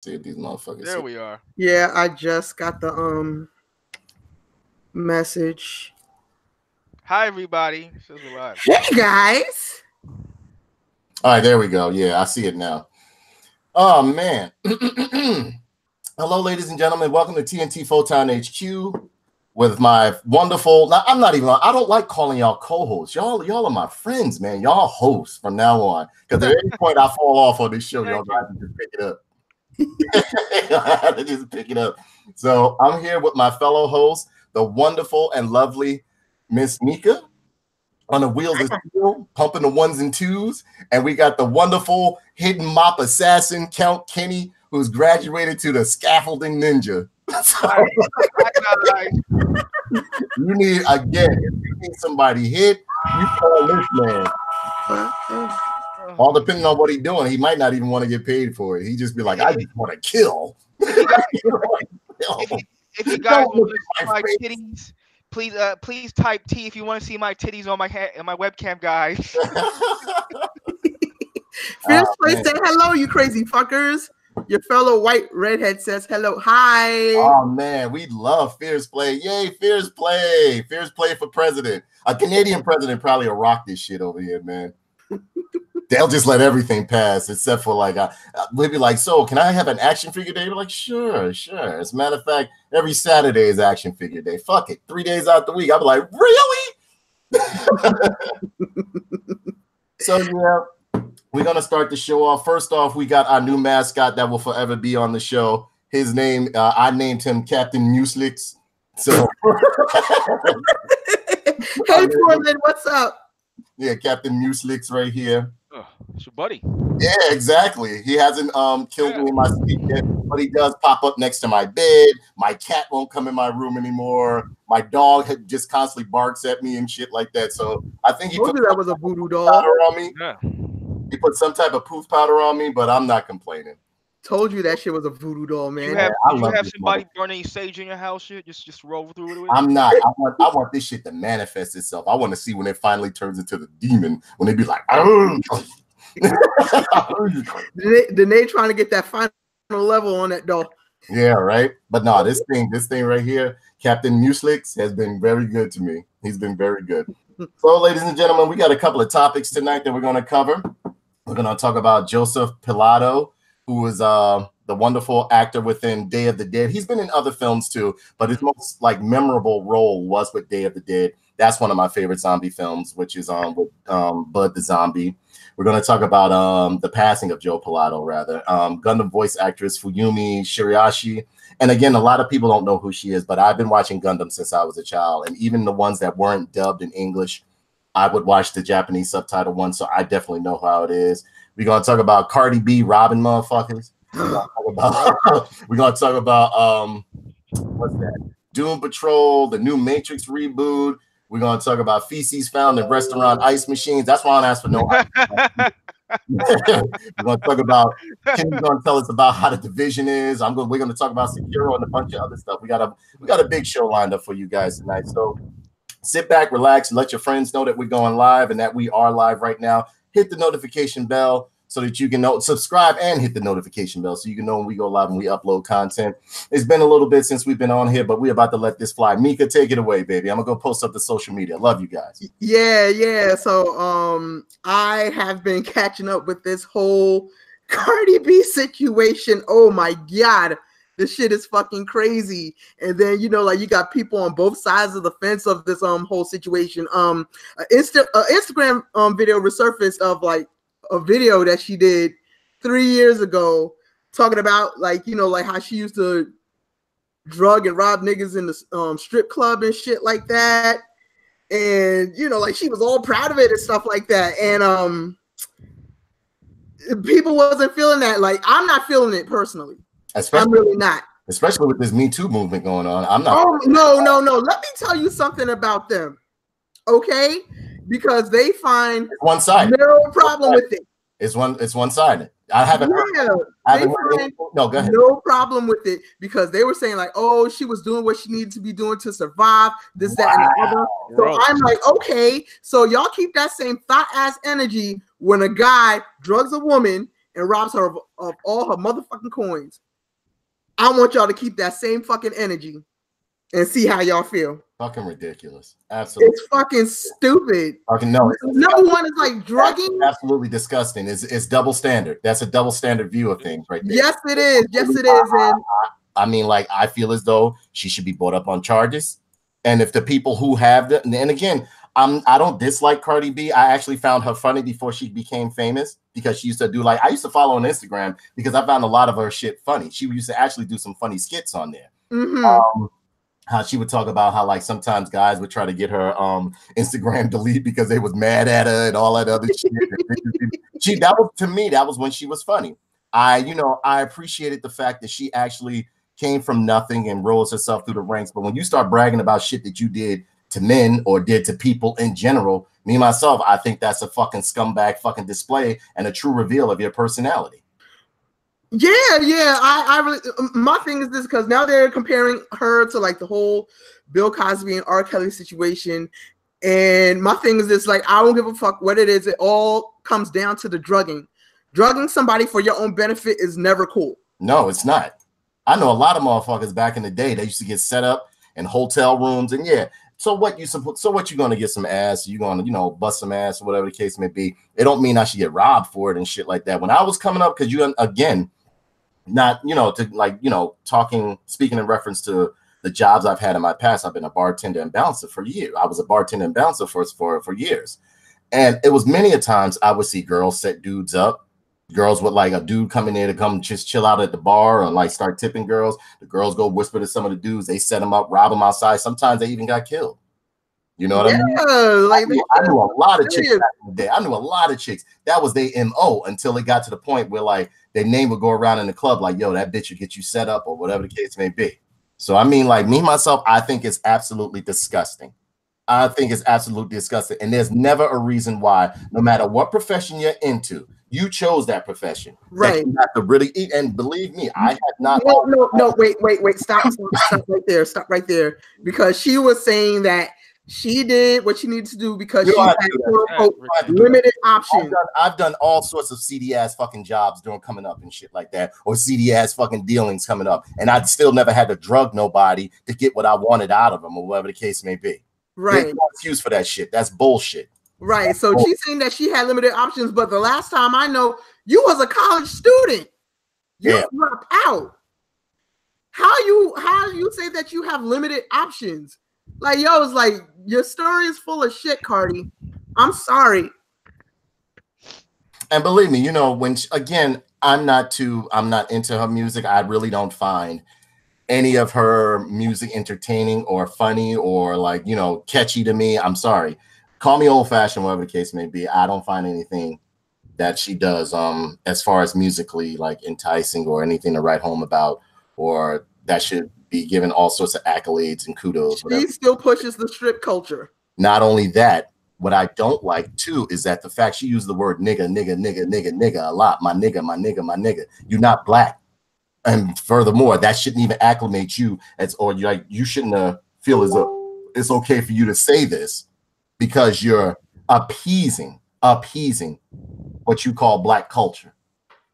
See if these motherfuckers. There we are. Yeah, I just got the message. Hi everybody. Hey guys. All right, there we go. Yeah, I see it now. Oh man. Hello, ladies and gentlemen. Welcome to TNT Photon HQ with my wonderful. Now, I don't like calling y'all co-hosts. Y'all are my friends, man. Y'all hosts from now on. Because at any point I fall off on this show, y'all have to just pick it up. I have to just pick it up. So I'm here with my fellow host, the wonderful and lovely Ms.Mika on the wheels of steel, pumping the ones and twos. And we got the wonderful hidden mop assassin, Count Kenny, who's graduated to the scaffolding ninja. You need, again, if you need somebody hit, you call this man. All depending on what he's doing, he might not even want to get paid for it. He just be like, I just want to kill. If you guys want to see my titties, please type T if you want to see my titties on my webcam, guys. Fierce Play, say hello, you crazy fuckers. Your fellow white redhead says hello. Hi. Oh man, we love Fierce Play. Yay, Fierce Play. Fierce Play for president. A Canadian president probably will rock this shit over here, man. They'll just let everything pass except for like we'll be like, so can I have an action figure day? We're like, sure. As a matter of fact, every Saturday is action figure day. Fuck it. 3 days out the week. I'll be like, really? So yeah, we're gonna start the show off. First off, we got our new mascot that will forever be on the show. His name, I named him Captain Muslix. So hey Portland, what's up? Yeah, Captain Muslix right here. Oh, it's your buddy. Yeah, exactly. He hasn't killed me in my sleep yet, but he does pop up next to my bed. My cat won't come in my room anymore. My dog just constantly barks at me and shit like that. So I think he put that was a voodoo doll on me. Yeah. He put some type of poof powder on me, but I'm not complaining. Told you that shit was a voodoo doll, man. You have somebody burning sage in your house, shit. Just roll through it. I'm not. I want this shit to manifest itself. I want to see when it finally turns into the demon. When they be like, they trying to get that final level on that doll. Yeah, right. But no, this thing right here, Captain Muslix, has been very good to me. He's been very good. So, ladies and gentlemen, we got a couple of topics tonight that we're going to cover. We're going to talk about Joseph Pilato, who is the wonderful actor within Day of the Dead. He's been in other films too, but his most memorable role was with Day of the Dead. That's one of my favorite zombie films, which is with Bud the Zombie. We're going to talk about the passing of Joe Pilato, rather. Gundam voice actress Fuyumi Shirashi. And again, a lot of people don't know who she is, but I've been watching Gundam since I was a child. And even the ones that weren't dubbed in English, I would watch the Japanese subtitle one, so I definitely know how it is. We're going to talk about Cardi B robbing motherfuckers. We're going to talk about what's that? Doom Patrol, the new Matrix reboot. We're going to talk about feces found in restaurant ice machines. That's why I don't ask for no ice. We're going to talk about, Kenny's going to tell us about how the division is. We're going to talk about Sekiro and a bunch of other stuff. We got a big show lined up for you guys tonight. So sit back, relax, and let your friends know that we're going live and that we are live right now. Hit the notification bell so that you can know, subscribe and hit the notification bell so you can know when we go live and we upload content. It's been a little bit since we've been on here, but we're about to let this fly. Mika, take it away, baby. I'm going to go post up the social media. Love you guys. Yeah. So I have been catching up with this whole Cardi B situation. Oh my God. This shit is fucking crazy. And then, you got people on both sides of the fence of this whole situation. Instagram video resurfaced of a video that she did 3 years ago talking about how she used to drug and rob niggas in the strip club and shit like that. And, she was all proud of it and stuff like that. And people wasn't feeling that. I'm not feeling it personally. I'm really not. Especially with this Me Too movement going on. I'm not. Oh, no. Let me tell you something about them. Okay? Because they find one-sided. No problem with it. It's one-sided. I haven't heard. No, go ahead. No problem with it because they were saying she was doing what she needed to be doing to survive, this, that, and the other. So I'm like, okay, so y'all keep that same thought-ass energy when a guy drugs a woman and robs her of all her motherfucking coins. I want y'all to keep that same fucking energy and see how y'all feel. Fucking ridiculous. Absolutely. It's fucking stupid. Fucking no. Number one is like drugging. Absolutely disgusting. It's double standard. That's a double standard view of things right there. Yes, it is. Yes, it is. And I mean, like, I feel as though she should be brought up on charges. And if the people who have the, and again, I don't dislike Cardi B. I actually found her funny before she became famous because she used to do, like, I used to follow on Instagram because I found a lot of her shit funny. She used to actually do some funny skits on there. mm-hmm. How she would talk about how, like, sometimes guys would try to get her Instagram delete because they was mad at her and all that other shit. That was, to me, that was when she was funny. I appreciated the fact that she actually came from nothing and rose herself through the ranks. But when you start bragging about shit that you did to men or did to people in general, me myself, I think that's a fucking scumbag fucking display and a true reveal of your personality. Yeah. I really, my thing is this, because now they're comparing her to like the whole Bill Cosby and R. Kelly situation. And my thing is this, like, I don't give a fuck what it is. It all comes down to the drugging. Drugging somebody for your own benefit is never cool. No, it's not. I know a lot of motherfuckers back in the day, they used to get set up in hotel rooms. And yeah, so what you gonna get some ass? You gonna, bust some ass or whatever the case may be. It don't mean I should get robbed for it and shit like that. When I was coming up, because speaking in reference to the jobs I've had in my past, I've been a bartender and bouncer for years. I was a bartender and bouncer for years. And it was many a times I would see girls set dudes up. Girls with like a dude coming in to come just chill out at the bar or like start tipping girls. The girls go whisper to some of the dudes. They set them up, rob them outside. Sometimes they even got killed. You know what I mean? Like I knew a lot of chicks back in the day. I knew a lot of chicks. That was their MO until it got to the point where like their name would go around in the club like, yo, that bitch would get you set up or whatever the case may be. So I mean, like, me myself, I think it's absolutely disgusting. I think it's absolutely disgusting. And there's never a reason why, no matter what profession you're into, you chose that profession. Right. That you have to really eat. And believe me, I have not. No, wait. Stop right there. Stop right there. Because she was saying that she did what she needed to do because she had limited options. I've done all sorts of seedy ass fucking jobs during coming up and shit like that, or seedy ass fucking dealings coming up. And I'd still never had to drug nobody to get what I wanted out of them or whatever the case may be. Right. There's no excuse for that shit. That's bullshit. Right. So she's saying that she had limited options, but the last time I know, you was a college student. You dropped out. How you say that you have limited options? Like, yo, it's like your story is full of shit, Cardi. I'm sorry. And believe me, again, I'm not into her music. I really don't find any of her music entertaining or funny or like, catchy to me. I'm sorry. Call me old fashioned, whatever the case may be. I don't find anything that she does as far as musically like enticing or anything to write home about, or that should be given all sorts of accolades and kudos. She still pushes the strip culture. Not only that, what I don't like too is that the fact she used the word nigga a lot. My nigga. You're not black. And furthermore, that shouldn't even acclimate you you shouldn't feel as though it's okay for you to say this because you're appeasing what you call black culture.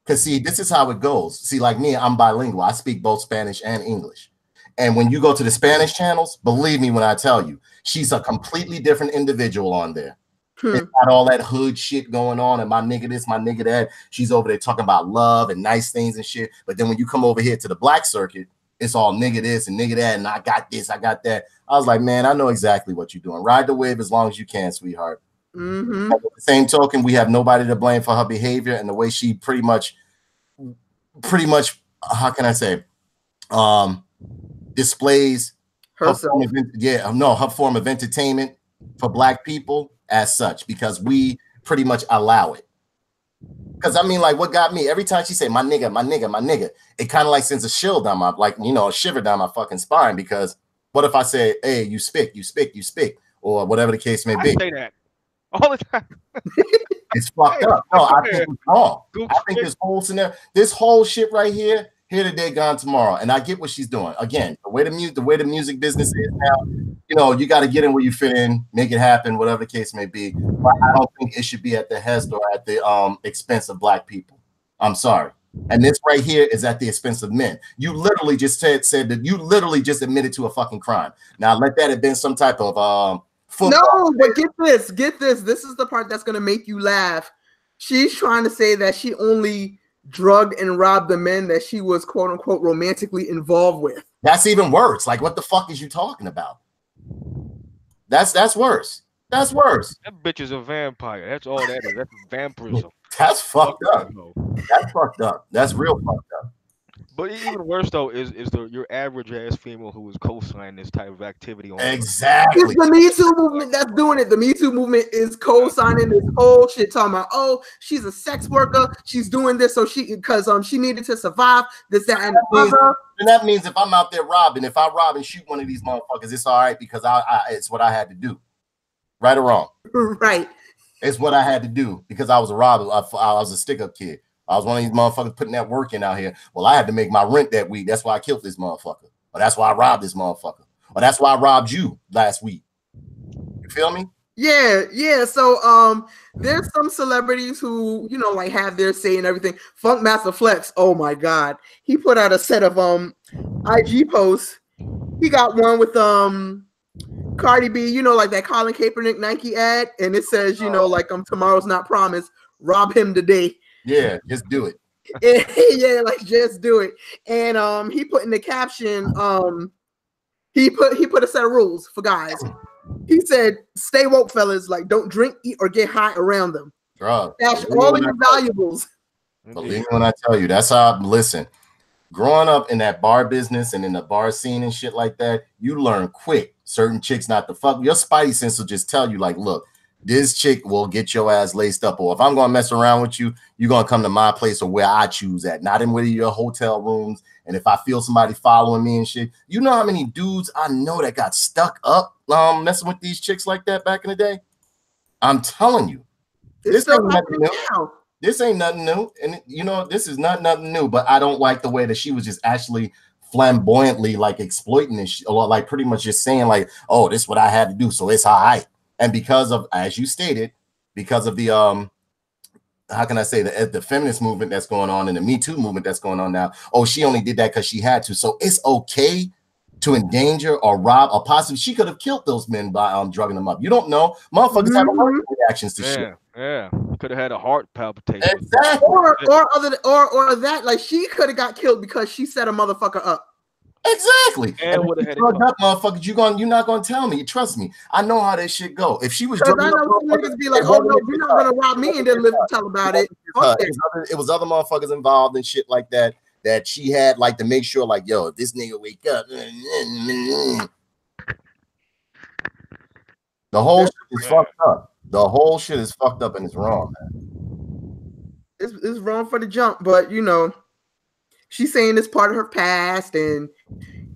Because see, this is how it goes. See, like me, I'm bilingual. I speak both Spanish and English. And when you go to the Spanish channels, believe me when I tell you, she's a completely different individual on there. It's not all that hood shit going on and my nigga this, my nigga that. She's over there talking about love and nice things and shit. But then when you come over here to the black circuit, it's all nigga this and nigga that, and I got this, I got that. I was like, man, I know exactly what you're doing. Ride the wave as long as you can, sweetheart. Mm-hmm. At the same token, we have nobody to blame for her behavior and the way she pretty much, how can I say, displays herself. Her form of entertainment for black people as such, because we pretty much allow it. Because I mean, like, what got me every time she say my nigga, it kind of like sends a chill down my, like, a shiver down my fucking spine. Because what if I say, hey, you speak, or whatever the case may be? I say that all the time. It's fucked up. No, I think it's wrong. I think this whole scenario, this whole shit right here today, gone tomorrow. And I get what she's doing. Again, the way the music business is now, you got to get in where you fit in, make it happen, whatever the case may be. But I don't think it should be at the hest or at the expense of black people. I'm sorry. And this right here is at the expense of men. You literally just said that you literally just admitted to a fucking crime. Now let that have been some type of no, but get this. This is the part that's gonna make you laugh. She's trying to say that she only drugged and robbed the men that she was quote unquote romantically involved with. That's even worse. Like, what the fuck is you talking about? That's worse. That's worse. That bitch is a vampire. That's all that is. That's vampirism. That's fucked up. That's fucked up. That's real fucked up. But even worse though is your average ass female who is co-signing this type of activity on exactly. It's the Me Too movement that's doing it. The Me Too movement is co-signing this whole shit, talking about, oh, she's a sex worker, she's doing this so because she needed to survive this, that, and the other. And that means if I'm out there robbing, if I rob and shoot one of these motherfuckers, it's all right because it's what I had to do. Right or wrong? Right. It's what I had to do because I was a robber. I was a stick-up kid. I was one of these motherfuckers putting that work in out here. Well, I had to make my rent that week. That's why I killed this motherfucker. Or that's why I robbed this motherfucker. Or that's why I robbed you last week. You feel me? Yeah. So there's some celebrities who, like have their say and everything. Funk Master Flex, oh my god. He put out a set of IG posts. He got one with Cardi B, like that Colin Kaepernick Nike ad, and it says, tomorrow's not promised. Rob him today. Yeah, just do it. Yeah, like just do it. And he put in the caption, he put a set of rules for guys. He said, "Stay woke, fellas. Like, don't drink, eat, or get high around them. Stash all of your valuables." Believe me when I tell you, that's how. Listen, growing up in that bar business and in the bar scene and shit like that, you learn quick. Certain chicks not to fuck. Your spidey sense will just tell you, like, look, this chick will get your ass laced up, or if I'm gonna mess around with you, you're gonna come to my place or where I choose at, not in one of your hotel rooms. And if I feel somebody following me and shit, you know how many dudes I know that got stuck up messing with these chicks like that back in the day? I'm telling you, this ain't nothing new. This ain't nothing new, and this is not nothing new. But I don't like the way that she was just actually flamboyantly like exploiting this, or like pretty much just saying like, "Oh, this is what I had to do, so it's all right." And because of, as you stated, because of the how can I say, the feminist movement that's going on and the Me Too movement that's going on now, oh, she only did that because she had to. So it's okay to endanger or rob or possibly she could have killed those men by drugging them up. You don't know. Motherfuckers have allergic reactions to shit. Yeah. Could have had a heart palpitation. Exactly. Or that, like she could have got killed because she set a motherfucker up. Exactly. And would have had up, motherfuckers. You're not gonna tell me. Trust me. I know how that shit go. If she was drugging I know some niggas be like, "Oh no, you're not gonna rob me," and then live to tell about it. It was other motherfuckers involved and shit like that. That she had like to make sure, like, yo, if this nigga wake up, the whole shit is fucked up. The whole shit is fucked up and it's wrong, man. It's wrong for the jump, but she's saying it's part of her past, and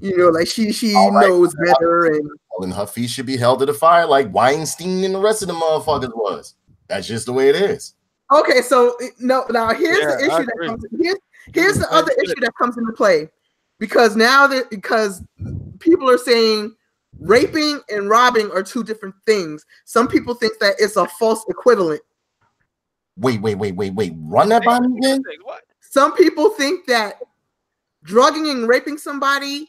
like she knows better, and her feet should be held to the fire like Weinstein and the rest of the motherfuckers was. That's just the way it is. Okay, so now here's the issue that comes. Here's the other issue that comes into play, because because people are saying raping and robbing are two different things. Some people think that it's a false equivalent. Wait. Run that by me again. What? Some people think that drugging and raping somebody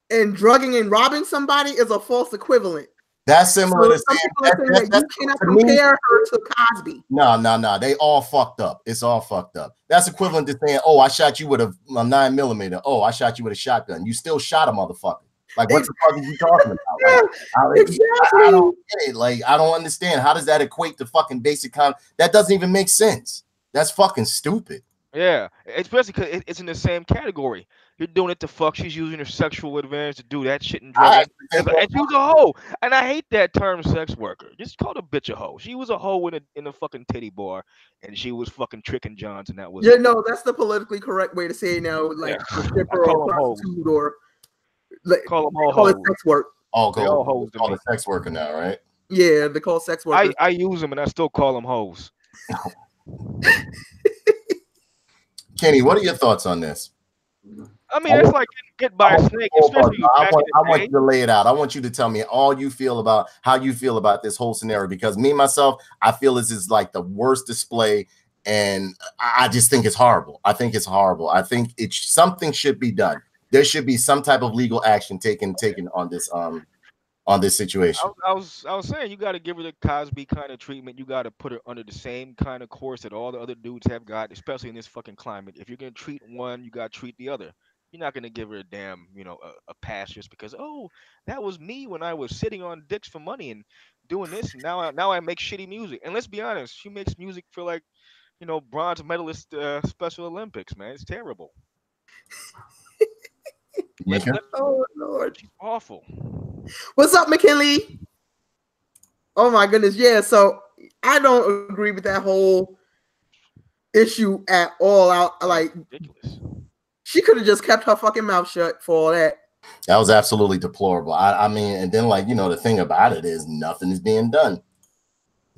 and drugging and robbing somebody is a false equivalent. That's similar to some people are saying that you cannot compare her to Cosby. No. They all fucked up. It's all fucked up. That's equivalent to saying, "Oh, I shot you with a 9mm. Oh, I shot you with a shotgun. You still shot a motherfucker." Like, what the fuck are you talking about? Like, exactly. I don't get it. Like, I don't understand. How does that equate to fucking basic that doesn't even make sense. That's fucking stupid. Yeah, especially because it's in the same category. You're doing it to fuck. She's using her sexual advantage to do that shit and drug. And she's a hoe. And I hate that term, sex worker. Just call the bitch a hoe. She was a hoe in a fucking titty bar, and she was fucking tricking Johns, and that was. Yeah, no, that's the politically correct way to say it now. Like a stripper or a prostitute or call them all call hoes. it sex work. All hoes. Call it sex worker now, right? Yeah, they call sex workers. I use them, and I still call them hoes. Kenny, what are your thoughts on this? I mean, it's like getting bit by a snake. I want you to lay it out. I want you to tell me how you feel about this whole scenario, because me, myself, I feel this is like the worst display And I just think it's horrible. I think it's horrible. I think something should be done. There should be some type of legal action taken on this situation. I was saying you got to give her the Cosby kind of treatment. You got to put her under the same kind of course that all the other dudes have got, especially in this fucking climate. If you're gonna treat one, you got to treat the other. You're not gonna give her a damn, a pass just because. Oh, that was me when I was sitting on dicks for money and doing this. And now I make shitty music. And let's be honest, she makes music for like, bronze medalist Special Olympics. Man, it's terrible. Oh Lord, she's awful. What's up, McKinley? Oh my goodness, yeah. So I don't agree with that whole issue at all. Like, ridiculous. She could have just kept her fucking mouth shut for all that. That was absolutely deplorable. I mean, and then like the thing about it is nothing is being done.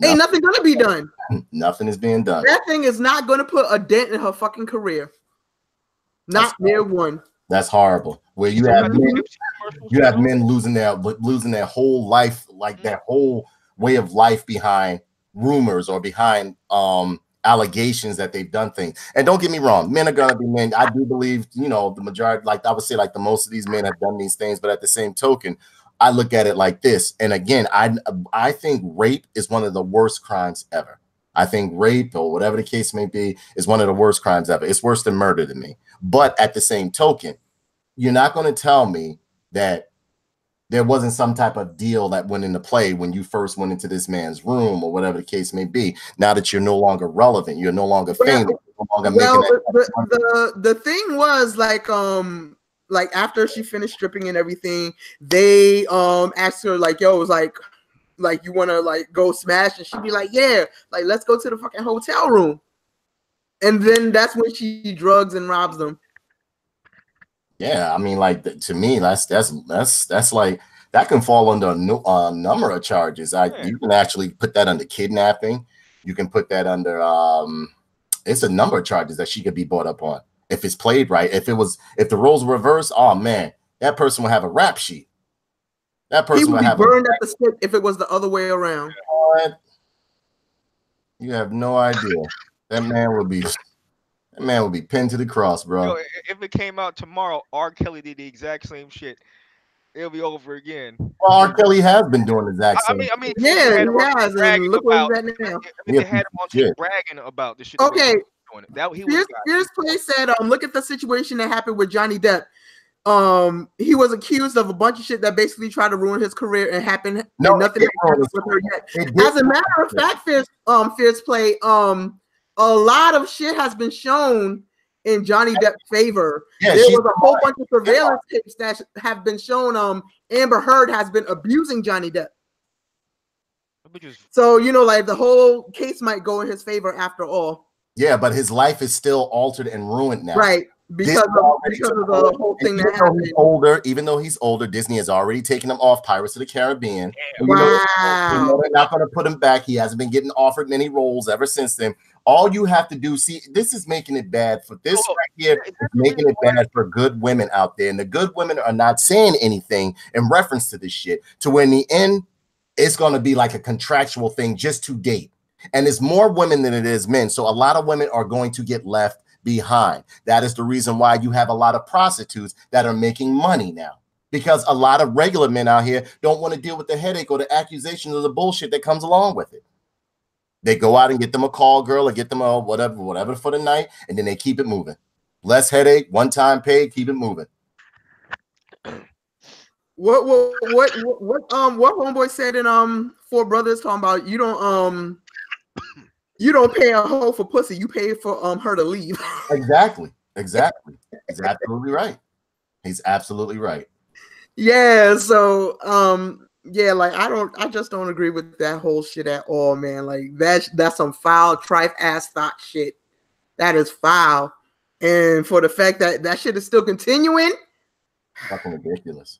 Ain't nothing gonna be done. Nothing is being done. That thing is not gonna put a dent in her fucking career. Not near one. That's horrible. Where you have men losing their whole life, like their whole way of life behind rumors or behind allegations that they've done things. And don't get me wrong, men are gonna be men. I do believe, the majority, like I would say, like the most of these men have done these things, but at the same token, I look at it like this. And again, I think rape is one of the worst crimes ever. I think rape, or whatever the case may be, is one of the worst crimes ever. It's worse than murder to me. But at the same token, you're not going to tell me that there wasn't some type of deal that went into play when you first went into this man's room, or whatever the case may be. Now that you're no longer relevant, you're no longer famous. No longer the thing was like after she finished stripping and everything, they asked her like, yo, it was like you want to like go smash, and she'd be like, yeah, like let's go to the fucking hotel room. And then that's when she drugs and robs them. Yeah, I mean, like to me, that's like that can fall under a number of charges. You can actually put that under kidnapping. You can put that under it's a number of charges that she could be brought up on if it's played right. If the roles were reversed, oh man, that person would have a rap sheet. That person would have burned at the stake if it was the other way around. You have no idea. That man would be pinned to the cross, bro. If it came out tomorrow, R. Kelly did the exact same shit. It'll be over again. Well, R. Kelly has been doing the exact same. I mean, yeah, he has. And look where he's at now. They had him on tape bragging about this shit. Okay. Fierce Play said, look at the situation that happened with Johnny Depp. He was accused of a bunch of shit that basically tried to ruin his career and happened. Nothing happened with her yet. As a matter of fact, Fierce Play, a lot of shit has been shown in Johnny Depp's favor. Yeah, there was a whole bunch of surveillance tapes that have been shown. Amber Heard has been abusing Johnny Depp. So, like the whole case might go in his favor after all. Yeah, but his life is still altered and ruined now. Right. Because of the whole thing that happened. Even though he's older, Disney has already taken him off Pirates of the Caribbean. Wow. They're not going to put him back. He hasn't been getting offered many roles ever since then. All you have to do, see, this is making it bad for this right here. Is making it bad for good women out there. And the good women are not saying anything in reference to this shit. To where in the end, it's going to be like a contractual thing just to date. And it's more women than it is men. So a lot of women are going to get left behind. That is the reason why you have a lot of prostitutes that are making money now, because a lot of regular men out here don't want to deal with the headache or the accusations of the bullshit that comes along with it. They go out and get them a call girl or get them a whatever for the night, and then they keep it moving. Less headache, one time paid, keep it moving. What homeboy said in Four Brothers, talking about you don't pay a hoe for pussy, you pay for her to leave. Exactly. He's absolutely right. He's absolutely right. Yeah, so yeah, like I just don't agree with that whole shit at all, man. Like that's some foul, tripe ass thought shit. That is foul. And for the fact that that shit is still continuing, fucking ridiculous.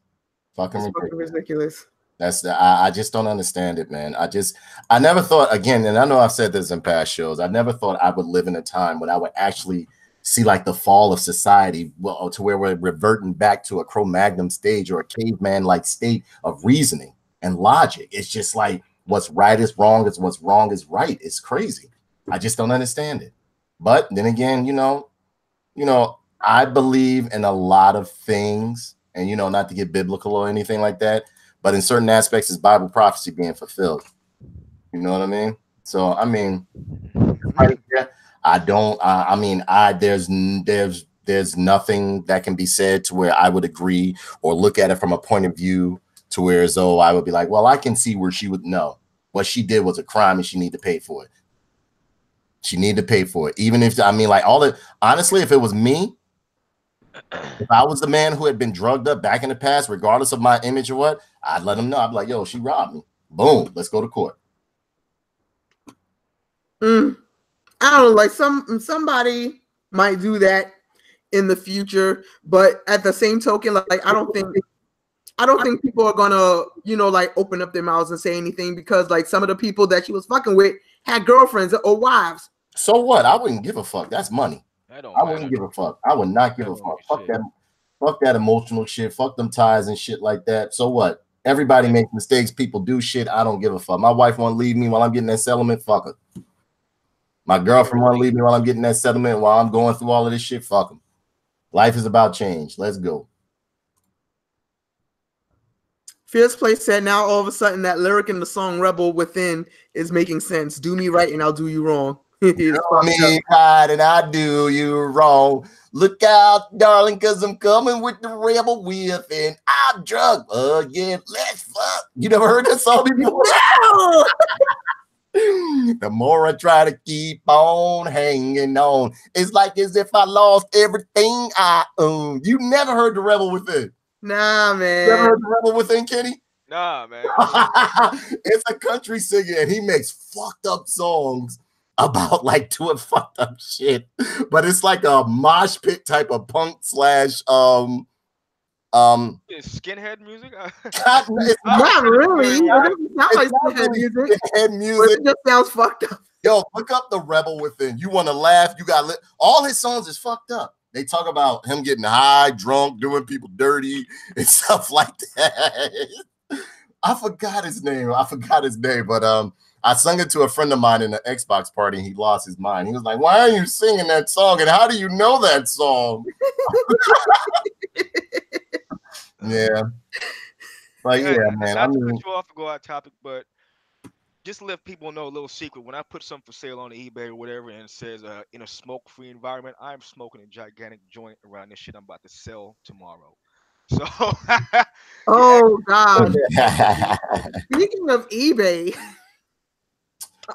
Fucking ridiculous. I just don't understand it, man. I never thought, again, and I know I've said this in past shows, I never thought I would live in a time when I would actually see like the fall of society, well, to where we're reverting back to a Cro-Magnon stage or a caveman like state of reasoning and logic. It's just like what's right is wrong, is what's wrong is right. It's crazy. I just don't understand it. But then again, I believe in a lot of things, and not to get biblical or anything like that, but in certain aspects, it's Bible prophecy being fulfilled. You know what I mean? So I mean, I don't. I mean, there's nothing that can be said to where I would agree or look at it from a point of view to where as though I would be like, well, I can see where she would know what she did was a crime and she need to pay for it. She need to pay for it. Even if, I mean, like honestly, if it was me, if I was the man who had been drugged up back in the past, regardless of my image or what, I'd let him know. I'd be like, yo, she robbed me. Boom. Let's go to court. I don't know, like somebody might do that in the future, but at the same token, like I don't think people are gonna, like open up their mouths and say anything, because like some of the people that she was fucking with had girlfriends or wives. So what? I wouldn't give a fuck. That's money. I wouldn't give a fuck. I would not give a fuck. Fuck that emotional shit. Fuck them ties and shit like that. So what? Everybody makes mistakes. People do shit. I don't give a fuck. My wife won't leave me while I'm getting that settlement. Fuck her. My girlfriend won't leave me while I'm getting that settlement, while I'm going through all of this shit. Fuck them. Life is about change. Let's go. Fierce Play said, now all of a sudden that lyric in the song Rebel Within is making sense. Do me right and I'll do you wrong. Do me right and I do you wrong. Look out, darling, because I'm coming with the rebel within. I'm drunk. Yeah, let's fuck. You never heard that song before? No! The more I try to keep on hanging on, it's like as if I lost everything I own. You never heard the Rebel Within? Nah, man. You ever heard the Rebel Within, Kenny? Nah, man. It's a country singer, and he makes fucked up songs about like doing fucked up shit. But it's like a mosh pit type of punk slash skinhead music? Not really. It doesn't sound like skinhead music. Skinhead music. It just sounds fucked up. Yo, look up the Rebel Within. You want to laugh? You got all his songs is fucked up. They talk about him getting high, drunk, doing people dirty, and stuff like that. I forgot his name, but I sung it to a friend of mine in an Xbox party, and he lost his mind. He was like, "Why are you singing that song? And how do you know that song?" Yeah. Like, yeah, man. Not to cut you off and go out topic, but just to let people know a little secret. When I put something for sale on eBay or whatever, and it says in a smoke-free environment, I'm smoking a gigantic joint around this shit I'm about to sell tomorrow. So, oh God. Speaking of eBay,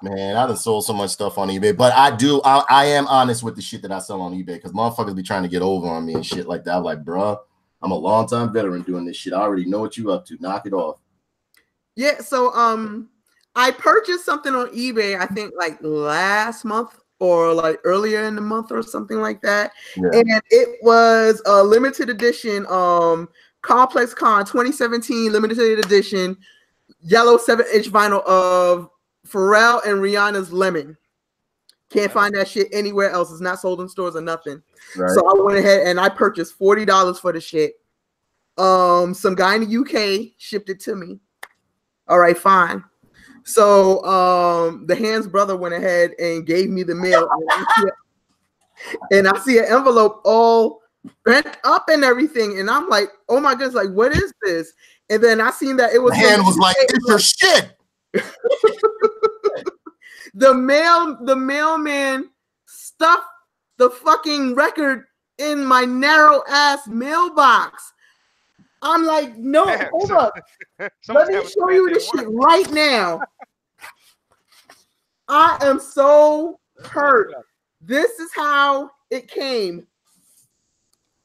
man, I done sold so much stuff on eBay, but I am honest with the shit that I sell on eBay, because motherfuckers be trying to get over on me and shit like that. I'm like, bruh, I'm a long-time veteran doing this shit. I already know what you up to. Knock it off. Yeah, so I purchased something on eBay, I think like last month or like earlier in the month or something like that. Yeah. And it was a limited edition Complex Con 2017 limited edition yellow 7-inch vinyl of Pharrell and Rihanna's Lemon. Can't find that shit anywhere else. It's not sold in stores or nothing. Right. So I went ahead and I purchased $40 for the shit. Some guy in the UK shipped it to me. All right, fine. So the Hans brother went ahead and gave me the mail, and I see an envelope all bent up and everything, and I'm like, oh my goodness, like what is this? And then I seen that it was Hans was like, it's your shit. The mailman stuffed the fucking record in my narrow ass mailbox. I'm like, no, hold up. Let me show you this shit right now. I am so hurt. This is how it came.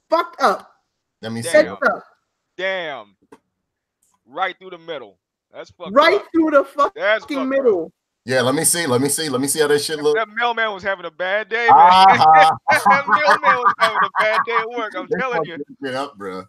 Fucked up. Let me see. Damn. Right through the middle. That's fucked right up. Through the fucking middle. Up. Yeah, let me see how that shit looks. That mailman was having a bad day, man. That mailman was having a bad day at work. I'm telling you. Get up, bro.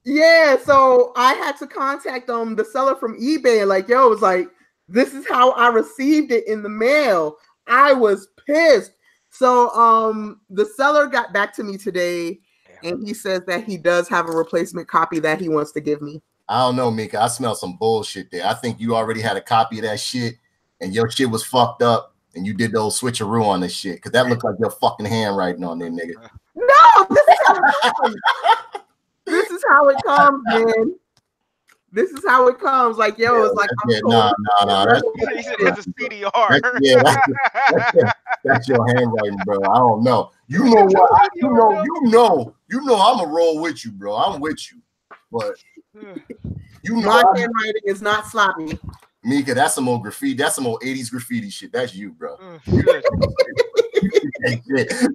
Yeah, so I had to contact the seller from eBay and like, yo, it was like, this is how I received it in the mail. I was pissed. So the seller got back to me today, and he says that he does have a replacement copy that he wants to give me. I don't know, Mika. I smell some bullshit there. I think you already had a copy of that shit, and your shit was fucked up, and you did those switcheroo on this shit, because that looked like your fucking handwriting on there, nigga. No, this is how it comes, man. This is how it comes. Like, yo, it's like nah. He said it's a CDR. That's your handwriting, bro. I don't know. You know what? You know. I'm a roll with you, bro. I'm with you, but you know my handwriting is not sloppy. Mika, that's some old graffiti. That's some old 80s graffiti shit. That's you, bro. He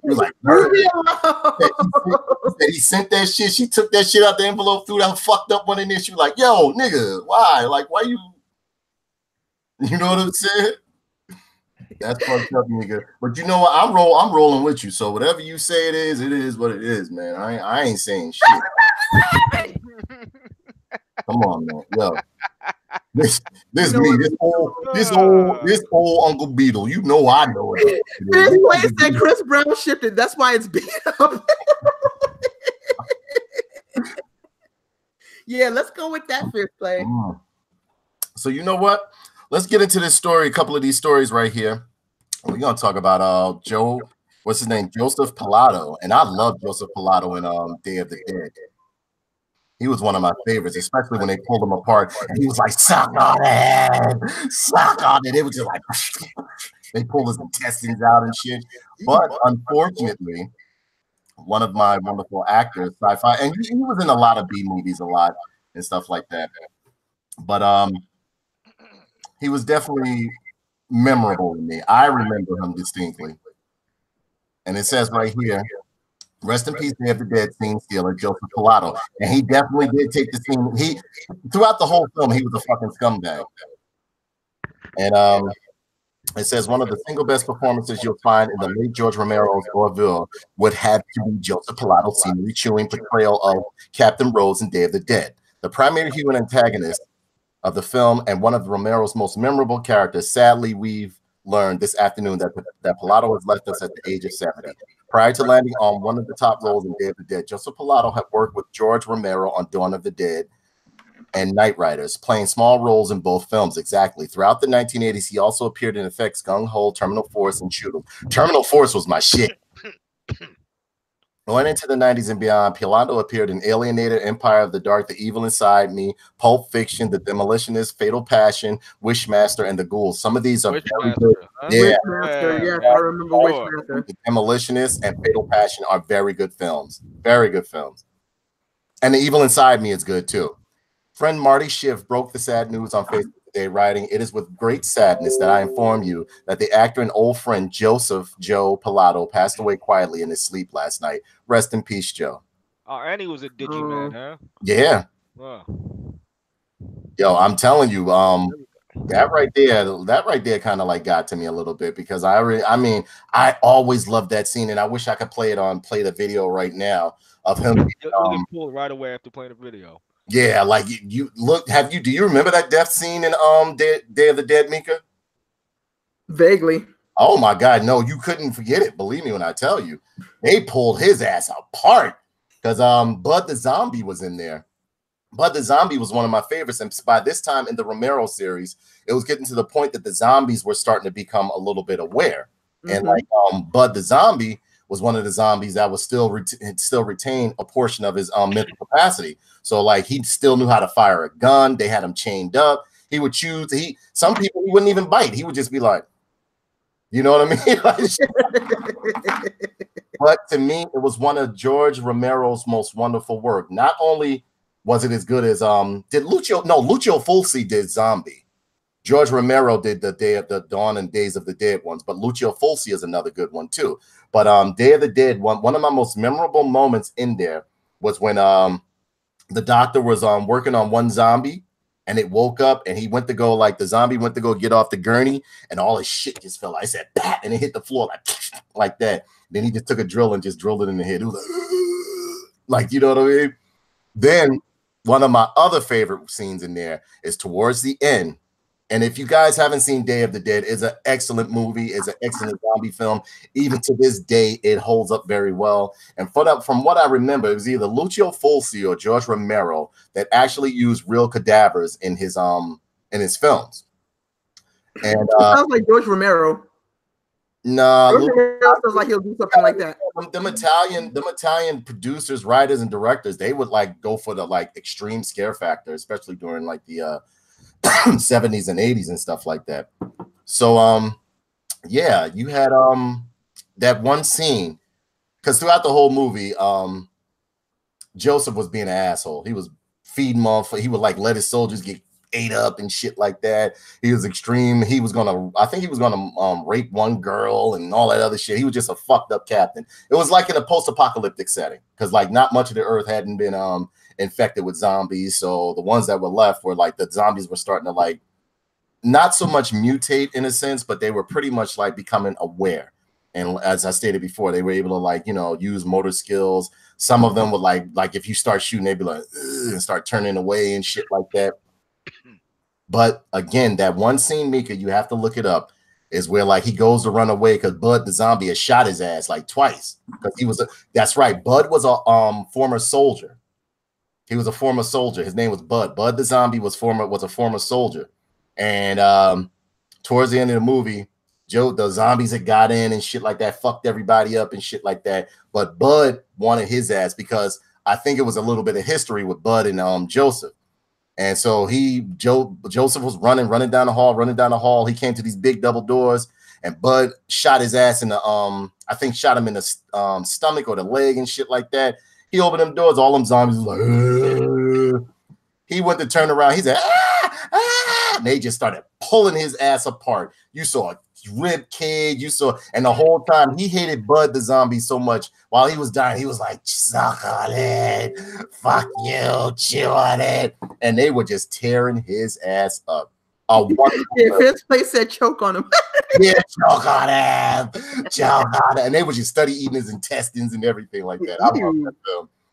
was like, he sent that shit. She took that shit out the envelope, threw that fucked up one in there. She was like, yo, nigga, why? Like, why you? You know what I'm saying? That's fucked up, nigga. But you know what? I'm rolling with you. So whatever you say it is what it is, man. I ain't saying shit. Come on, man. Yo. This old Uncle Beetle. You know I know it. This place that Chris Brown shifted. That's why it's beat up. Yeah, let's go with that fifth play. So you know what? Let's get into this story. A couple of these stories right here. We're gonna talk about Joe. What's his name? Joseph Pilato. And I love Joseph Pilato in Day of the Dead. He was one of my favorites, especially when they pulled him apart and he was like, suck on it, suck on it. It was just like, they pulled his intestines out and shit. But unfortunately, one of my wonderful actors, sci-fi, and he was in a lot of B movies a lot and stuff like that. But he was definitely memorable to me. I remember him distinctly. And it says right here, rest in peace, Day of the Dead scene stealer, Joseph Pilato. And he definitely did take the scene. Throughout the whole film, he was a fucking scumbag. And it says one of the single best performances you'll find in the late George Romero's Orville would have to be Joseph Pilato's scenery-chewing portrayal of Captain Rhodes in Day of the Dead. The primary human antagonist of the film and one of Romero's most memorable characters. Sadly, we've learned this afternoon that Pilato has left us at the age of 70. Prior to landing on one of the top roles in Day of the Dead, Joseph Pilato had worked with George Romero on Dawn of the Dead and Night Riders, playing small roles in both films. Exactly. Throughout the 1980s, he also appeared in effects Gung Ho, Terminal Force, and Shoot 'Em. Terminal Force was my shit. Going into the 90s and beyond, Pilato appeared in Alienated, Empire of the Dark, The Evil Inside Me, Pulp Fiction, The Demolitionist, Fatal Passion, Wishmaster, and The Ghouls. Some of these are very good. Yeah. Wishmaster, yes, I remember Wishmaster. The Demolitionist and Fatal Passion are very good films. Very good films. And The Evil Inside Me is good too. Friend Marty Schiff broke the sad news on Facebook today, writing, "It is with great sadness that I inform you that the actor and old friend Joseph Joe Pilato passed away quietly in his sleep last night. Rest in peace, Joe." Oh, and he was a Digiman, huh? Yeah. Wow. Yo, I'm telling you, that right there kind of like got to me a little bit, because I always loved that scene, and I wish I could play the video right now of him. You can pull it right away after playing the video. Yeah, like you look. Do you remember that death scene in Day of the Dead, Mika? Vaguely. Oh my God, no, you couldn't forget it. Believe me when I tell you, they pulled his ass apart, because Bud the Zombie was in there. Bud the Zombie was one of my favorites, and by this time in the Romero series, it was getting to the point that the zombies were starting to become a little bit aware, and like Bud the Zombie was one of the zombies that was still retain a portion of his mental capacity. So like he still knew how to fire a gun. They had him chained up. He would choose. Some people he wouldn't even bite. He would just be like, you know what I mean? But to me, it was one of George Romero's most wonderful work. Not only was it as good as Lucio Fulci did Zombie. George Romero did the Day of the Dawn and Days of the Dead ones, but Lucio Fulci is another good one too. But Day of the Dead, one of my most memorable moments in there was when the doctor was working on one zombie, and it woke up, and he went to go, like the zombie went to go get off the gurney, and all his shit just fell. I said, pat, and it hit the floor like that. Then he just took a drill and just drilled it in the head. It was like, you know what I mean? Then one of my other favorite scenes in there is towards the end. And if you guys haven't seen Day of the Dead, it's an excellent movie. It's an excellent zombie film. Even to this day, it holds up very well. And from what I remember, it was either Lucio Fulci or George Romero that actually used real cadavers in his films. And sounds like George Romero. Nah, feels like he'll do something like that. Them Italian producers, writers, and directors, they would like go for the like extreme scare factor, especially during like the 70s and 80s and stuff like that. So yeah, you had that one scene, because throughout the whole movie, Joseph was being an asshole. He was feeding off. He would like let his soldiers get ate up and shit like that. He was extreme. He was gonna, I think he was gonna rape one girl and all that other shit. He was just a fucked up captain. It was like in a post-apocalyptic setting, because like not much of the earth hadn't been infected with zombies. So the ones that were left were like the zombies were starting to like not so much mutate in a sense, but they were pretty much like becoming aware. And as I stated before, they were able to like, you know, use motor skills. Some of them would like if you start shooting, they'd be like and start turning away and shit like that. But again, that one scene, Mika, you have to look it up, is where like he goes to run away because Bud the zombie has shot his ass like twice. Because he was that's right. Bud was a former soldier. He was a former soldier. His name was Bud. Bud the zombie was a former soldier. And towards the end of the movie, the zombies had got in and shit like that, fucked everybody up and shit like that. But Bud wanted his ass because I think it was a little bit of history with Bud and Joseph. And so Joseph was running down the hall. He came to these big double doors, and Bud shot his ass in the I think shot him in the stomach or the leg and shit like that. He opened them doors, all them zombies was like, he went to turn around. He said, and they just started pulling his ass apart. You saw a rib cage, and the whole time he hated Bud the zombie so much. While he was dying, he was like, suck on it, fuck you, chew on it. And they were just tearing his ass up. If his place said choke on him. Yeah, choke on him, choke on him. And they would just study eating his intestines and everything like that.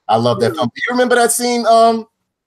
I love that film. Do you remember that scene,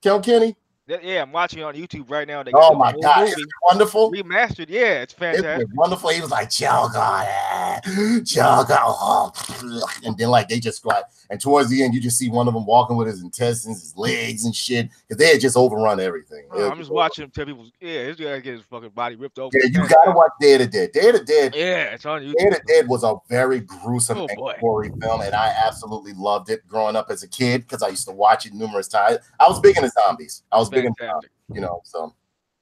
Kel Kenny? Yeah, I'm watching it on YouTube right now. They oh my god, it's wonderful. Remastered, yeah, it's fantastic. It's wonderful. He was like, choke on it, choke on it. And then like they just like, and towards the end, you just see one of them walking with his intestines, his legs and shit, because they had just overrun everything. I'm just watching him tell people, yeah, he's gonna get his fucking body ripped open. Yeah, you gotta watch Day of the Dead. Day of the Dead. Yeah, it's on YouTube. Day of the Dead was a very gruesome and gory film, and I absolutely loved it growing up as a kid because I used to watch it numerous times. I was big into zombies. You know, so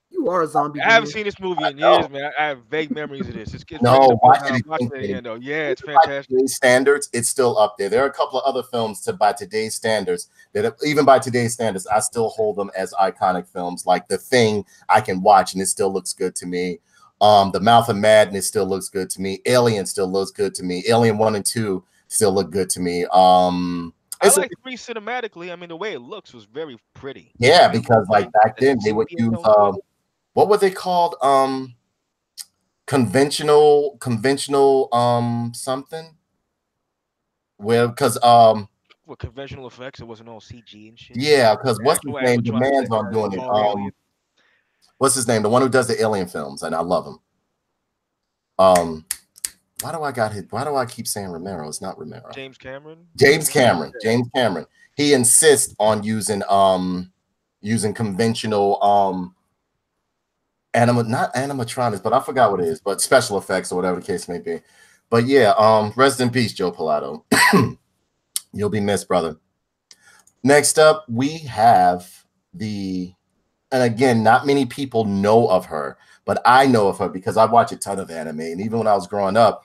you are a zombie. I haven't seen this movie in years, man. I have vague memories of this. It's watch it again, though. Yeah, it's fantastic. By today's standards, it's still up there. There are a couple of other films by today's standards that even by today's standards, I still hold them as iconic films. Like The Thing, I can watch and it still looks good to me. The Mouth of Madness still looks good to me. Alien still looks good to me. Alien 1 and 2 still look good to me. I like 3 cinematically. I mean, the way it looks was very pretty. Yeah, because like back then they would use what were they called? Conventional something. Where because what conventional effects? It wasn't all CG and shit. Yeah, because what's his name? The man's on doing it. What's his name? The one who does the Alien films, and I love him. Why do I keep saying Romero? It's not Romero. James Cameron. James Cameron. He insists on using conventional not animatronics, but I forgot what it is, but special effects or whatever the case may be. But yeah, rest in peace, Joe Pilato. You'll be missed, brother. Next up, we have and again, not many people know of her, but I know of her because I watch a ton of anime. And even when I was growing up,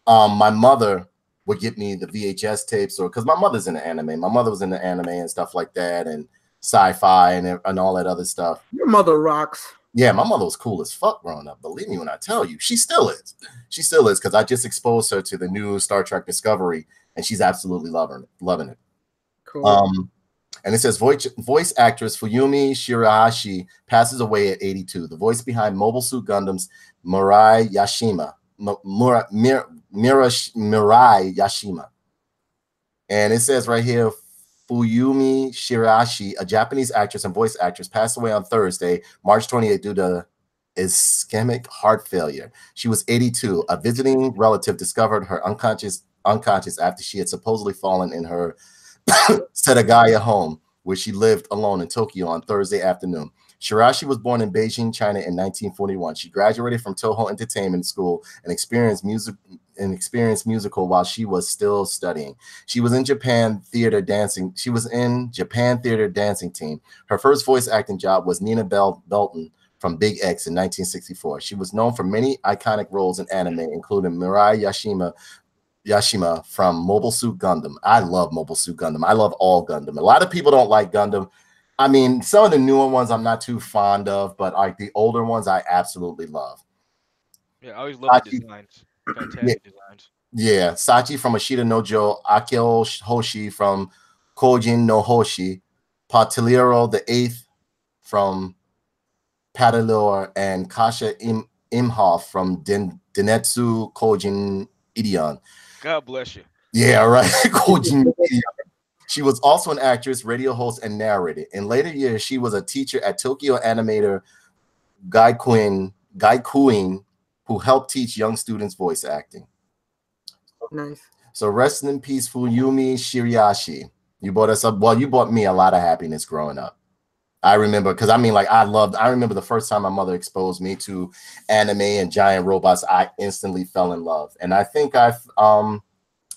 my mother would get me the VHS tapes, or because my mother's into anime. My mother was into anime and stuff like that, and sci-fi and all that other stuff. Your mother rocks. Yeah, my mother was cool as fuck growing up. Believe me when I tell you, she still is. She still is, because I just exposed her to the new Star Trek Discovery, and she's absolutely loving it. Cool. And it says voice actress Fuyumi Shirahashi passes away at 82. The voice behind Mobile Suit Gundam's Mirai Yashima. Mirai Yashima. And it says right here, Fuyumi Shirahashi, a Japanese actress and voice actress, passed away on Thursday, March 28th, due to ischemic heart failure. She was 82. A visiting relative discovered her unconscious after she had supposedly fallen in her Setagaya home, where she lived alone in Tokyo on Thursday afternoon. Shirashi was born in Beijing, China in 1941. She graduated from Toho Entertainment School and experienced musical while she was still studying. She was in Japan theater dancing. She was in Japan theater dancing team. Her first voice acting job was Nina Belton from Big X in 1964. She was known for many iconic roles in anime, including Mirai Yashima from Mobile Suit Gundam. I love Mobile Suit Gundam. I love all Gundam. A lot of people don't like Gundam. I mean, some of the newer ones I'm not too fond of, but like the older ones I absolutely love. Yeah, I always love the designs. Fantastic designs. Yeah, Sachi from Ashita no Jo, Akio Hoshi from Kojin no Hoshi, Patiliero the Eighth from Patilor, and Kasha Imhoff from Denetsu Kojin Ideon. God bless you. Yeah, right. Kojin Ideon. She was also an actress, radio host, and narrator. In later years, she was a teacher at Tokyo animator Gaikuin, who helped teach young students voice acting. Nice. So rest in peace, Fuyumi Shiriashi. You brought us up. Well, you brought me a lot of happiness growing up. I remember, because I mean, like, I remember the first time my mother exposed me to anime and giant robots, I instantly fell in love. And I think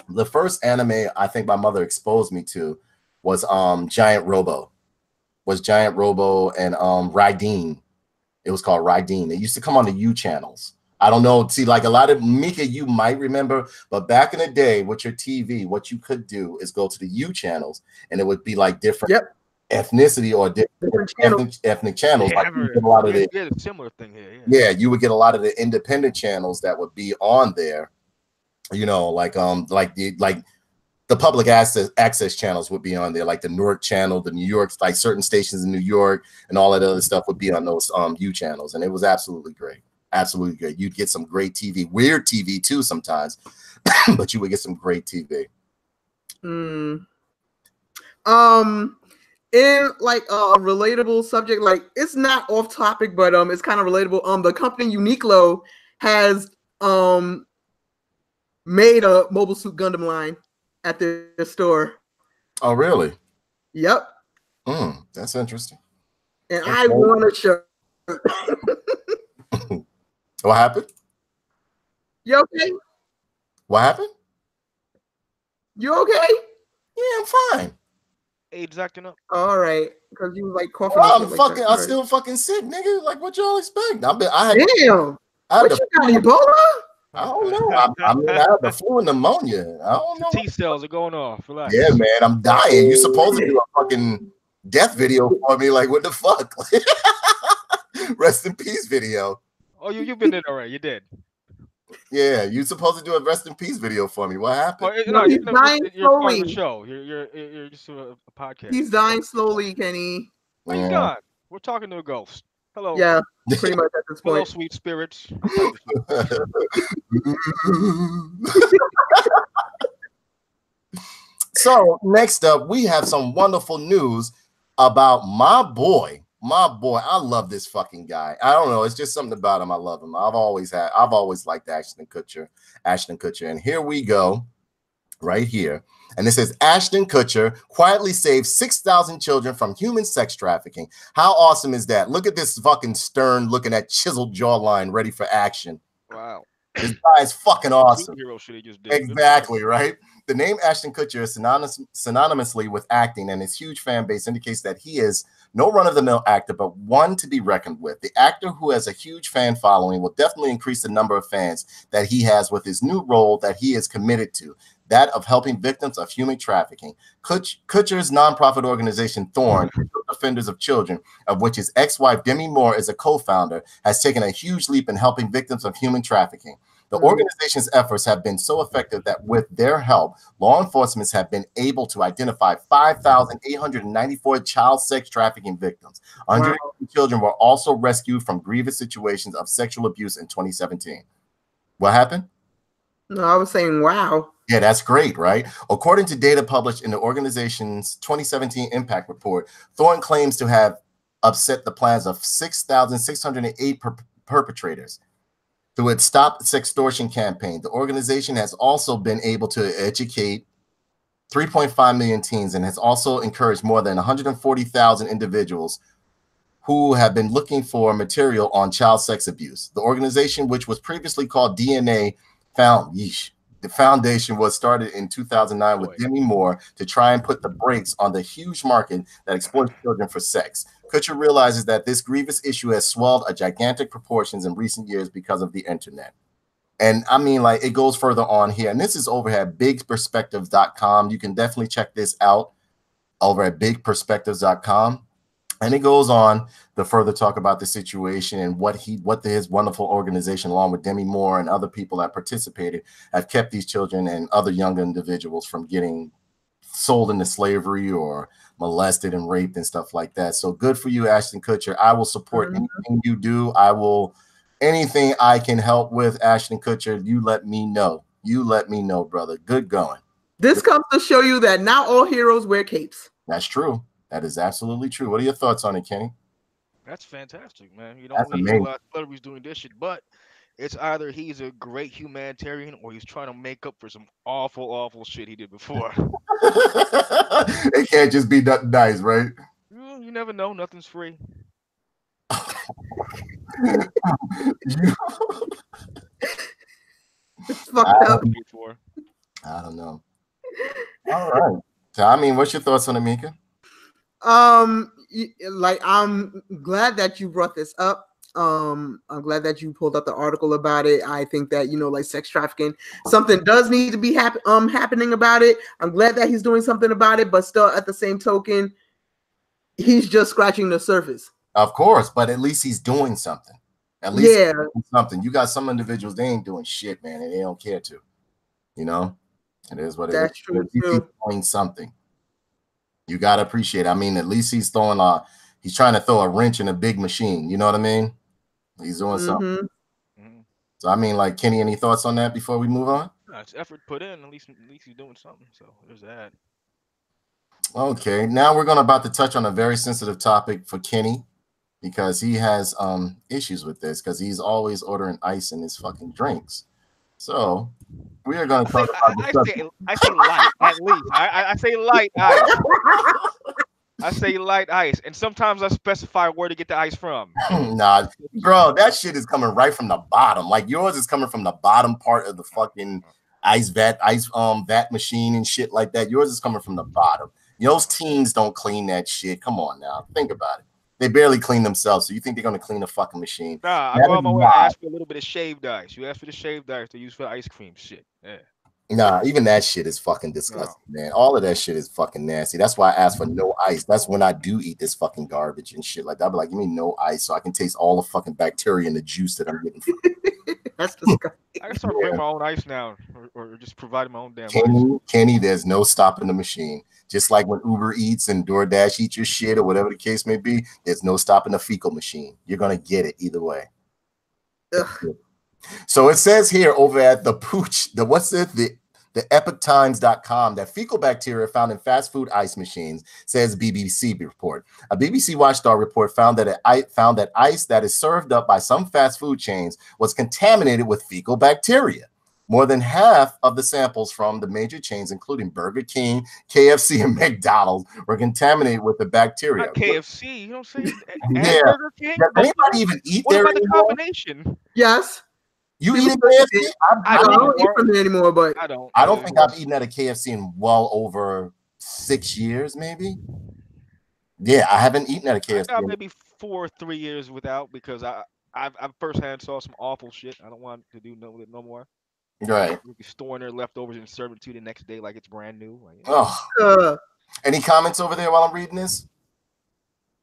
the first anime I think my mother exposed me to was Giant Robo. Giant Robo and Raideen. It was called Raideen. It used to come on the U channels. I don't know. See, like a lot of Mika, you might remember, but back in the day with your TV, what you could do is go to the U channels, and it would be like different ethnicity or different ethnic channels. Yeah, like a lot of a similar thing here. Yeah, you would get a lot of the independent channels that would be on there. You know, like the public access channels would be on there, like the Newark channel, the New York, like certain stations in New York, and all that other stuff would be on those U channels, and it was absolutely great. Absolutely good. You'd get some great TV, weird TV too sometimes, but you would get some great TV. In like a relatable subject, like it's not off topic, but it's kind of relatable. The company Uniqlo has made a Mobile Suit Gundam line at their store. Oh, really? Yep. That's interesting. And I want a shirt. What happened? You okay? What happened? You okay? Yeah, I'm fine. AIDS acting up. All right, because you was like coughing. Well, I'm still fucking sick, nigga. Like, what y'all expect? Damn. You got Ebola? I don't know. I mean, I have the flu and pneumonia. I don't know. T cells are going off. Relax. Yeah, man, I'm dying. You supposed to do a fucking death video for me? Like, what the fuck? Rest in peace video. Oh, you've been in already. You did. Yeah, you supposed to do a rest in peace video for me. What happened? No, he's dying slowly. You're part of the show. You're just a podcast. He's dying slowly, Kenny. Oh, he's gone. We're talking to a ghost. Hello. Yeah, pretty much at this point. Hello, sweet spirits. So next up, we have some wonderful news about my boy. I love this fucking guy. I don't know. It's just something about him. I love him. I've always liked Ashton Kutcher. And here we go, right here. And it says Ashton Kutcher quietly saved 6,000 children from human sex trafficking. How awesome is that? Look at this fucking stern, looking at chiseled jawline, ready for action. Wow. This guy is fucking awesome. Hero shit he just did. Exactly, right? The name Ashton Kutcher is synonymously with acting, and his huge fan base indicates that he is no run-of-the-mill actor, but one to be reckoned with. The actor, who has a huge fan following, will definitely increase the number of fans that he has with his new role that he is committed to, that of helping victims of human trafficking. Kutcher's nonprofit organization, Thorn, Defenders of Children, of which his ex-wife, Demi Moore, is a co-founder, has taken a huge leap in helping victims of human trafficking. The organization's efforts have been so effective that with their help, law enforcement have been able to identify 5,894 child sex trafficking victims. 100 children were also rescued from grievous situations of sexual abuse in 2017. What happened? No, I was saying, wow. Yeah, that's great, right? According to data published in the organization's 2017 impact report, Thorn claims to have upset the plans of 6,608 perpetrators. Through its Stop Sextortion campaign, the organization has also been able to educate 3.5 million teens and has also encouraged more than 140,000 individuals who have been looking for material on child sex abuse. The organization, which was previously called DNA, the foundation was started in 2009 with Demi Moore to try and put the brakes on the huge market that exploits children for sex. Kutcher realizes that this grievous issue has swelled a gigantic proportions in recent years because of the internet. And I mean, like, it goes further on here. And this is over at bigperspectives.com. You can definitely check this out over at bigperspectives.com. And it goes on to further talk about the situation and what his wonderful organization, along with Demi Moore and other people that participated, have kept these children and other young individuals from getting sold into slavery or molested and raped and stuff like that. So good for you, Ashton Kutcher. I will support anything you do. Anything I can help with, Ashton Kutcher, you let me know. You let me know, brother. Good going. This comes to show you that not all heroes wear capes. That's true. That is absolutely true. What are your thoughts on it, Kenny? That's fantastic, man. You don't need a lot of celebrities doing this shit, but it's either he's a great humanitarian or he's trying to make up for some awful, awful shit he did before. It can't just be nothing nice, right? You never know. Nothing's free. It's fucked up. I don't know. All right. So, I mean, what's your thoughts on it, Mika? Like, I'm glad that you brought this up. I'm glad that you pulled up the article about it. I think that, you know, like, sex trafficking, something does need to be happening about it. I'm glad that he's doing something about it, but still, at the same token, he's just scratching the surface. Of course, but at least he's doing something. At least he's doing something. You got some individuals, they ain't doing shit, man, and they don't care to. You know, it is what it is. That's true. He's doing something. You gotta appreciate it. I mean, at least he's trying to throw a wrench in a big machine. You know what I mean? He's doing something. So I mean, like, Kenny, any thoughts on that before we move on? It's effort put in. At least he's doing something. So there's that. Okay, now we're about to touch on a very sensitive topic for Kenny, because he has issues with this, because he's always ordering ice in his fucking drinks. So we are going to talk about I say light, at least. I say light ice. I say light ice. And sometimes I specify where to get the ice from. Nah, bro, that shit is coming right from the bottom. Like, yours is coming from the bottom part of the fucking vat machine and shit like that. Yours is coming from the bottom. Those teens don't clean that shit. Come on now. Think about it. They barely clean themselves. So you think they're going to clean a fucking machine? Nah, I go on my way. I ask for a little bit of shaved ice. You ask for the shaved ice to use for ice cream shit. Yeah. Nah, even that shit is fucking disgusting, man. All of that shit is fucking nasty. That's why I ask for no ice. That's when I do eat this fucking garbage and shit like that. I'll be like, give me no ice so I can taste all the fucking bacteria in the juice that I'm getting. That's disgusting. I can start bringing my own ice now, or just providing my own damn ice. Kenny, there's no stopping the machine. Just like when Uber Eats and DoorDash eat your shit or whatever the case may be, there's no stopping the fecal machine. You're going to get it either way. So it says here over at the epictimes.com that fecal bacteria found in fast food ice machines, says BBC report. A BBC Watchdog report found that ice that is served up by some fast food chains was contaminated with fecal bacteria. More than half of the samples from the major chains, including Burger King, KFC, and McDonald's, were contaminated with the bacteria. Not KFC, you know what I'm saying? Yeah. Burger King? Does anybody even eat what there about anymore? The combination? Yes. You eat at KFC? I don't eat from there anymore, but I don't think I've eaten at a KFC in well over 6 years, maybe. Yeah, I haven't eaten at a KFC. I got maybe 4 or 3 years without, because I firsthand saw some awful shit. I don't want to do no more. Right. You'll be storing their leftovers and serving it to you the next day like it's brand new. Like, oh. Any comments over there while I'm reading this?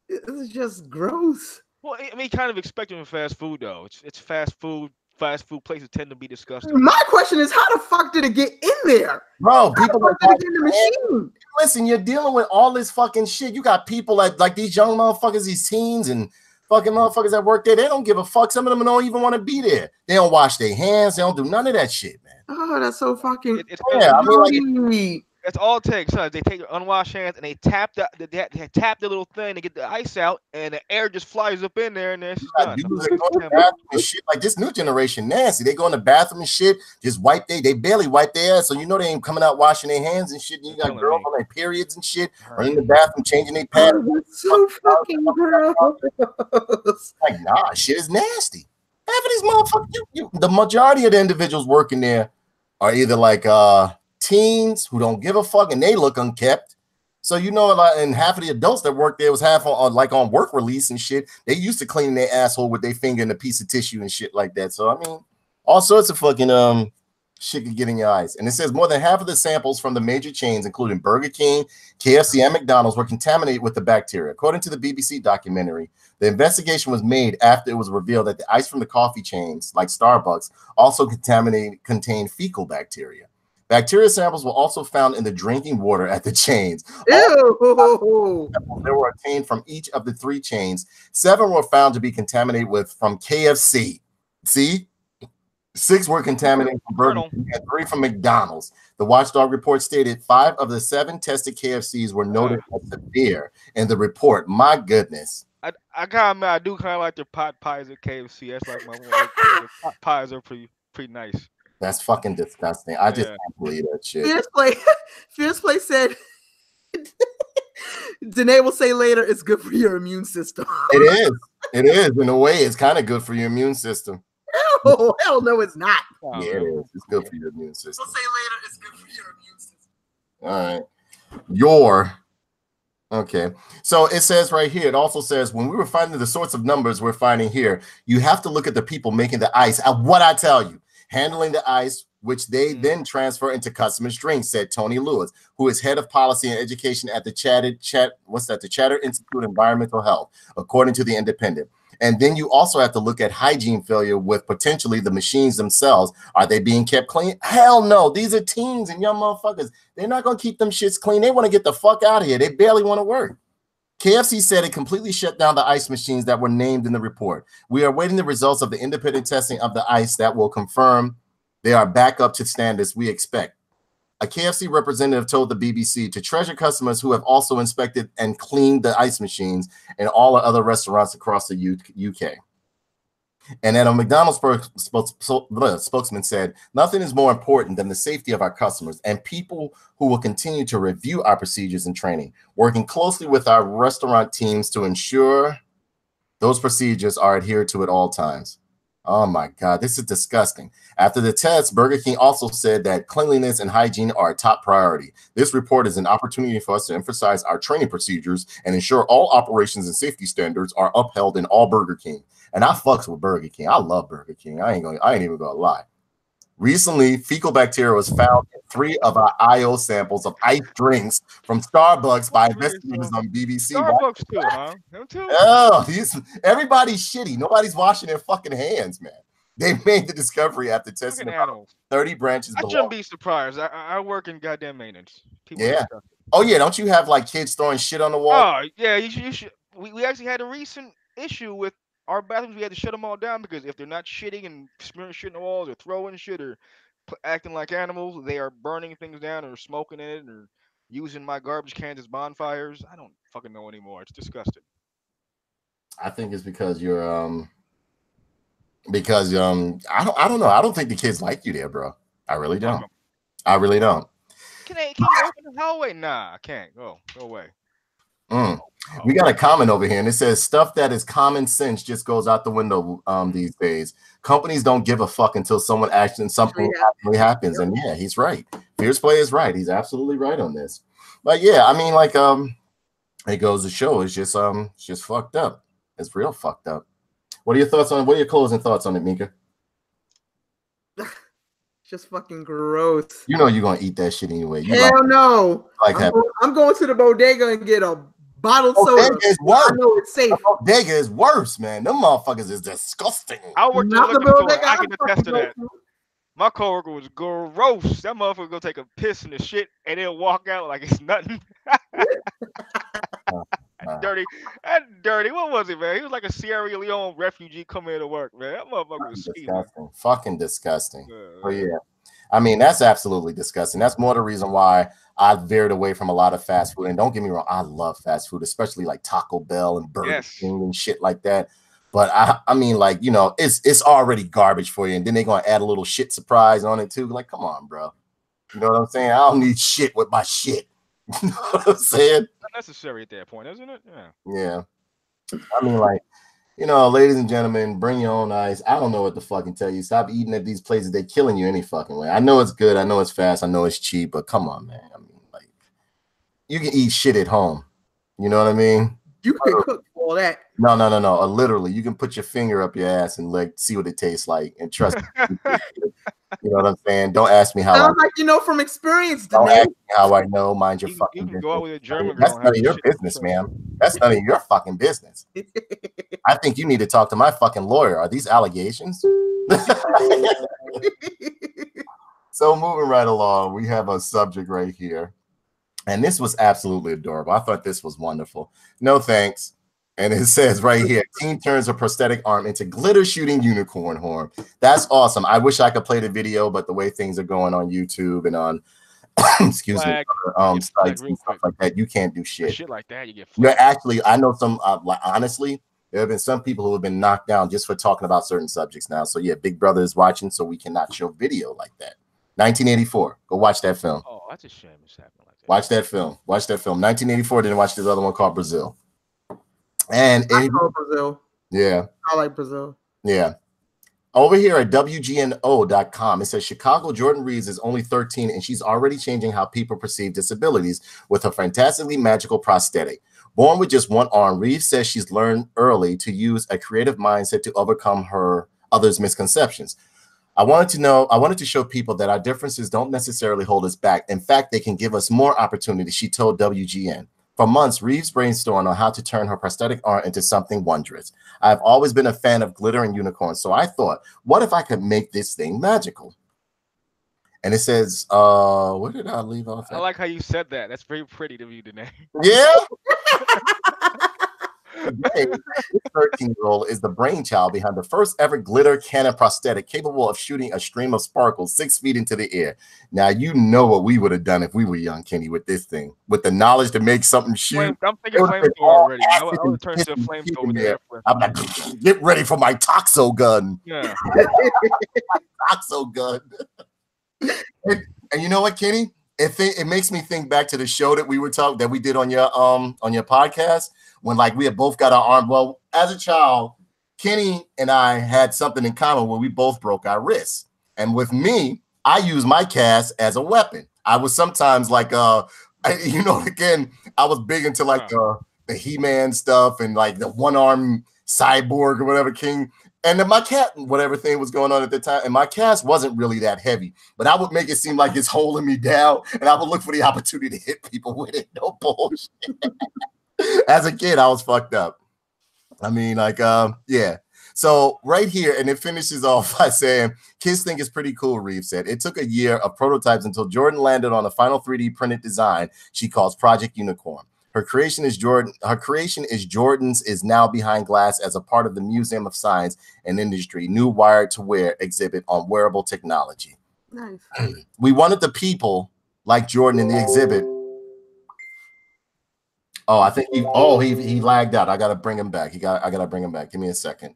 This is just gross. Well, I mean, kind of expecting in fast food though. It's fast food. Fast food places tend to be disgusting. My question is, how the fuck did it get in there? Bro, people did it get in the machine? Listen, you're dealing with all this fucking shit. You got people like these young motherfuckers, these teens and fucking motherfuckers that work there. They don't give a fuck. Some of them don't even want to be there. They don't wash their hands. They don't do none of that shit, man. Oh, that's so fucking. I mean, like, That's all it takes. Huh? They take their unwashed hands and they tap they tap the little thing to get the ice out, and the air just flies up in there, and then it's done. Dudes that go to the bathroom and shit, like this new generation nasty. They go in the bathroom and shit, just wipe they barely wipe their ass, so you know they ain't coming out washing their hands and shit. And you got girls on their periods and shit, or in the bathroom changing their pads. So fucking gross. Like, nah, shit is nasty. Half of these motherfuckers, the majority of the individuals working there are either like teens who don't give a fuck and they look unkept. So you know, like, and half of the adults that work there was half on like on work release and shit. They used to cleaning their asshole with their finger and a piece of tissue and shit like that. So I mean, all sorts of fucking shit could get in your eyes. And it says more than half of the samples from the major chains, including Burger King, KFC, and McDonald's, were contaminated with the bacteria. According to the BBC documentary, the investigation was made after it was revealed that the ice from the coffee chains, like Starbucks, also contained fecal bacteria. Bacteria samples were also found in the drinking water at the chains. Ew. They were obtained from each of the 3 chains. 7 were found to be contaminated from KFC. See? 6 were contaminated from Burger King and 3 from McDonald's. The watchdog report stated 5 of the 7 tested KFCs were noted as severe in the report. My goodness. I kind of I do kind of like their pot pies at KFC. That's like my pot pies are pretty nice. That's fucking disgusting. I just can't believe that shit. Fierce Play said, Danae will say later, it's good for your immune system. It is. It is. In a way, it's kind of good for your immune system. Oh, hell no, it's not. Yeah, it is. It's good for your immune system. We'll say later, it's good for your immune system. All right. Okay. So it says right here, it also says when we were finding the sorts of numbers we're finding here, you have to look at the people making the ice. What I tell you, handling the ice, which they then transfer into customers' drinks, said Tony Lewis, who is head of policy and education at the Chatter Institute of Environmental Health, according to the Independent. And then you also have to look at hygiene failure with potentially the machines themselves. Are they being kept clean? Hell no. These are teens and young motherfuckers. They're not going to keep them shits clean. They want to get the fuck out of here. They barely want to work. KFC said it completely shut down the ice machines that were named in the report. We are awaiting the results of the independent testing of the ice that will confirm they are back up to standards we expect. A KFC representative told the BBC to treasure customers who have also inspected and cleaned the ice machines and all the other restaurants across the UK. And then a McDonald's spokesman said, nothing is more important than the safety of our customers and people who will continue to review our procedures and training, working closely with our restaurant teams to ensure those procedures are adhered to at all times. Oh my God, this is disgusting. After the test, Burger King also said that cleanliness and hygiene are a top priority. This report is an opportunity for us to emphasize our training procedures and ensure all operations and safety standards are upheld in all Burger King. And I fucks with Burger King. I love Burger King. I ain't even gonna lie. Recently, fecal bacteria was found in 3 of our IO samples of ice drinks from Starbucks by investigators on BBC. Starbucks too, huh? Them too? Oh, everybody's shitty. Nobody's washing their fucking hands, man. They made the discovery after testing about 30 branches. I shouldn't be surprised. I work in goddamn maintenance. Yeah. Oh yeah. Don't you have like kids throwing shit on the wall? Oh yeah. You should. We actually had a recent issue with our bathrooms. We had to shut them all down because if they're not shitting and smearing shit in the walls or throwing shit or acting like animals, they are burning things down or smoking it or using my garbage cans as bonfires. I don't fucking know anymore. It's disgusting. I think it's because you're I don't know. I don't think the kids like you there, bro. I really don't. I really don't. Can you open the hallway? Nah, I can't. Go away. We got a comment over here, and it says stuff that is common sense just goes out the window these days. Companies don't give a fuck until something actually happens. And yeah, he's right. Fierce Play is right. He's absolutely right on this. But yeah, I mean, like it goes to show it's just fucked up. It's real fucked up. What are your thoughts on? What are your closing thoughts on it, Mika? Just fucking gross. You know you're gonna eat that shit anyway. Hell no. I'm going to the bodega and get a bottled soda. Bodega is worse. I know it's safe. Bodega is worse, man. Them motherfuckers is disgusting. I worked in the bodega. I can attest to that. My coworker was gross. That motherfucker gonna take a piss in the shit and then walk out like it's nothing. Dirty. What was it, man? He was like a Sierra Leone refugee coming here to work, man. That motherfucker was disgusting. Fucking disgusting. But yeah. I mean, that's absolutely disgusting. That's more the reason why I veered away from a lot of fast food. And don't get me wrong, I love fast food, especially like Taco Bell and Burger King and shit like that. But I mean, like, you know, it's already garbage for you, and then they're gonna add a little shit surprise on it too. Like, come on, bro. You know what I'm saying? I don't need shit with my shit. You know what I'm saying? Not necessary at that point, isn't it? Yeah. I mean, like, you know, ladies and gentlemen, bring your own ice. I don't know what to fucking tell you. Stop eating at these places. They're killing you any fucking way. I know it's good. I know it's fast. I know it's cheap. But come on, man. I mean, like, you can eat shit at home. You know what I mean? You can cook all that. No. Literally, you can put your finger up your ass and like see what it tastes like. And trust me. You know what I'm saying? Don't ask me how. Sounds like you know from experience. Don't ask me how I know. Mind your fucking business. Go out with a German That's none of your business, man. That's none of your fucking business. I think you need to talk to my fucking lawyer. Are these allegations? So moving right along, we have a subject right here. And this was absolutely adorable. I thought this was wonderful. No thanks. And it says right here, teen turns a prosthetic arm into glitter shooting unicorn horn. That's awesome. I wish I could play the video, but the way things are going on YouTube and on excuse me, sites and stuff like that, you can't do shit. Shit like that, you get flagged. Yeah, actually, I know some like honestly, there have been some people who have been knocked down just for talking about certain subjects now. So yeah, Big Brother is watching, so we cannot show video like that. 1984. Go watch that film. Oh, that's a shame it's happening like that. Watch that film. Watch that film. 1984. Then watch this other one called Brazil. And I love Brazil. Yeah. I like Brazil. Yeah. Over here at WGNO.com, it says Chicago Jordan Reeves is only 13 and she's already changing how people perceive disabilities with her fantastically magical prosthetic. Born with just one arm, Reeves says she's learned early to use a creative mindset to overcome her others' misconceptions. I wanted to show people that our differences don't necessarily hold us back. In fact, they can give us more opportunity, she told WGN. For months, Reeves brainstormed on how to turn her prosthetic arm into something wondrous. I've always been a fan of glitter and unicorns, so I thought, what if I could make this thing magical? And it says, where did I leave off? I like how you said that. That's very pretty to me today. Yeah. Today, this 13-year-old is the brainchild behind the first ever glitter cannon prosthetic capable of shooting a stream of sparkles 6 feet into the air. Now, you know what we would have done if we were young, Kenny, with this thing. With the knowledge to make something shoot. I'm thinking flamethrower already. I would turn to a flamethrower there. I'm like, get ready for my toxo gun. Yeah. Toxo gun. And you know what, Kenny? It makes me think back to the show that we did on your podcast. When like we had both got our arm. Well, as a child, Kenny and I had something in common where we both broke our wrists. And with me, I use my cast as a weapon. I was sometimes like, again, I was big into like the He-Man stuff and like the one-arm cyborg or whatever king. And then my cat, whatever thing was going on at the time, and my cast wasn't really that heavy, but I would make it seem like it's holding me down, and I would look for the opportunity to hit people with it. No bullshit. As a kid, I was fucked up. I mean, like, yeah. So right here, and it finishes off by saying, kids think it's pretty cool, Reeves said. It took a year of prototypes until Jordan landed on a final 3D printed design she calls Project Unicorn. Her creation is Jordan's is now behind glass as a part of the Museum of Science and Industry new Wired to Wear exhibit on wearable technology. Nice. We wanted the people like Jordan in the exhibit. Oh, I think he lagged out. I gotta bring him back. I gotta bring him back. Give me a second.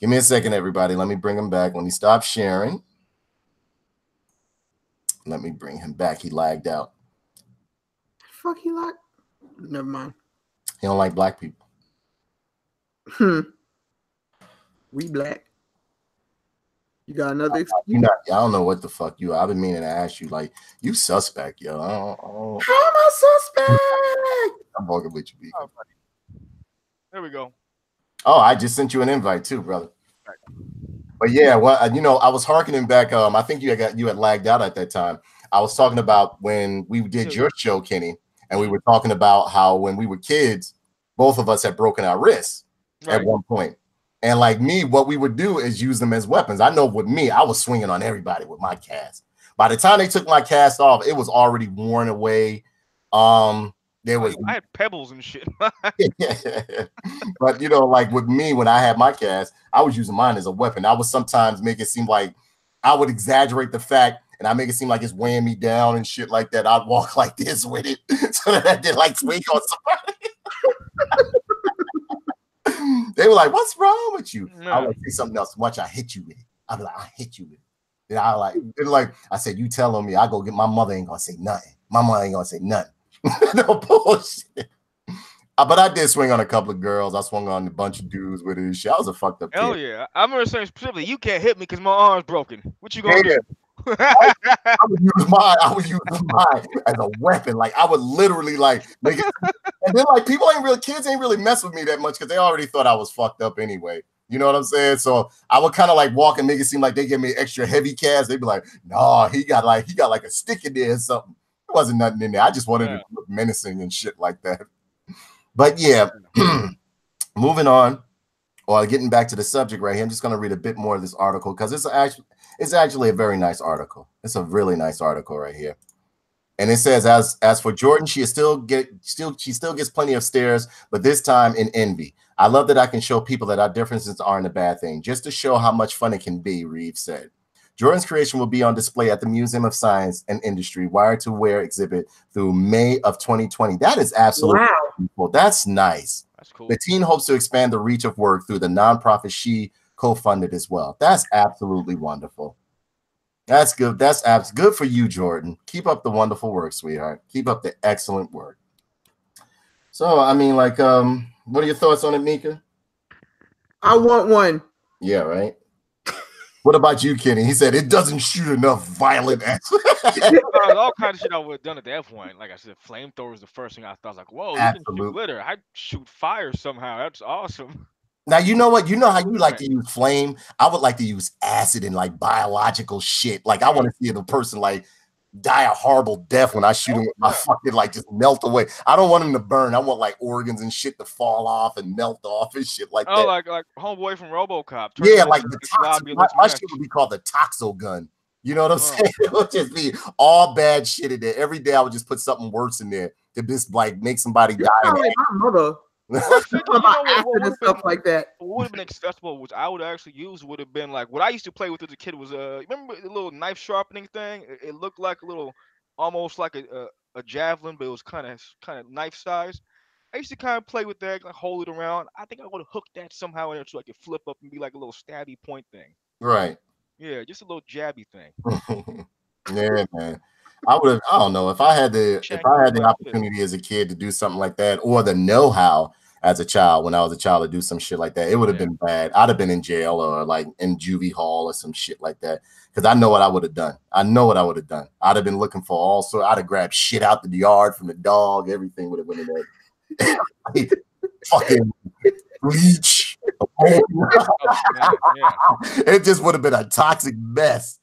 Give me a second, everybody. Let me bring him back. Let me stop sharing. Let me bring him back. He lagged out. Fuck, he lagged. Never mind. He don't like black people. We black. You got another excuse? I don't know what the fuck you are. I've been meaning to ask you, like, you suspect, yo. How am I suspect? I'm fucking with you, oh, there we go. Oh, I just sent you an invite too, brother. Right. But yeah, well, I was hearkening back. I think you had lagged out at that time. I was talking about when we did your show, Kenny, and we were talking about how when we were kids, both of us had broken our wrists at one point. And like me, what we would do is use them as weapons. I know with me, I was swinging on everybody with my cast. By the time they took my cast off, it was already worn away. I had pebbles and shit. But like with me, when I had my cast, I was using mine as a weapon. I would sometimes make it seem like I would exaggerate the fact, and I make it seem like it's weighing me down and shit like that, I'd walk like this with it so that I did like swing on somebody. They were like, "What's wrong with you?" No. I would say something else. Watch, I hit you with it. I'd be like, "I hit you with it." Then I said, "You tell on me. I go get my mother ain't gonna say nothing. My mother ain't gonna say nothing." No bullshit. But I did swing on a couple of girls. I swung on a bunch of dudes with it and shit. I was a fucked up kid. Hell yeah. I remember saying specifically, you can't hit me because my arm's broken. What you gonna do? I would use mine as a weapon. Like I would literally like make it, and then like kids ain't really mess with me that much because they already thought I was fucked up anyway. You know what I'm saying? So I would kind of like walk and make it seem like they give me extra heavy cast. They'd be like, "No, he got like a stick in there or something." There wasn't nothing in there. I just wanted to look menacing and shit like that. But yeah, moving on, or getting back to the subject right here, I'm just going to read a bit more of this article because it's actually a very nice article. It's a really nice article right here. And it says, as for Jordan, she still gets plenty of stares, but this time in envy. I love that I can show people that our differences aren't a bad thing, just to show how much fun it can be, Reeves said. Jordan's creation will be on display at the Museum of Science and Industry Wired to Wear exhibit through May of 2020. That is absolutely beautiful. That's nice. That's cool. The teen hopes to expand the reach of work through the nonprofit she co-funded as well. That's absolutely wonderful. That's good. That's good for you, Jordan. Keep up the wonderful work, sweetheart. Keep up the excellent work. So, I mean, like, what are your thoughts on it, Mika? I want one. Yeah, right. What about you, Kenny? He said it doesn't shoot enough violent ass. All kinds of shit I would have done at that point. Like I said, flamethrower was the first thing I thought. I was like, whoa, you can shoot glitter. I shoot fire somehow. That's awesome. Now, you know what? You know how you like to use flame? I would like to use acid and like biological shit. Like I want to see the person like die a horrible death when I shoot him with my fucking like just melt away. I don't want him to burn. I want like organs and shit to fall off and melt off and shit like that. Oh, like homeboy from RoboCop. Yeah, like the my shit would be called the Toxo gun. You know what I'm saying? It would just be all bad shit in there. Every day I would just put something worse in there to just like make somebody die. My mother. Stuff like that. What would have been accessible, which I would actually use, would have been like what I used to play with as a kid was remember the little knife sharpening thing? It looked like a little, almost like a javelin, but it was kind of knife size. I used to kind of play with that, like hold it around. I think I would have hooked that somehow in there so I could flip up and be like a little stabby point thing. Right. Yeah, just a little jabby thing. Yeah, man. I don't know if I had the opportunity as a kid to do something like that, or the know-how as a child when I was a child to do some shit like that, it would have been bad. I'd have been in jail or like in juvie hall or some shit like that. Because I know what I would have done. I know what I would have done. I'd have been looking for all sorts. I'd have grabbed shit out the yard from the dog. Everything would have went in there. Fucking bleach. It just would have been a toxic mess.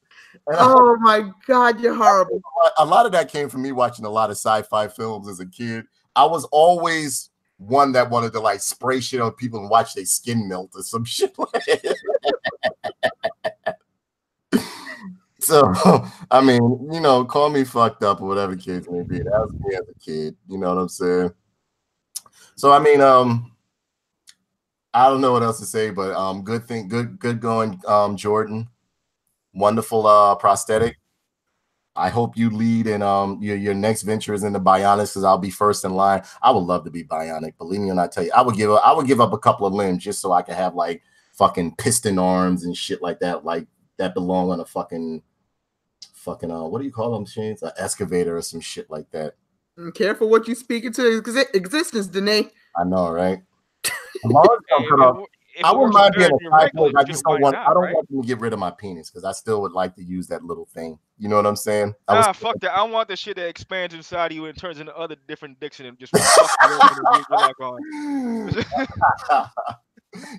Oh my God, you're horrible. A lot of that came from me watching a lot of sci-fi films as a kid. I was always one that wanted to like spray shit on people and watch their skin melt or some shit like that. So, I mean, you know, call me fucked up or whatever the case may be. That was me as a kid. You know what I'm saying? So, I mean, I don't know what else to say, but good going, Jordan. Wonderful prosthetic. I hope you lead in your next venture is into bionics, because I'll be first in line. I would love to be bionic. Believe me when I tell you, I would give up a couple of limbs just so I could have like fucking piston arms and shit like that belong on a fucking what do you call them machines? An excavator or some shit like that. Careful what you speak into existence, Danae. I know, right? I wouldn't mind being a cyborg. I just don't want. I don't want them to get rid of my penis because I still would like to use that little thing. You know what I'm saying? Fuck that. I want the shit that expands inside of you and turns into other different dicks and just fuck you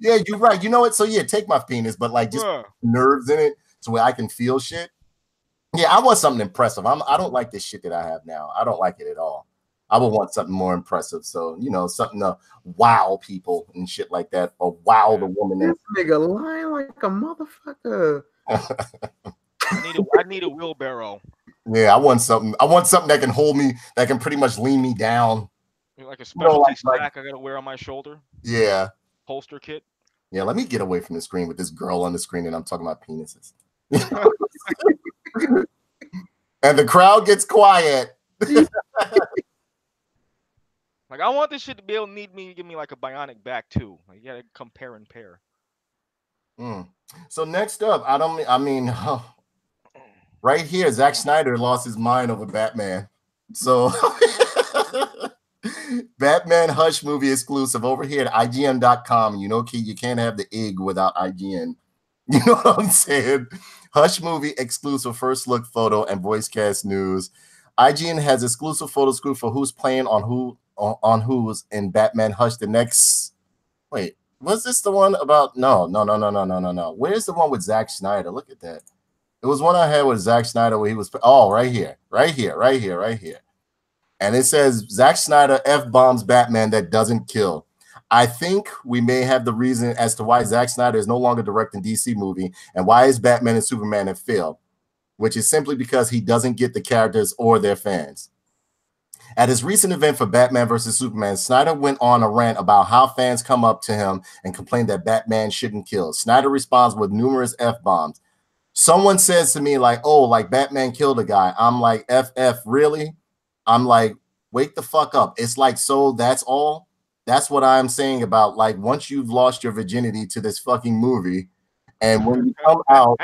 Yeah, you're right. You know what? So yeah, take my penis, but like just nerves in it so where I can feel shit. Yeah, I want something impressive. I don't like this shit that I have now. I don't like it at all. I would want something more impressive. So, you know, something to wow people and shit like that, or wow the woman. This nigga lying like a motherfucker. I need a wheelbarrow. Yeah, I want something that can hold me, that can pretty much lean me down. Like a specialty stack I gotta wear on my shoulder. Yeah. Holster kit. Yeah, let me get away from the screen with this girl on the screen and I'm talking about penises. And the crowd gets quiet. Like, I want this shit to be able to give me like a bionic back too. Like, you gotta compare and pair. So next up, right here, Zack Snyder lost his mind over Batman. So Batman Hush movie exclusive over here at IGN.com. You know, you can't have the egg without IGN. You know what I'm saying? Hush movie exclusive first look photo and voice cast news. IGN has exclusive photo scoop for who's playing on who's in Batman Hush. The next, wait, was this the one about? No. Where's the one with Zack Snyder? Look at that. It was one I had with Zack Snyder where he was, right here. And it says Zack Snyder F-bombs Batman that doesn't kill. I think we may have the reason as to why Zack Snyder is no longer directing DC movie and why his Batman and Superman have failed, which is simply because he doesn't get the characters or their fans. At his recent event for Batman vs. Superman, Snyder went on a rant about how fans come up to him and complain that Batman shouldn't kill. Snyder responds with numerous F-bombs. Someone says to me like, oh, like Batman killed a guy. I'm like, FF, really? I'm like, wake the fuck up. It's like, so that's all? That's what I'm saying about, like, once you've lost your virginity to this fucking movie, and when you come out,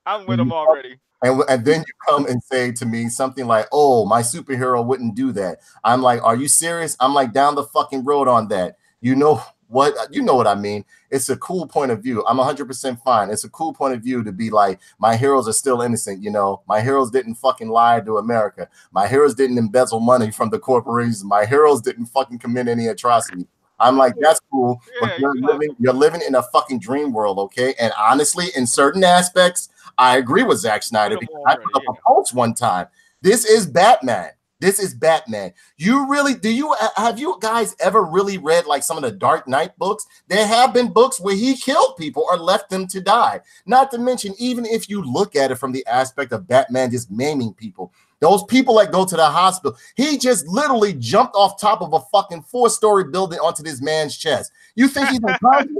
I'm with him already. And then you come and say to me something like, oh, my superhero wouldn't do that. I'm like, are you serious? I'm like, down the fucking road on that. You know what I mean? It's a cool point of view. I'm 100% fine. It's a cool point of view to be like, my heroes are still innocent. You know, my heroes didn't fucking lie to America. My heroes didn't embezzle money from the corporations. My heroes didn't fucking commit any atrocity. I'm like, that's cool. But you're living in a fucking dream world, okay? And honestly, in certain aspects, I agree with Zack Snyder because I put up a post one time. This is Batman. This is Batman. Have you guys ever really read like some of the Dark Knight books? There have been books where he killed people or left them to die. Not to mention, even if you look at it from the aspect of Batman just maiming people, those people that go to the hospital, he just literally jumped off top of a fucking 4-story building onto this man's chest. You think he's unconscious?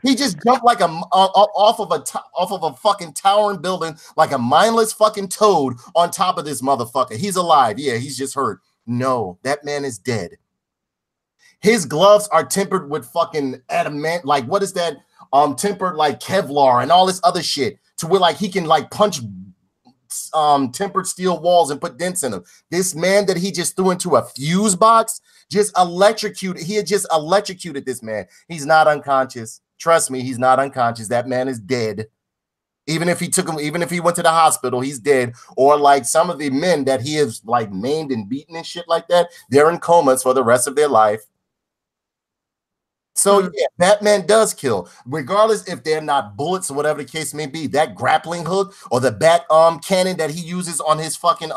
He just jumped like off of a fucking towering building like a mindless fucking toad on top of this motherfucker. He's alive. Yeah, he's just hurt. No, that man is dead. His gloves are tempered with fucking adamant, like what is that? Tempered like Kevlar and all this other shit to where like he can like punch tempered steel walls and put dents in them. This man that he just threw into a fuse box just electrocuted. He had just electrocuted this man. He's not unconscious. Trust me, he's not unconscious. That man is dead. Even if he went to the hospital, he's dead. Or like some of the men that he has like maimed and beaten and shit like that, they're in comas for the rest of their life. So yeah, Batman does kill, regardless if they're not bullets or whatever the case may be. That grappling hook or the bat cannon that he uses on his fucking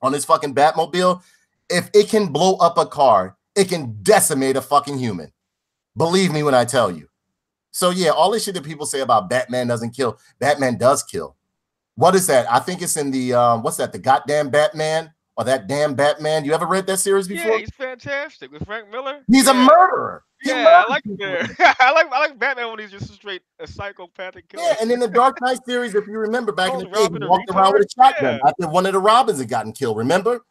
Batmobile, if it can blow up a car, it can decimate a fucking human. Believe me when I tell you. So yeah, all this shit that people say about Batman doesn't kill, Batman does kill. What is that? I think it's in the what's that? The goddamn Batman or that damn Batman? You ever read that series before? Yeah, he's fantastic with Frank Miller. He's a murderer. I like that. I like Batman when he's just a psychopathic killer. Yeah, and in the Dark Knight series, if you remember back in the day, he walked around with a shotgun after one of the Robins had gotten killed. Remember?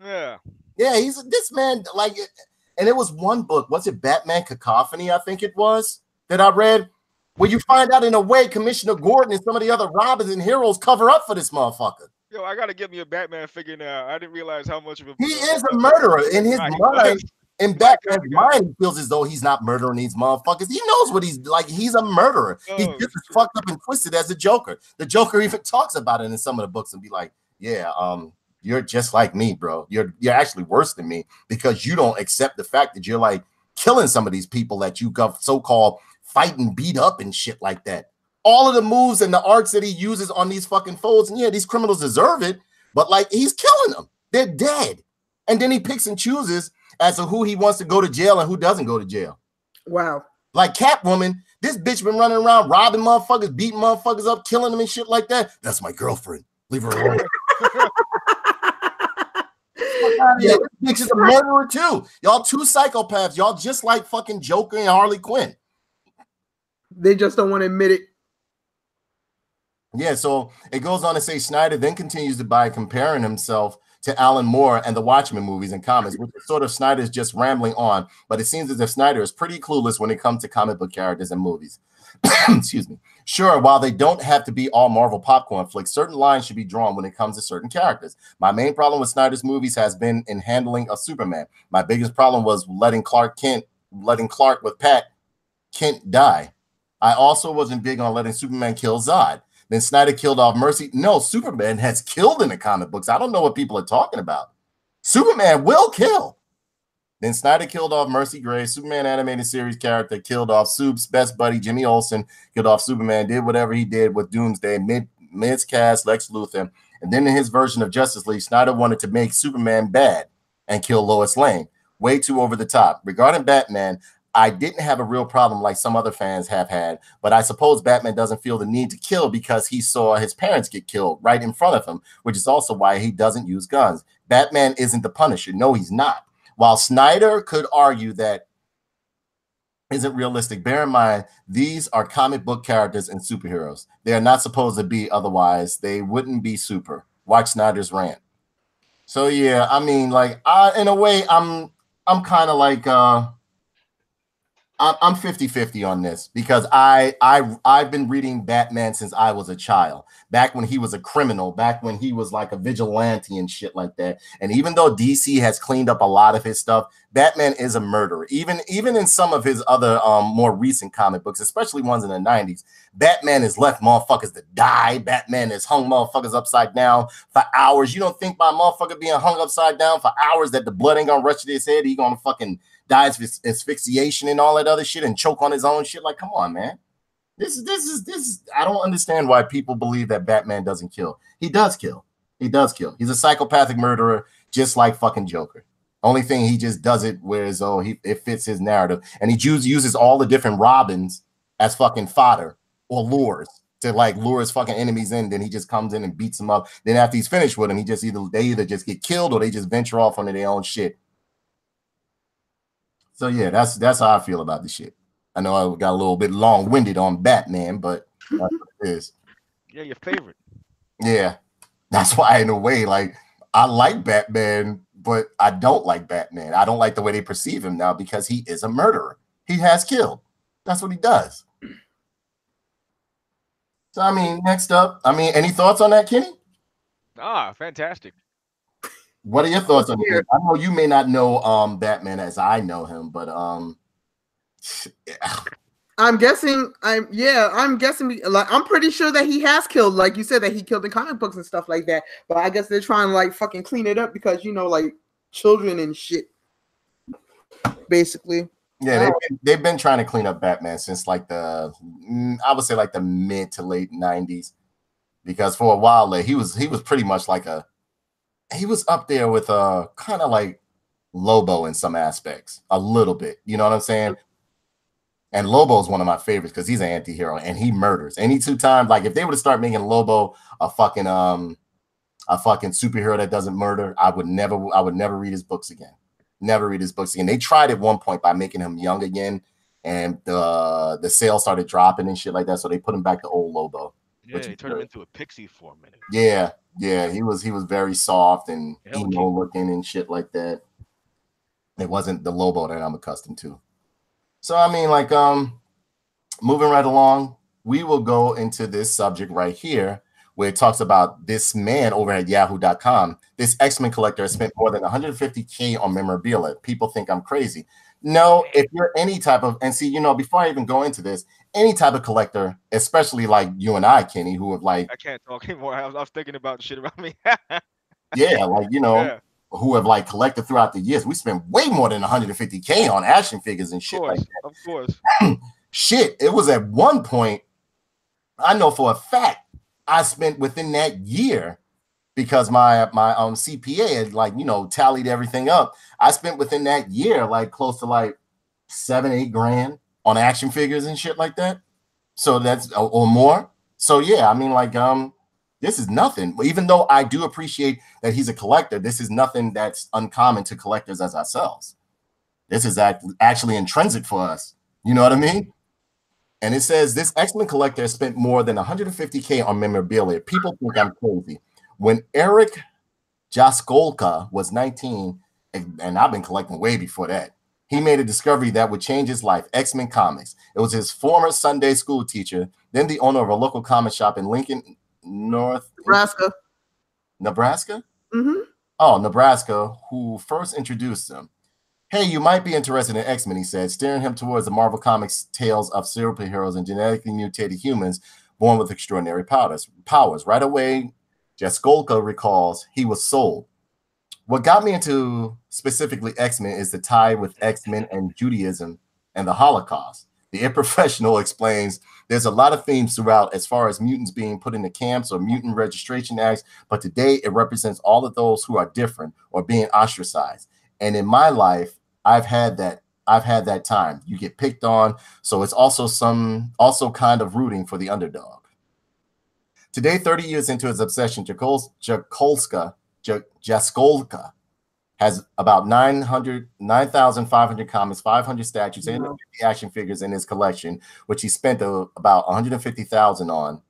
Yeah. Yeah, he's this man like. And it was one book, was it Batman Cacophony, I think it was, that I read, where you find out in a way Commissioner Gordon and some of the other Robins and heroes cover up for this motherfucker. Yo, I got to get me a Batman figure now. I didn't realize how much of a... He is a murderer. In his mind, in Batman's mind, he feels as though he's not murdering these motherfuckers. He knows what he's like. He's a murderer. He's just as fucked up and twisted as the Joker. The Joker even talks about it in some of the books and be like, yeah, you're just like me, bro. You're actually worse than me because you don't accept the fact that you're like killing some of these people that you got so-called fight and beat up and shit like that. All of the moves and the arts that he uses on these fucking folds, and yeah, these criminals deserve it, but like he's killing them. They're dead. And then he picks and chooses as to who he wants to go to jail and who doesn't go to jail. Wow. Like Catwoman, this bitch been running around robbing motherfuckers, beating motherfuckers up, killing them and shit like that. That's my girlfriend. Leave her alone. Yeah, this bitch is a murderer too. Y'all two psychopaths. Y'all just like fucking Joker and Harley Quinn. They just don't want to admit it. Yeah, so it goes on to say Snyder then continues to by comparing himself to Alan Moore and the Watchmen movies and comics, which is sort of Snyder's just rambling on, but it seems as if Snyder is pretty clueless when it comes to comic book characters and movies. Excuse me. Sure, while they don't have to be all Marvel popcorn flicks, certain lines should be drawn when it comes to certain characters. My main problem with Snyder's movies has been in handling of Superman. My biggest problem was letting Clark with Pat Kent die. I also wasn't big on letting Superman kill Zod. Then Snyder killed off Mercy. No, Superman has killed in the comic books. I don't know what people are talking about. Superman will kill. Then Snyder killed off Mercy Gray, Superman animated series character, killed off Soup's best buddy, Jimmy Olsen, killed off Superman, did whatever he did with Doomsday, miscast Lex Luthor. And then in his version of Justice League, Snyder wanted to make Superman bad and kill Lois Lane. Way too over the top. Regarding Batman, I didn't have a real problem like some other fans have had, but I suppose Batman doesn't feel the need to kill because he saw his parents get killed right in front of him, which is also why he doesn't use guns. Batman isn't the Punisher. No, he's not. While Snyder could argue that isn't realistic, bear in mind, these are comic book characters and superheroes. They are not supposed to be, otherwise they wouldn't be super. Watch Snyder's rant. So yeah, I mean, like, in a way, I'm kind of like I'm 50-50 on this because I've been reading Batman since I was a child, back when he was a criminal, back when he was like a vigilante and shit like that. And even though DC has cleaned up a lot of his stuff, Batman is a murderer. Even in some of his other more recent comic books, especially ones in the 90s, Batman has left motherfuckers to die. Batman has hung motherfuckers upside down for hours. You don't think by a motherfucker being hung upside down for hours that the blood ain't gonna rush to his head? He gonna fucking die of asphyxiation and all that other shit and choke on his own shit. Like, come on, man. This is I don't understand why people believe that Batman doesn't kill. He does kill. He does kill. He's a psychopathic murderer, just like fucking Joker. Only thing, he just does it whereas it fits his narrative, and he uses all the different Robins as fucking fodder or lures to like lure his fucking enemies in. Then he just comes in and beats them up. Then after he's finished with them, they either just get killed or they just venture off onto their own shit. So yeah, that's how I feel about the shit. I know I got a little bit long-winded on Batman, but that's what it is. Yeah, your favorite. Yeah, that's why in a way, like, I like Batman, but I don't like Batman. I don't like the way they perceive him now because he is a murderer. He has killed. That's what he does. So I mean, next up, I mean, any thoughts on that, Kenny? Ah, fantastic. What are your thoughts on it? I know you may not know Batman as I know him, but I'm guessing like I'm pretty sure that he has killed, like you said, that he killed in comic books and stuff like that. But I guess they're trying to like fucking clean it up because like children and shit. Basically. Yeah, they've been trying to clean up Batman since like I would say like the mid to late 90s. Because for a while there, he was pretty much like he was up there with kind of like Lobo in some aspects, a little bit. You know what I'm saying? And Lobo is one of my favorites because he's an anti-hero and he murders. Any two times, like if they were to start making Lobo a fucking superhero that doesn't murder, I would never read his books again. Never read his books again. They tried at one point by making him young again, and the sales started dropping and shit like that. So they put him back to old Lobo. Yeah, he turned him into a pixie for a minute. Yeah, he was very soft and emo looking and shit like that. It wasn't the Lobo that I'm accustomed to. So I mean, like, moving right along, we will go into this subject right here, where it talks about this man over at yahoo.com. This X-Men collector has spent more than $150K on memorabilia. People think I'm crazy. No, if you're any type of, and see, before I even go into this, any type of collector, especially like you and I, Kenny, who have like, I can't talk anymore. I was thinking about the shit around me. yeah, like, who have like collected throughout the years. We spent way more than $150K on action figures and shit like that. Of course. Shit, it was at one point, I know for a fact, I spent within that year, because my CPA had like, tallied everything up. I spent within that year like close to like $7-8 grand on action figures and shit like that. So that's or more. So yeah, I mean, like, this is nothing. Even though I do appreciate that he's a collector, this is nothing that's uncommon to collectors as ourselves. This is actually intrinsic for us. You know what I mean? And it says this X-Men collector spent more than 150K on memorabilia. People think I'm crazy. When Eric Jaskolka was 19, and I've been collecting way before that, he made a discovery that would change his life, X-Men Comics. It was his former Sunday school teacher, then the owner of a local comic shop in Lincoln, Nebraska. Nebraska? Mm-hmm. Oh, Nebraska, who first introduced him. Hey, you might be interested in X-Men, he said, steering him towards the Marvel Comics tales of superheroes and genetically mutated humans born with extraordinary powers. Right away, Jaskolka recalls he was sold. What got me into specifically X-Men is the tie with X-Men and Judaism and the Holocaust. The Professional explains there's a lot of themes throughout as far as mutants being put into camps or mutant registration acts, but today it represents all of those who are different or being ostracized. And in my life, I've had that time. You get picked on, so it's also kind of rooting for the underdog. Today, 30 years into his obsession, Jaskolka has about 9,500 comics, 500 statues, and 50 action figures in his collection, which he spent about 150,000 on,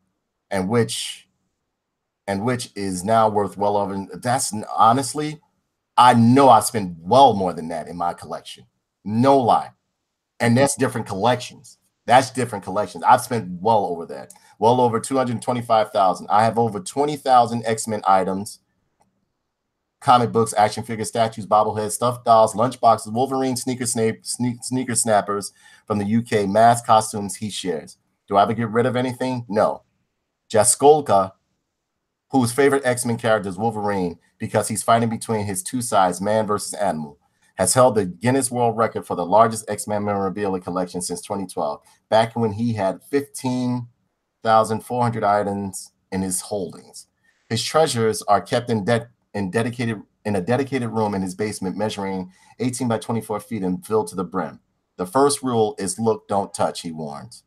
and which is now worth well over. That's honestly, I know I spent well more than that in my collection. No lie. And that's different collections. I've spent well over that. Well over 225,000. I have over 20,000 X-Men items, comic books, action figures, statues, bobbleheads, stuffed dolls, lunchboxes, Wolverine sneaker snappers from the UK, mask costumes he shares. Do I ever get rid of anything? No. Jaskolka, whose favorite X-Men character is Wolverine because he's fighting between his two sides, man versus animal, has held the Guinness World Record for the largest X-Men memorabilia collection since 2012, back when he had 15,400 items in his holdings. His treasures are kept in a dedicated room in his basement, measuring 18 by 24 feet and filled to the brim. The first rule is look, don't touch, he warns.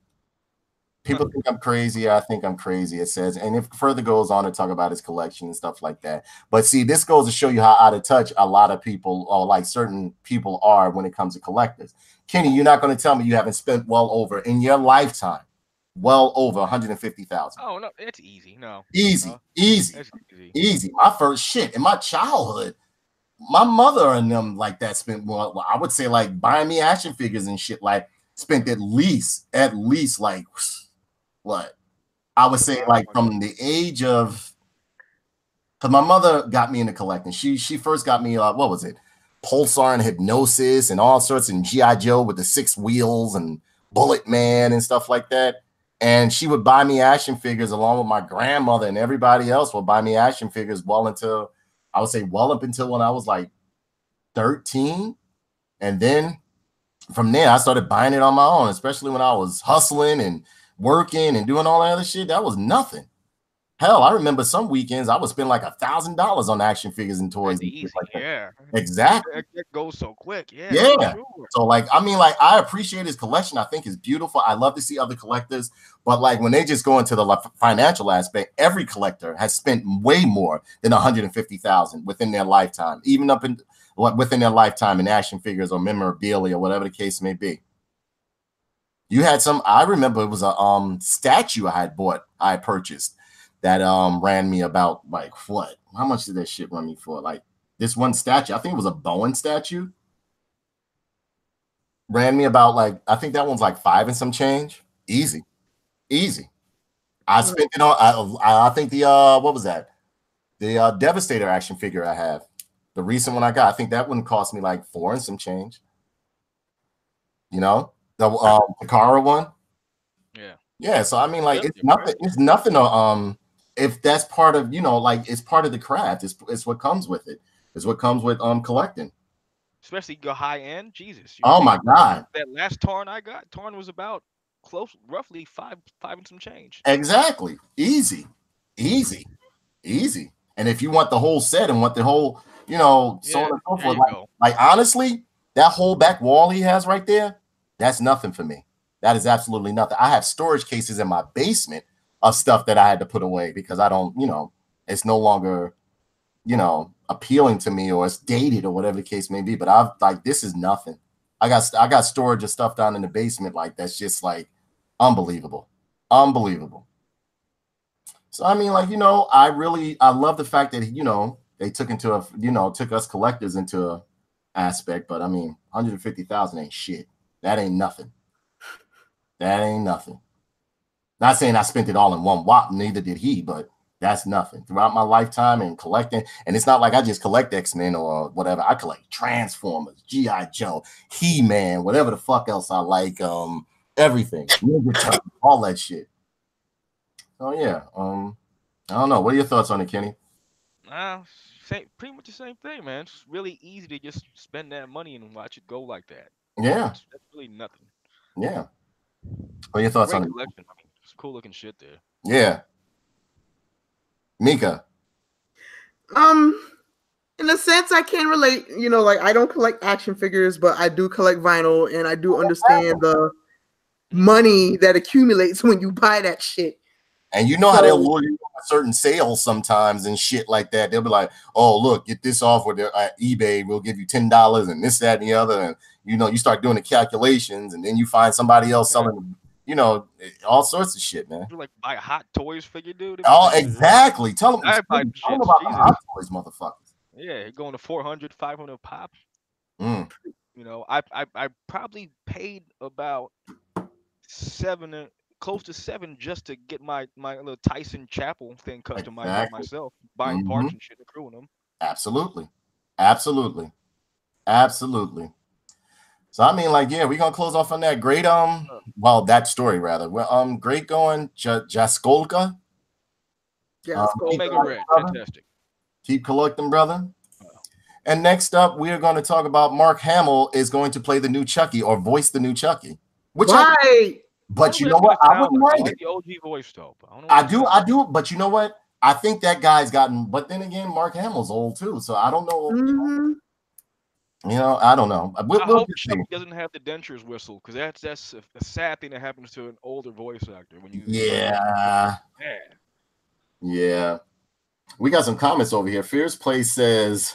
People think I'm crazy. I think I'm crazy, it says. And it further goes on to talk about his collection and stuff like that. But see, this goes to show you how out of touch a lot of people, or like certain people, are when it comes to collectors. Kenny, you're not going to tell me you haven't spent well over in your lifetime, well over 150,000. Oh no, it's easy. No, easy. That's Easy. My first shit in my childhood, my mother and them like that spent well. I would say like buying me action figures and shit. Like spent at least like what I would say like from the age of, because my mother got me into collecting. She first got me what was it, Pulsar and Hypnosis and all sorts, and G.I. Joe with the 6 wheels and Bullet Man and stuff like that. And she would buy me action figures along with my grandmother, and everybody else would buy me action figures well up until when I was like 13. And then from there, I started buying it on my own, especially when I was hustling and working and doing all that other shit. That was nothing. Hell, I remember some weekends I would spend like $1,000 on action figures and toys. And easy, like yeah. Exactly. It goes so quick. Yeah. Yeah. Sure. So like, I mean, like, I appreciate his collection. I think it's beautiful. I love to see other collectors, but like when they just go into the financial aspect, every collector has spent way more than 150,000 within their lifetime, even up in within their lifetime in action figures or memorabilia, whatever the case may be. You had some, I remember it was a statue I had purchased that ran me about like what? How much did that shit run me for? Like this one statue, I think it was a Bowen statue. Ran me about like, I think that one's like 5 and some change. Easy. I spent it on I think the what was that? The Devastator action figure I have. The recent one I got, I think that one cost me like 4 and some change. You know? The Takara one. Yeah. So I mean, like it's nothing to if that's part of, you know, like it's part of the craft. It's what comes with it. It's what comes with collecting. Especially your high end, Jesus. Oh my God. That last Tarn I got, Tarn was about roughly five and some change. Exactly. Easy. And if you want the whole set and want the whole, you know, so on and so forth, like honestly, that whole back wall he has right there, that's nothing for me. That is absolutely nothing. I have storage cases in my basement of stuff that I had to put away because I don't, you know, it's no longer, you know, appealing to me, or it's dated or whatever the case may be. But I've like, this is nothing. I got storage of stuff down in the basement. Like, that's just like, Unbelievable. Unbelievable. So I mean, like, I love the fact that they took us collectors into a aspect, but I mean, 150,000 ain't shit. That ain't nothing. That ain't nothing. Not saying I spent it all in one whop, neither did he, but that's nothing. Throughout my lifetime and collecting, and it's not like I just collect X-Men or whatever. I collect Transformers, G.I. Joe, He-Man, whatever the fuck else I like, everything. All that shit. Oh yeah. I don't know. What are your thoughts on it, Kenny? Pretty much the same thing, man. It's really easy to just spend that money and watch it go like that. Yeah. That's really nothing. Yeah. What are your thoughts Great on it? collection. I mean, it's cool looking shit there. Yeah. Mika. In a sense, I can relate. Like I don't collect action figures, but I do collect vinyl, and I do understand the money that accumulates when you buy that shit. And you know how they'll lure you on certain sales sometimes and shit like that. They'll be like, "Oh, look, get this off with eBay. We'll give you $10 and this, that, and the other." And you start doing the calculations, and then you find somebody else selling, all sorts of shit, man. You like buy a Hot Toys figure, dude? Oh, exactly. Tell them I buy about the Hot Toys, motherfuckers. Yeah, you're going to 400, 500 pop. Mm. I probably paid about close to seven just to get my little Tyson Chapel thing customized myself, buying parts and shit and crewing them. Absolutely. Absolutely. Absolutely. So I mean, like, yeah, we're gonna close off on that great that story rather. Well, great going, Jaskolka. Omega Red, fantastic. Keep collecting, brother. And next up, we are going to talk about Mark Hamill is going to play the new Chucky or voice the new Chucky. But you know what? I wouldn't mind it. The OG voice though. I do. But you know what? I think that guy's gotten. But then again, Mark Hamill's old too, so I don't know. I don't know. I hope Chucky doesn't have the dentures whistle because that's a sad thing that happens to an older voice actor when you. Yeah. We got some comments over here. Fierce Play says,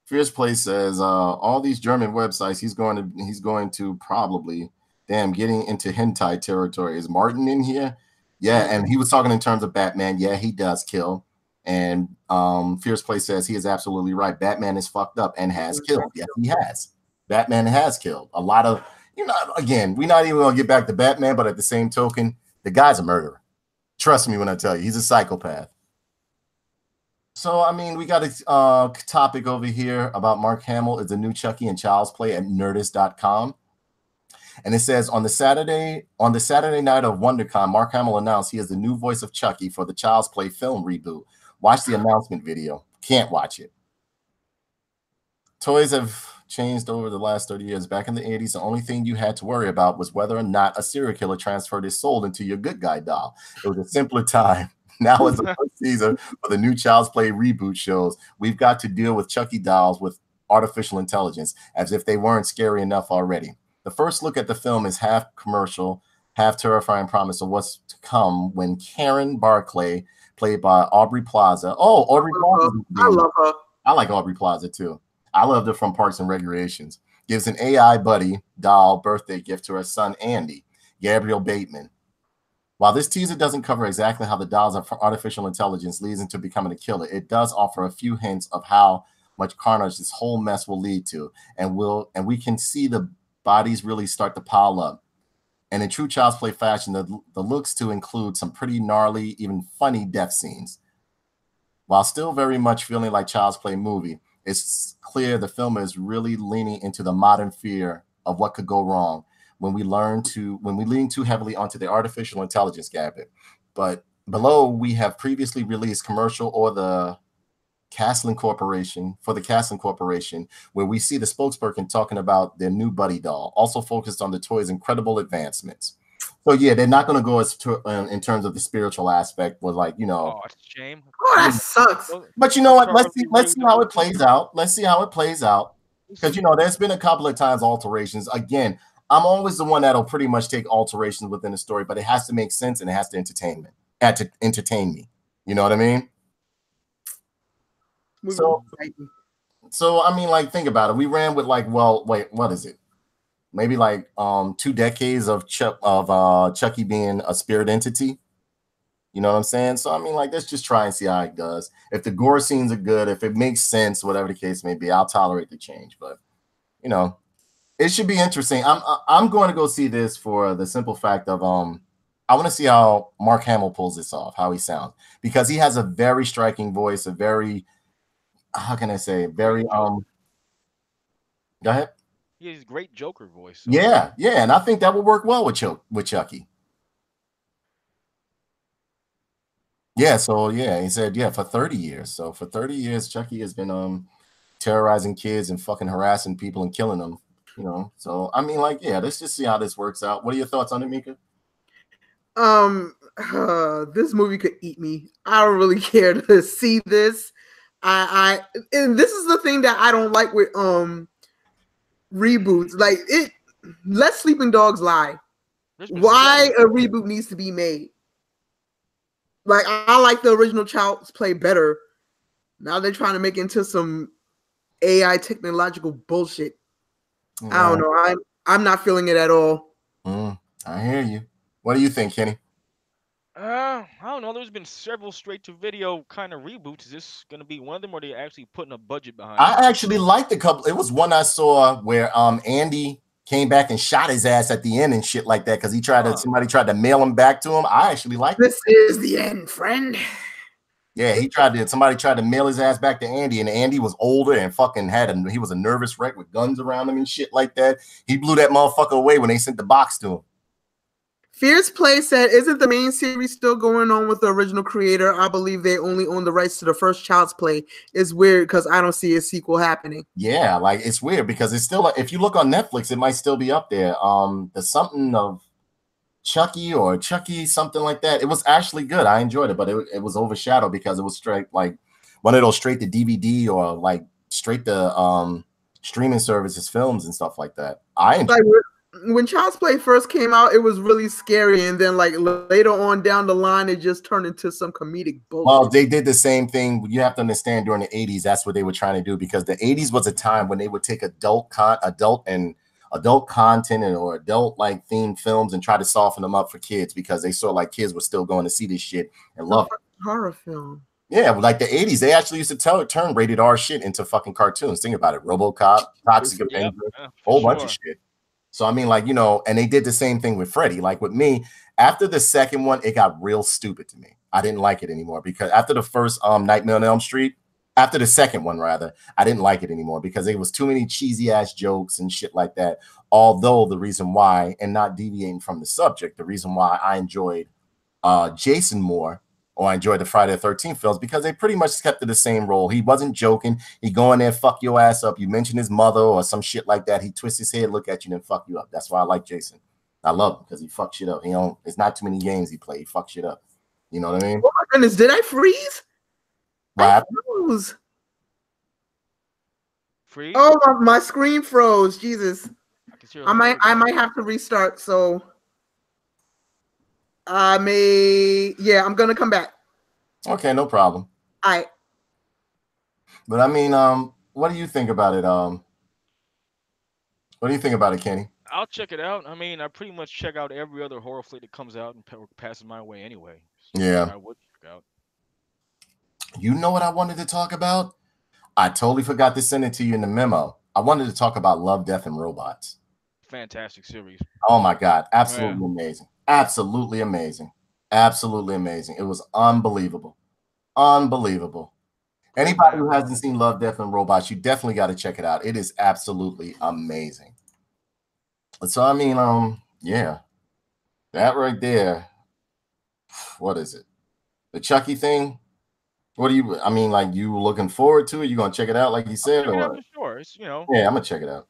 all these German websites, he's going to probably, getting into hentai territory. Is Martin in here? Yeah, and he was talking in terms of Batman. Yeah, he does kill. And Fierce Play says he is absolutely right. Batman is fucked up and has killed. Yes, he has. Batman has killed. A lot of, again, we're not even going to get back to Batman, but at the same token, the guy's a murderer. Trust me when I tell you, he's a psychopath. So, I mean, we got a topic over here about Mark Hamill is a new Chucky and Child's Play at Nerdist.com. And it says, on the Saturday night of WonderCon, Mark Hamill announced he is the new voice of Chucky for the Child's Play film reboot. Watch the announcement video. Can't watch it. Toys have changed over the last 30 years. Back in the 80s, the only thing you had to worry about was whether or not a serial killer transferred his soul into your good guy doll. It was a simpler time. Now, as the first season for the new Child's Play reboot shows, we've got to deal with Chucky dolls with artificial intelligence, as if they weren't scary enough already. The first look at the film is half commercial, half terrifying promise of what's to come when Karen Barclay, played by Aubrey Plaza. Oh, Aubrey Plaza. I love her. I like Aubrey Plaza, too. I loved her from Parks and Recreations. Gives an AI buddy doll birthday gift to her son, Andy, Gabriel Bateman. While this teaser doesn't cover exactly how the dolls of artificial intelligence leads into becoming a killer, it does offer a few hints of how much carnage this whole mess will lead to, and we can see the bodies really start to pile up. And in true Child's Play fashion, the looks to include some pretty gnarly, even funny death scenes. While still very much feeling like Child's Play movie, it's clear the film is really leaning into the modern fear of what could go wrong when we lean too heavily onto the artificial intelligence gadget. But below, we have previously released commercial or the Castlin Corporation, where we see the spokesperson talking about their new buddy doll, also focused on the toy's incredible advancements. So yeah, they're not going to go as to, in terms of the spiritual aspect, was like, Oh, it's a shame. Oh, that sucks. But you know what? Let's see how it plays out. Let's see how it plays out. Because there's been a couple of times alterations. Again, I'm always the one that'll pretty much take alterations within a story, but it has to make sense and it has to entertain me. You know what I mean? So I mean, like, think about it. We ran with what is it? maybe like 2 decades of Chucky being a spirit entity. You know what I'm saying? So I mean, like, let's just try and see how it does. If the gore scenes are good, if it makes sense, whatever the case may be, I'll tolerate the change. But you know, it should be interesting. I'm going to go see this for the simple fact of I want to see how Mark Hamill pulls this off, how he sounds, because he has a very striking voice, a very, how can I say, very go ahead. He has great Joker voice. So. Yeah, and I think that would work well with Chucky. Yeah, so yeah, he said for 30 years. So for 30 years, Chucky has been terrorizing kids and fucking harassing people and killing them. You know, so I mean, like, yeah, let's just see how this works out. What are your thoughts on it, Mika? This movie could eat me. I don't really care to see this. And this is the thing that I don't like with reboots. Like, it let sleeping dogs lie. Why a reboot needs to be made? Like, I like the original Child's Play better. Now they're trying to make it into some AI technological bullshit. Yeah. I don't know. I'm not feeling it at all. I hear you. What do you think, Kenny? I don't know. There's been several straight-to-video kind of reboots. Is this going to be one of them, or are they actually putting a budget behind it? I actually liked a couple. It was one I saw where Andy came back and shot his ass at the end and shit like that because he tried to. Somebody tried to mail him back to him. I actually liked this. Is the end, friend. Yeah, somebody tried to mail his ass back to Andy, and Andy was older and fucking he was a nervous wreck with guns around him and shit like that. He blew that motherfucker away when they sent the box to him. Fierce Play said, isn't the main series still going on with the original creator? I believe they only own the rights to the first Child's Play. It's weird because I don't see a sequel happening. Yeah, like, it's weird because it's still, if you look on Netflix, it might still be up there. There's something of Chucky, something like that. It was actually good. I enjoyed it, but it was overshadowed because it was straight, like, one of those straight to DVD or like straight to streaming services, films and stuff like that. I enjoyed it. When Child's Play first came out, it was really scary, and then like later on down the line, it just turned into some comedic bullshit. Well, they did the same thing. You have to understand, during the 80s, that's what they were trying to do, because the 80s was a time when they would take adult content or adult like themed films and try to soften them up for kids, because they saw like kids were still going to see this shit and love it. Horror film. Yeah, like the 80s, they actually used to turn rated R shit into fucking cartoons. Think about it. RoboCop, Toxic Avenger, whole bunch of shit. So, I mean, like, you know, and they did the same thing with Freddy. Like with me, after the second one, it got real stupid to me. I didn't like it anymore because after the first Nightmare on Elm Street, after the second one, rather, I didn't like it anymore because there was too many cheesy ass jokes and shit like that. Although the reason why, and not deviating from the subject, the reason why I enjoyed Jason more, or I enjoyed the Friday the 13th films, because they pretty much kept to the same role. He wasn't joking. He go in there, fuck your ass up. You mention his mother or some shit like that. He twists his head, look at you, and then fuck you up. That's why I like Jason. I love him because he fucks shit up. It's not too many games he play. He fucks shit up. You know what I mean? Oh my goodness, did I freeze? Right. I froze. Freeze? Oh, my screen froze. Jesus. I might have to restart. So I'm gonna come back. Okay, no problem. All right. But I mean, what do you think about it? What do you think about it, Kenny? I'll check it out. I mean, I pretty much check out every other horror flick that comes out and passes my way anyway. So yeah. I would check out. You know what I wanted to talk about? I totally forgot to send it to you in the memo. I wanted to talk about Love, Death, and Robots. Fantastic series. Oh my God. Absolutely amazing. Absolutely amazing. Absolutely amazing. It was unbelievable. Unbelievable. Anybody who hasn't seen Love, Death, and Robots, you definitely got to check it out. It is absolutely amazing. So, I mean, yeah, that right there. What is it? The Chucky thing? What do you, I mean, like, you looking forward to it? You going to check it out like you said? Or? For sure. It's, Yeah, I'm going to check it out.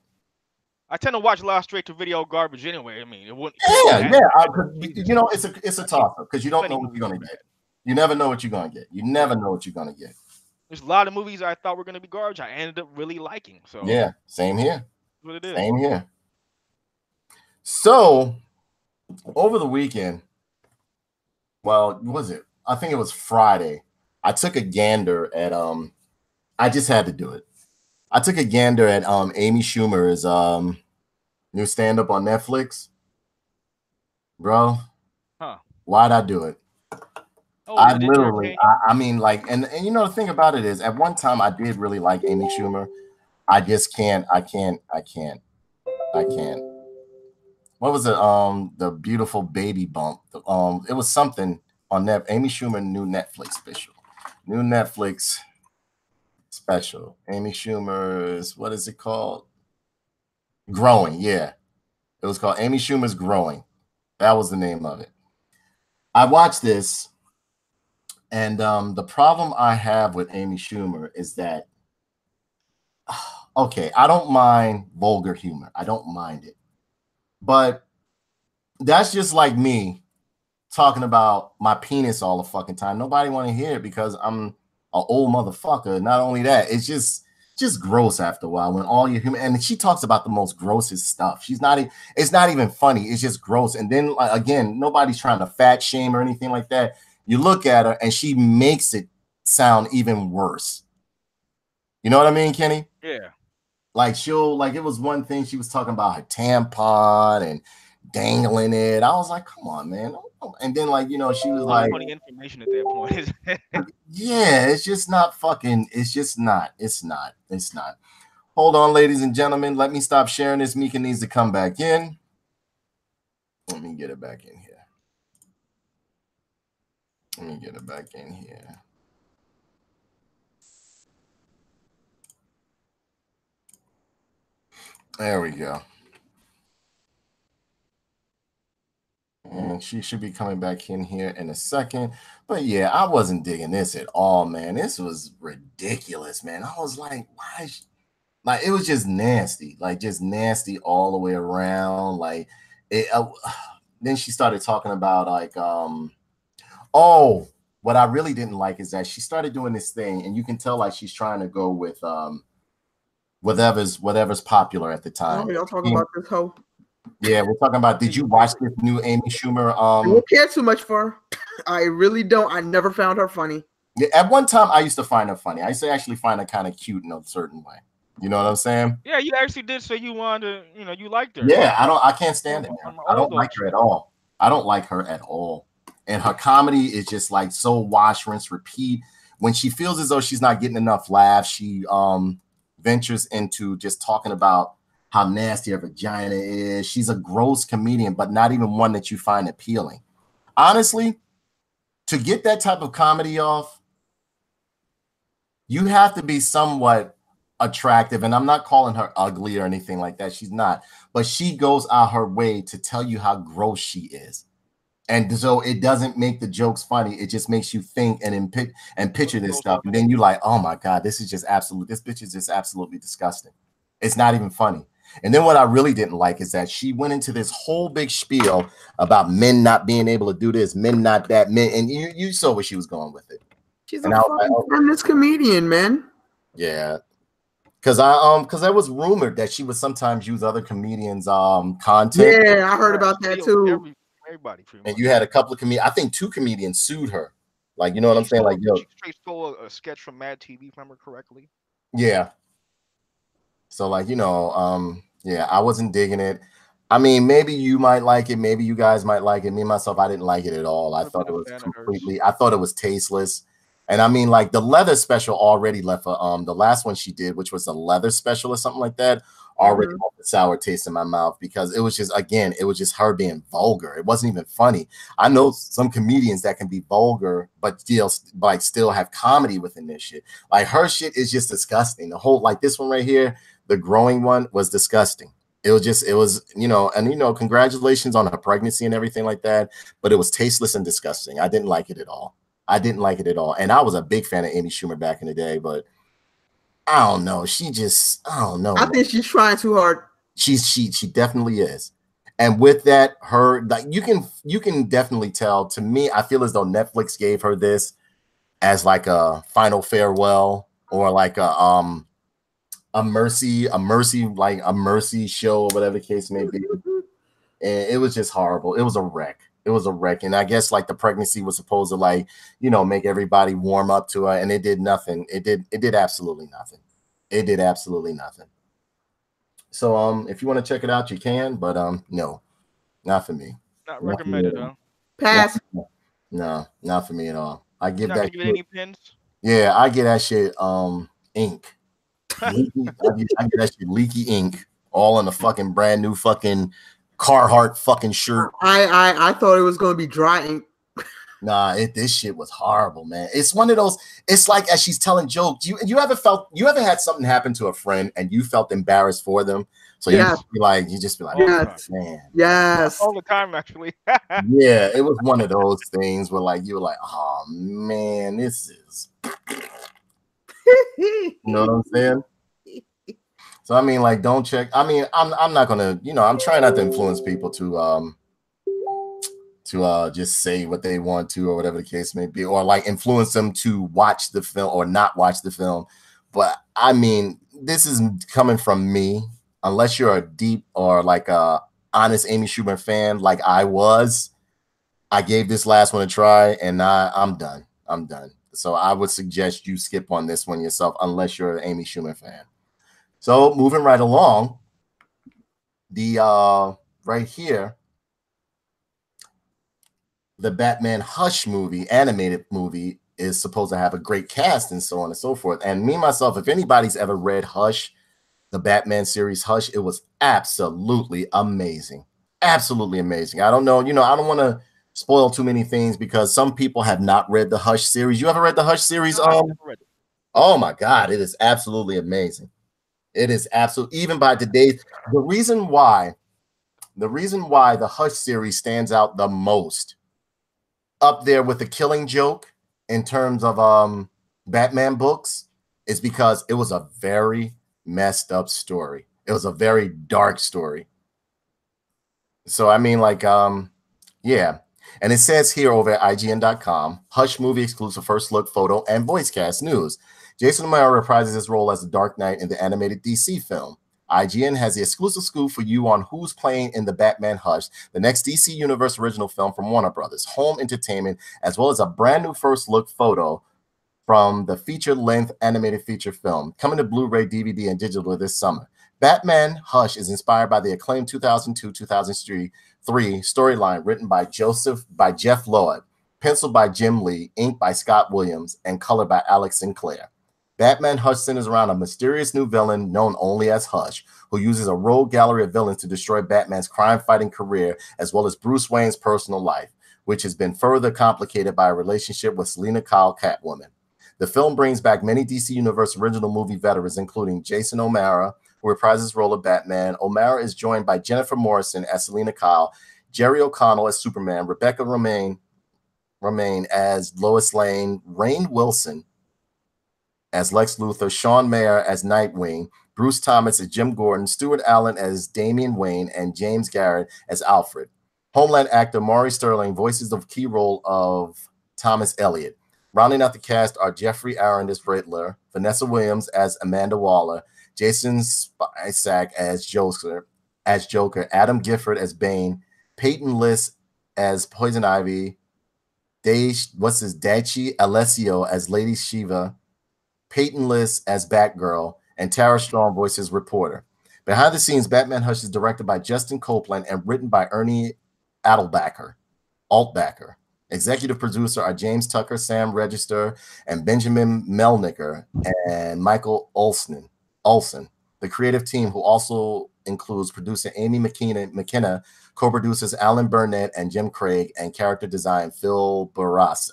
I tend to watch a lot of straight-to-video garbage anyway. I mean, it wouldn't. You know, it's a toss-up because you don't know what you're going to get. You never know what you're going to get. You never know what you're going to get. There's a lot of movies I thought were going to be garbage. I ended up really liking. So yeah, same here. That's what it is. Same here. So over the weekend, well, was it? I think it was Friday. I took a gander at I just had to do it. I took a gander at Amy Schumer's New stand-up on Netflix. Bro, Huh. why'd I do it? Oh, I is it your literally, opinion? I mean, like, and you know, the thing about it is, at one time I did really like Amy Schumer. I just can't. What was it? The beautiful baby bump. It was something on that. Amy Schumer new Netflix special. New Netflix special. Amy Schumer's, what is it called? Growing. Yeah, it was called Amy Schumer's Growing. That was the name of it. I watched this, and the problem I have with Amy Schumer is that, okay, I don't mind vulgar humor. I don't mind it, but that's just like me talking about my penis all the fucking time. Nobody want to hear it because I'm an old motherfucker. Not only that, it's just gross after a while when all your human, and she talks about the most grossest stuff. It's not even funny. It's just gross. And then again, nobody's trying to fat shame or anything like that. You look at her and she makes it sound even worse. You know what I mean, Kenny? Yeah. Like it was one thing she was talking about her tampon and dangling it. I was like, come on, man. And then she was like, funny information at that point. yeah, it's just not fucking, it's just not. It's not. Hold on, ladies and gentlemen. Let me stop sharing this. Mika needs to come back in. Let me get it back in here. There we go. And she should be coming back in here in a second. But yeah, I wasn't digging this at all, man. This was ridiculous, man. I was like, why? Like, it was just nasty. Like, just nasty all the way around. Like, then she started talking about, like, what I really didn't like is that she started doing this thing, and you can tell, like, she's trying to go with whatever's popular at the time. Oh, y'all talking about this hoe? Yeah, we're talking about. Did you watch this new Amy Schumer? I don't care too much for her. I really don't. I never found her funny. Yeah, at one time, I used to find her funny. I used to actually find her kind of cute in a certain way. You know what I'm saying? Yeah, you actually did say you wanted to, you liked her. Yeah, I can't stand it. I don't like her at all. I don't like her at all. And her comedy is just like so wash, rinse, repeat. When she feels as though she's not getting enough laughs, she ventures into just talking about how nasty her vagina is. She's a gross comedian, but not even one that you find appealing. Honestly, to get that type of comedy off, you have to be somewhat attractive. And I'm not calling her ugly or anything like that. She's not. But she goes out her way to tell you how gross she is. And so it doesn't make the jokes funny. It just makes you think and picture this stuff. And then you're like, oh my God, this bitch is just absolutely disgusting. It's not even funny. And then what I really didn't like is that she went into this whole big spiel about men not being able to do this, men not that, men. And you saw where she was going with it. She's a feminist comedian, man. Yeah. Because there was rumored that she would sometimes use other comedians' content. Yeah, I heard about that too. Everybody, and you had a couple of I think 2 comedians sued her. Like, you know what I'm saying? Like, yo, she stole a sketch from Mad TV, if I remember correctly. Yeah. So, like, yeah, I wasn't digging it. I mean, maybe you might like it, maybe you guys might like it. Me myself, I didn't like it at all. I thought it was tasteless. And I mean, like, the leather special already left the last one she did, which was a leather special or something like that, already left a sour taste in my mouth because it was just her being vulgar. It wasn't even funny. I know some comedians that can be vulgar, but still have comedy within this shit. Like, her shit is just disgusting. The whole, like, this one right here, the growing one, was disgusting. It was, congratulations on her pregnancy and everything like that, but it was tasteless and disgusting. I didn't like it at all. And I was a big fan of Amy Schumer back in the day, but I don't know. I don't know. I think she's trying too hard. She definitely is. And with that, you can definitely tell. To me, I feel as though Netflix gave her this as like a final farewell or like a mercy show or whatever the case may be. And it was just horrible. It was a wreck. And I guess like the pregnancy was supposed to make everybody warm up to her, and it did nothing. It did absolutely nothing. So if you want to check it out, you can, but no, not for me. Not Not for me recommended, at all. huh? Pass. No, not for me at all. I You're give not that gonna give it shit, any pins. yeah, I get that shit ink. I get that shit leaky ink all in a fucking brand new fucking Carhartt fucking shirt. I thought it was gonna be dry ink. Nah, this shit was horrible, man. It's one of those. It's like as she's telling jokes. You ever had something happen to a friend and you felt embarrassed for them? So Yes. you just be like, All the oh, time. Yes. man. Yes. All the time, actually. Yeah, it was one of those things where like you were like, oh man, this is. You know what I'm saying? So I mean, like, don't check. I mean, I'm not gonna, I'm trying not to influence people to just say what they want to or whatever the case may be, or like influence them to watch the film or not watch the film. But I mean, this is coming from me. Unless you're a deep or like a honest Amy Schumer fan, like I was, I gave this last one a try, and I'm done. I'm done. So I would suggest you skip on this one yourself, unless you're an Amy Schumer fan. So moving right along, the right here, the Batman Hush movie, animated movie, is supposed to have a great cast and so on and so forth. And me myself, if anybody's ever read Hush, the Batman series Hush, it was absolutely amazing. Absolutely amazing. I don't know, I don't want to spoil too many things because some people have not read the Hush series. You ever read the Hush series? No, I've never read it. Oh my God, it is absolutely amazing. It is absolutely, even by today's, the reason why the Hush series stands out the most, up there with the Killing Joke in terms of Batman books, is because it was a very messed up story. It was a very dark story. So I mean, like, yeah. And it says here over at IGN.com, Hush movie exclusive first look photo and voice cast news. Jason O'Mara reprises his role as the Dark Knight in the animated DC film. IGN has the exclusive scoop for you on who's playing in the Batman Hush, the next DC Universe original film from Warner Brothers Home Entertainment, as well as a brand new first look photo from the feature-length animated feature film, coming to Blu-ray, DVD, and digital this summer. Batman Hush is inspired by the acclaimed 2002-2003 storyline written by Jeff Lloyd, penciled by Jim Lee, inked by Scott Williams, and colored by Alex Sinclair. Batman Hush centers around a mysterious new villain known only as Hush, who uses a rogue gallery of villains to destroy Batman's crime-fighting career, as well as Bruce Wayne's personal life, which has been further complicated by a relationship with Selina Kyle, Catwoman. The film brings back many DC Universe original movie veterans, including Jason O'Mara, who reprises his role of Batman. O'Mara is joined by Jennifer Morrison as Selina Kyle, Jerry O'Connell as Superman, Rebecca Romaine as Lois Lane, Rainn Wilson as Lex Luthor, Sean Mayer as Nightwing, Bruce Thomas as Jim Gordon, Stuart Allen as Damian Wayne, and James Garrett as Alfred. Homeland actor Maury Sterling voices the key role of Thomas Elliott. Rounding out the cast are Jeffrey Aaron as Riddler, Vanessa Williams as Amanda Waller, Jason Spisak as Joker, Adam Gifford as Bane, Peyton List as Poison Ivy, Dachi Alessio as Lady Shiva, Peyton List as Batgirl, and Tara Strong voices Reporter. Behind the scenes, Batman Hush is directed by Justin Copeland and written by Ernie Altbacker. Executive producer are James Tucker, Sam Register, and Benjamin Melnicker, and Michael Olson. The creative team, who also includes producer Amy McKenna, co-producers Alan Burnett and Jim Craig, and character design Phil Barraza.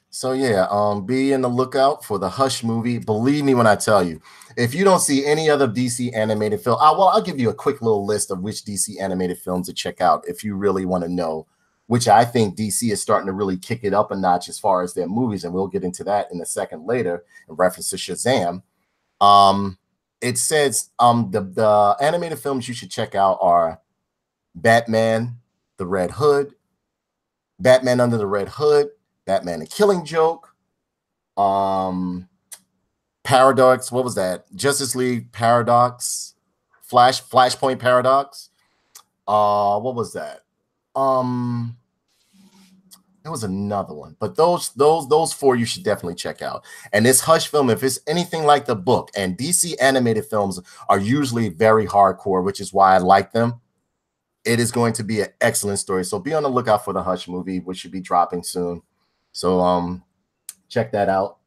So yeah, be in the lookout for the Hush movie. Believe me when I tell you, if you don't see any other DC animated film, I'll give you a quick little list of which DC animated films to check out if you really want to know, which I think DC is starting to really kick it up a notch as far as their movies, and we'll get into that in a second later in reference to Shazam. It says the animated films you should check out are Batman, the Red Hood, Batman Under the Red Hood, Batman and Killing Joke, Paradox, what was that? Justice League Paradox, Flashpoint Paradox. What was that? There was another one, but those four you should definitely check out. And this Hush film, if it's anything like the book, and DC animated films are usually very hardcore, which is why I like them. It is going to be an excellent story. So be on the lookout for the Hush movie, which should be dropping soon. So check that out.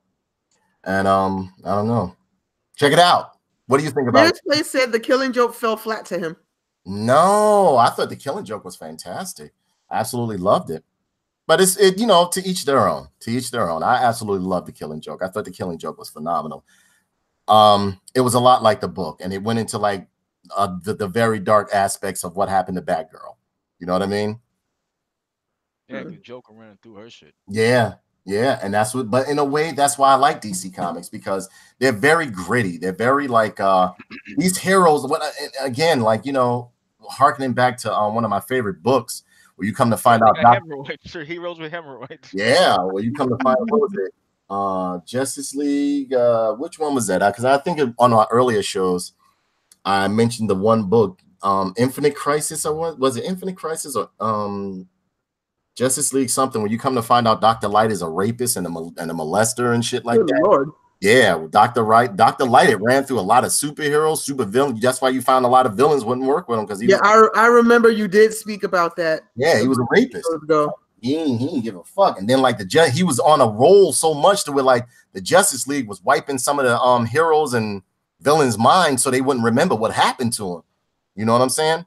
And I don't know. Check it out. What do you think about it? They said The Killing Joke fell flat to him. No, I thought The Killing Joke was fantastic. I absolutely loved it. But it's you know, to each their own. To each their own. I absolutely loved The Killing Joke. I thought The Killing Joke was phenomenal. It was a lot like the book, and it went into like the very dark aspects of what happened to Batgirl. You know what I mean? Yeah, the Joker running through her shit. Yeah, and that's what. But in a way, that's why I like DC Comics, because they're very gritty. They're very like these heroes. What again? Like, you know, harkening back to one of my favorite books, where you come to find out Sure, heroes with hemorrhoids. Yeah, well, you come to find out, what was it? Justice League. Which one was that? Because I think on our earlier shows, I mentioned the one book, Infinite Crisis, or was it Infinite Crisis or Justice League something, where you come to find out Dr. Light is a rapist and a molester and shit like that. Lord. Yeah, Dr. Light, it ran through a lot of superheroes, super villains. That's why you found a lot of villains wouldn't work with him, because I remember you did speak about that. Yeah, he was a rapist. He didn't give a fuck. And then like he was on a roll so much to where like the Justice League was wiping some of the heroes and villains' minds so they wouldn't remember what happened to him. You know what I'm saying?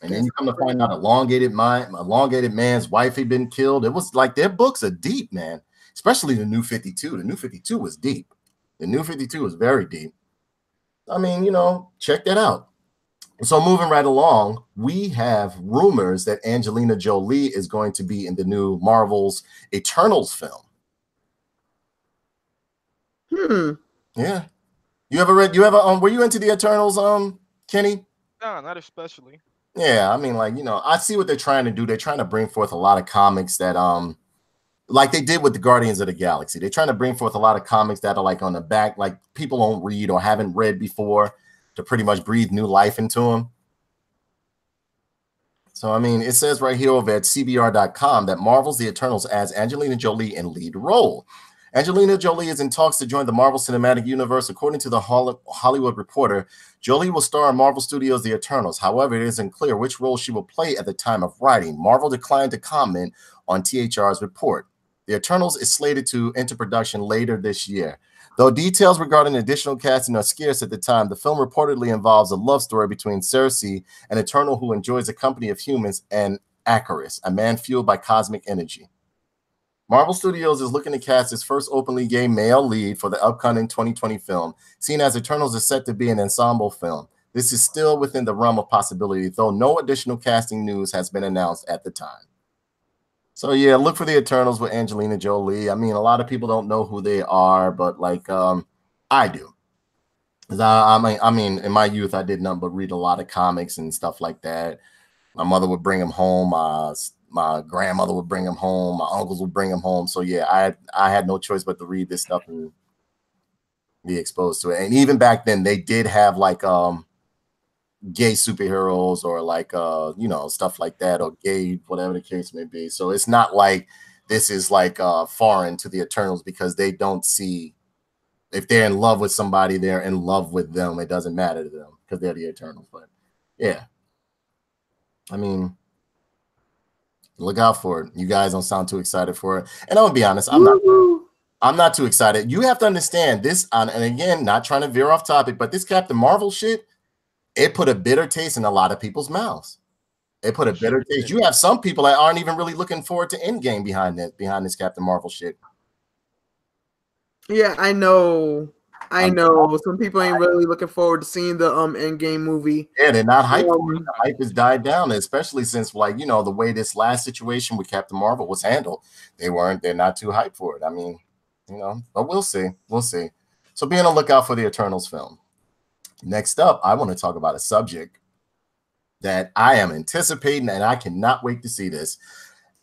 And then you come to find out elongated man's wife had been killed. It was like their books are deep, man. Especially the New 52. The New 52 was deep. The New 52 was very deep. I mean, you know, check that out. So moving right along, we have rumors that Angelina Jolie is going to be in the new Marvel's Eternals film. Yeah. Were you into the Eternals, Kenny? No, not especially. Yeah, I mean, like, you know, I see what they're trying to do. They're trying to bring forth a lot of comics that like they did with the Guardians of the Galaxy. They're trying to bring forth a lot of comics that are like on the back, like people don't read or haven't read before, to pretty much breathe new life into them. So, I mean, it says right here over at CBR.com that Marvel's The Eternals adds Angelina Jolie in lead role. Angelina Jolie is in talks to join the Marvel Cinematic Universe. According to the Hollywood Reporter, Jolie will star in Marvel Studios' The Eternals. However, it isn't clear which role she will play at the time of writing. Marvel declined to comment on THR's report. The Eternals is slated to enter production later this year. Though details regarding additional casting are scarce at the time, the film reportedly involves a love story between Cersei, an Eternal who enjoys the company of humans, and Icarus, a man fueled by cosmic energy. Marvel Studios is looking to cast its first openly gay male lead for the upcoming 2020 film, seen as Eternals is set to be an ensemble film. This is still within the realm of possibility, though no additional casting news has been announced at the time. So yeah, look for the Eternals with Angelina Jolie. I mean, a lot of people don't know who they are, but like I do. I mean, in my youth, I did nothing but read a lot of comics and stuff like that. My mother would bring them home. My grandmother would bring them home. My uncles would bring them home. So yeah, I had no choice but to read this stuff and be exposed to it. And even back then, they did have like gay superheroes or like you know, stuff like that, or gay, whatever the case may be. So it's not like this is like foreign to the Eternals, because they don't see, if they're in love with somebody, they're in love with them. It doesn't matter to them because they're the Eternals. But yeah, I mean, look out for it. You guys don't sound too excited for it, and I'm gonna be honest, I'm not too excited. You have to understand this, and again, not trying to veer off topic, but this Captain Marvel shit, it put a bitter taste in a lot of people's mouths. It put a bitter taste. You have some people that aren't even really looking forward to Endgame behind this Captain Marvel shit. Yeah, I know. Some people ain't really looking forward to seeing the Endgame movie. Yeah, they're not hyped. The hype has died down, especially since, like, you know, the way this last situation with Captain Marvel was handled. They're not too hyped for it. I mean, you know, but we'll see. We'll see. So be on the lookout for the Eternals film. Next up, I want to talk about a subject that I am anticipating, and I cannot wait to see this.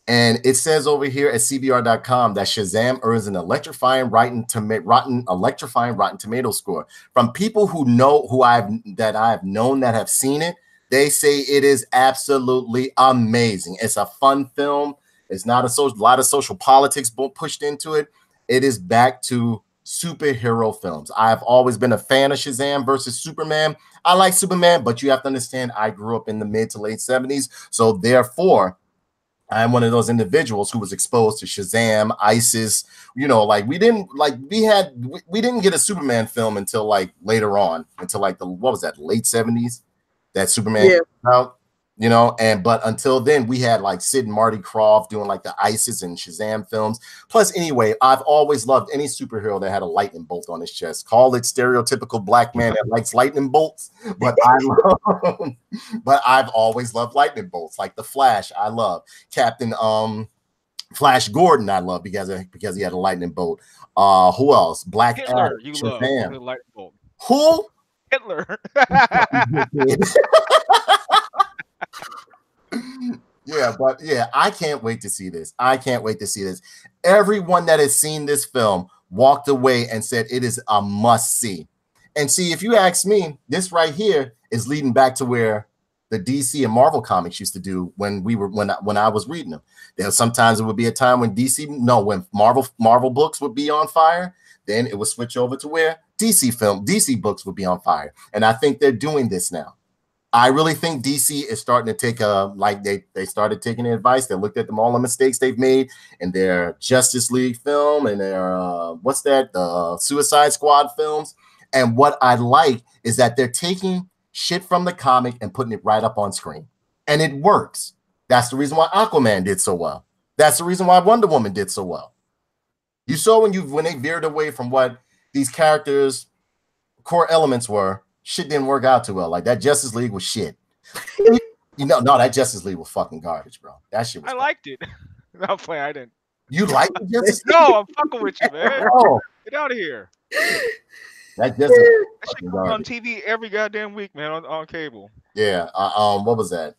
And it says over here at CBR.com that Shazam earns an electrifying Rotten Tomato score. From people who I've known that have seen it, they say it is absolutely amazing. It's a fun film. It's not a lot of social politics pushed into it. It is back to superhero films. I've always been a fan of Shazam versus Superman. I like Superman, but you have to understand I grew up in the mid to late 70s. So therefore, I'm one of those individuals who was exposed to Shazam, ISIS, like we didn't get a Superman film until like later on, until like what was that, late 70s, that Superman came out, but until then we had like Sid and Marty Krofft doing like the ISIS and Shazam films. Plus, anyway, I've always loved any superhero that had a lightning bolt on his chest. Call it stereotypical black man that likes lightning bolts, but but I've always loved lightning bolts, like the Flash. I love Captain Flash Gordon. I love because he had a lightning bolt. Who else? Black Hitler. Adam, You Shazam. love lightning bolt. Who? Hitler. Yeah, but I can't wait to see this. Everyone that has seen this film walked away and said it is a must see. And see, if you ask me, this right here is leading back to where the DC and Marvel comics used to do when I was reading them. Sometimes it would be a time when when Marvel books would be on fire, then it would switch over to where DC books would be on fire. And I think they're doing this now. I really think DC is starting to take they started taking advice. They looked at all the mistakes they've made in their Justice League film and their the Suicide Squad films. And what I like is that they're taking shit from the comic and putting it right up on screen, and it works. That's the reason why Aquaman did so well. That's the reason why Wonder Woman did so well. You saw when they veered away from what these characters' core elements were. Shit didn't work out too well. Like that Justice League was shit. No, that Justice League was fucking garbage, bro. That shit was. I liked it. I'm playing. I didn't. You liked the Justice League? No, I'm fucking with you, man. Oh. Get out of here. That Justice League that shit goes on TV every goddamn week, man, on cable. Yeah. What was that?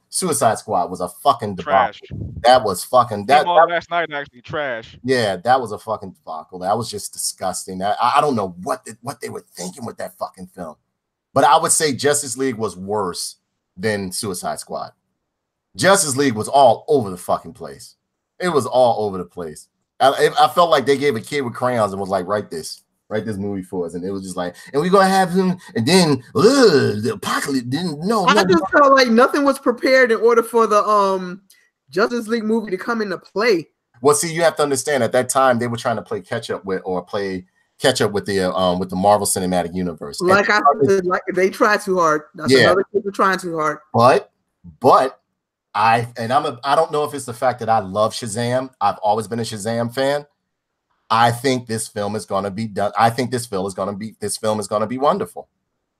Suicide Squad was a fucking trash. Debacle. That was fucking that last night actually trash. Yeah, that was a fucking debacle. That was just disgusting. I don't know what they were thinking with that fucking film. But I would say Justice League was worse than Suicide Squad. Justice League was all over the fucking place. It was all over the place. I felt like they gave a kid with crayons and was like, write this movie for us. And it was just like, and we're going to have him. And then the apocalypse didn't know. I just felt like nothing was prepared in order for the Justice League movie to come into play. Well, see, you have to understand at that time they were trying to play catch up with the Marvel Cinematic Universe. Like I said, they tried too hard. That's another kid for trying too hard. But I don't know if it's the fact that I love Shazam. I've always been a Shazam fan. I think this film is going to be done. I think this film is going to be wonderful.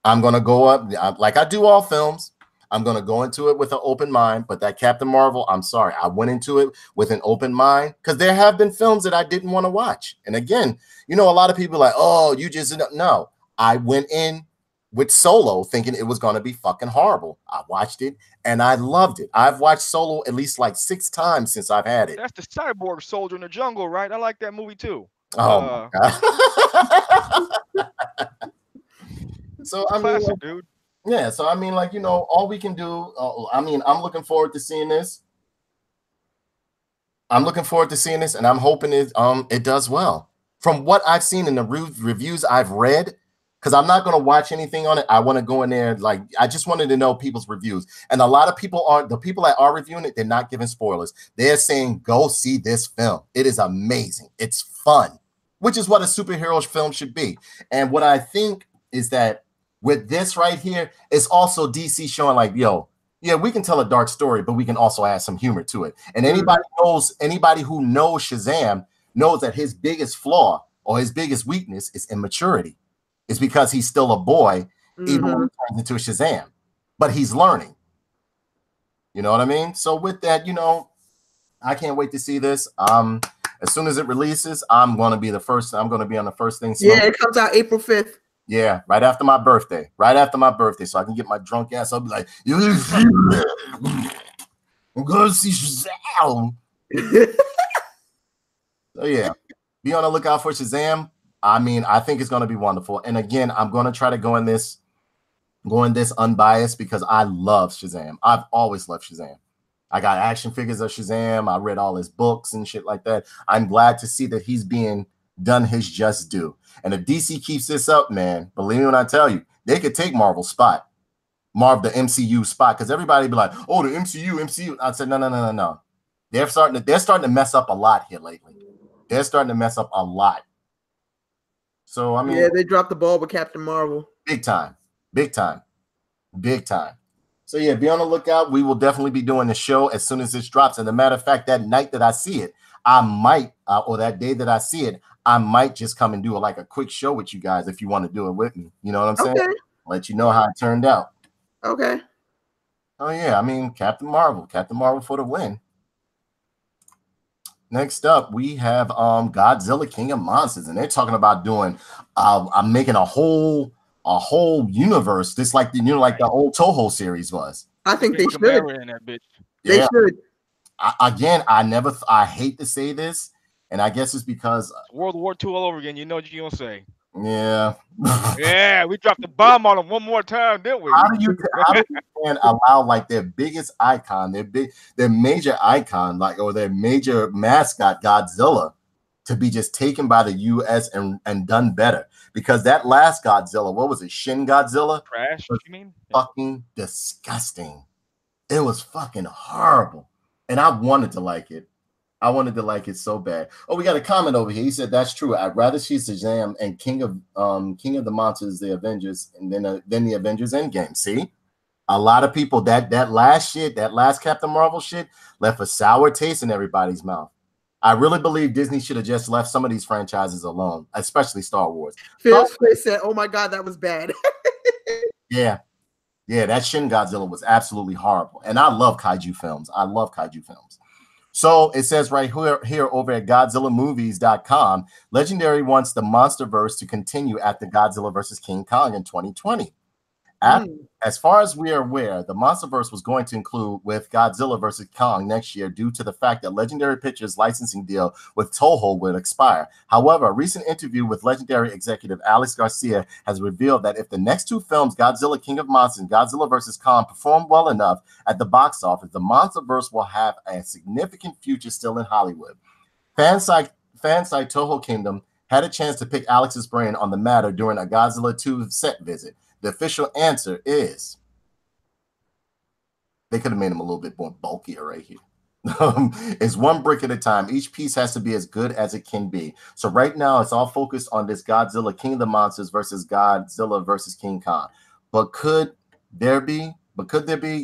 I'm going to go up like I do all films. I'm going to go into it with an open mind, but that Captain Marvel, I'm sorry. I went into it with an open mind because there have been films that I didn't want to watch. And again, a lot of people are like, oh, you just, no. I went in with Solo thinking it was going to be fucking horrible. I watched it and I loved it. I've watched Solo at least like 6 times since I've had it. That's the cyborg soldier in the jungle, right? I like that movie too. Oh, my God. So, I mean, classic, dude. Yeah, so I mean, all we can do. I'm looking forward to seeing this. And I'm hoping it does well. From what I've seen in the reviews I've read, because I'm not going to watch anything on it. I want to go in there. Like, I just wanted to know people's reviews. And a lot of people the people that are reviewing it, they're not giving spoilers. They're saying, go see this film. It is amazing. It's fun, which is what a superhero film should be. And what I think is that with this right here, it's also DC showing like, yo, yeah, we can tell a dark story, but we can also add some humor to it. And anybody who knows Shazam knows that his biggest flaw or his biggest weakness is immaturity. It's because he's still a boy, even when he turns into a Shazam. But he's learning. You know what I mean? So with that, I can't wait to see this. As soon as it releases, I'm going to be on the first thing. Yeah, it comes out April 5th. Yeah, right after my birthday. So I can get my drunk ass. I'll be like, I'm going to see Shazam. So yeah, be on the lookout for Shazam. I mean, I think it's going to be wonderful. And again, I'm going to try to go in this unbiased because I love Shazam. I've always loved Shazam. I got action figures of Shazam. I read all his books and shit like that. I'm glad to see that he's being done his just due. And if DC keeps this up, man, believe me when I tell you, they could take Marvel's spot. The MCU spot, because everybody be like, oh, the MCU. I said, no. They're starting to mess up a lot here lately. They're starting to mess up a lot. So I mean, yeah, they dropped the ball with Captain Marvel. Big time. So yeah, be on the lookout. We will definitely be doing the show as soon as this drops. And the matter of fact, that night that I see it, I might, or that day that I see it, I might just come and do a quick show with you guys if you want to do it with me. You know what I'm saying? Okay. Let you know how it turned out. Okay. Oh yeah, I mean Captain Marvel for the win. Next up, we have Godzilla King of Monsters, and they're talking about doing I'm making a whole universe, just like the old Toho series was. I think they should. In that bitch. They should. I hate to say this, and I guess it's because World War II all over again. You know what you're gonna say. Yeah. Yeah, we dropped the bomb on them one more time, didn't we? How do you allow their biggest icon, their major icon, or their major mascot, Godzilla, to be just taken by the US and done better? Because that last Godzilla, what was it, Shin Godzilla? Crash, you mean? Fucking disgusting. It was fucking horrible. And I wanted to like it. I wanted to like it so bad. Oh, we got a comment over here. He said that's true. I'd rather see Shazam and King of the Monsters, the Avengers, and then the Avengers Endgame. See, a lot of people that last Captain Marvel shit left a sour taste in everybody's mouth. I really believe Disney should have just left some of these franchises alone, especially Star Wars. Phil's face said, "Oh my God, that was bad." Yeah, that Shin Godzilla was absolutely horrible, and I love kaiju films. So it says right here over at GodzillaMovies.com, Legendary wants the MonsterVerse to continue at the Godzilla vs. King Kong in 2020. As far as we are aware, the MonsterVerse was going to include with Godzilla vs. Kong next year due to the fact that Legendary Pictures' licensing deal with Toho would expire. However, a recent interview with Legendary executive Alex Garcia has revealed that if the next two films, Godzilla King of Monsters and Godzilla vs. Kong, perform well enough at the box office, the MonsterVerse will have a significant future still in Hollywood. Fan site Toho Kingdom had a chance to pick Alex's brain on the matter during a Godzilla 2 set visit. The official answer is they could have made him a little bit more bulkier right here. It's one brick at a time. Each piece has to be as good as it can be. So right now it's all focused on this Godzilla King of the Monsters versus Godzilla versus King Kong. But could there be?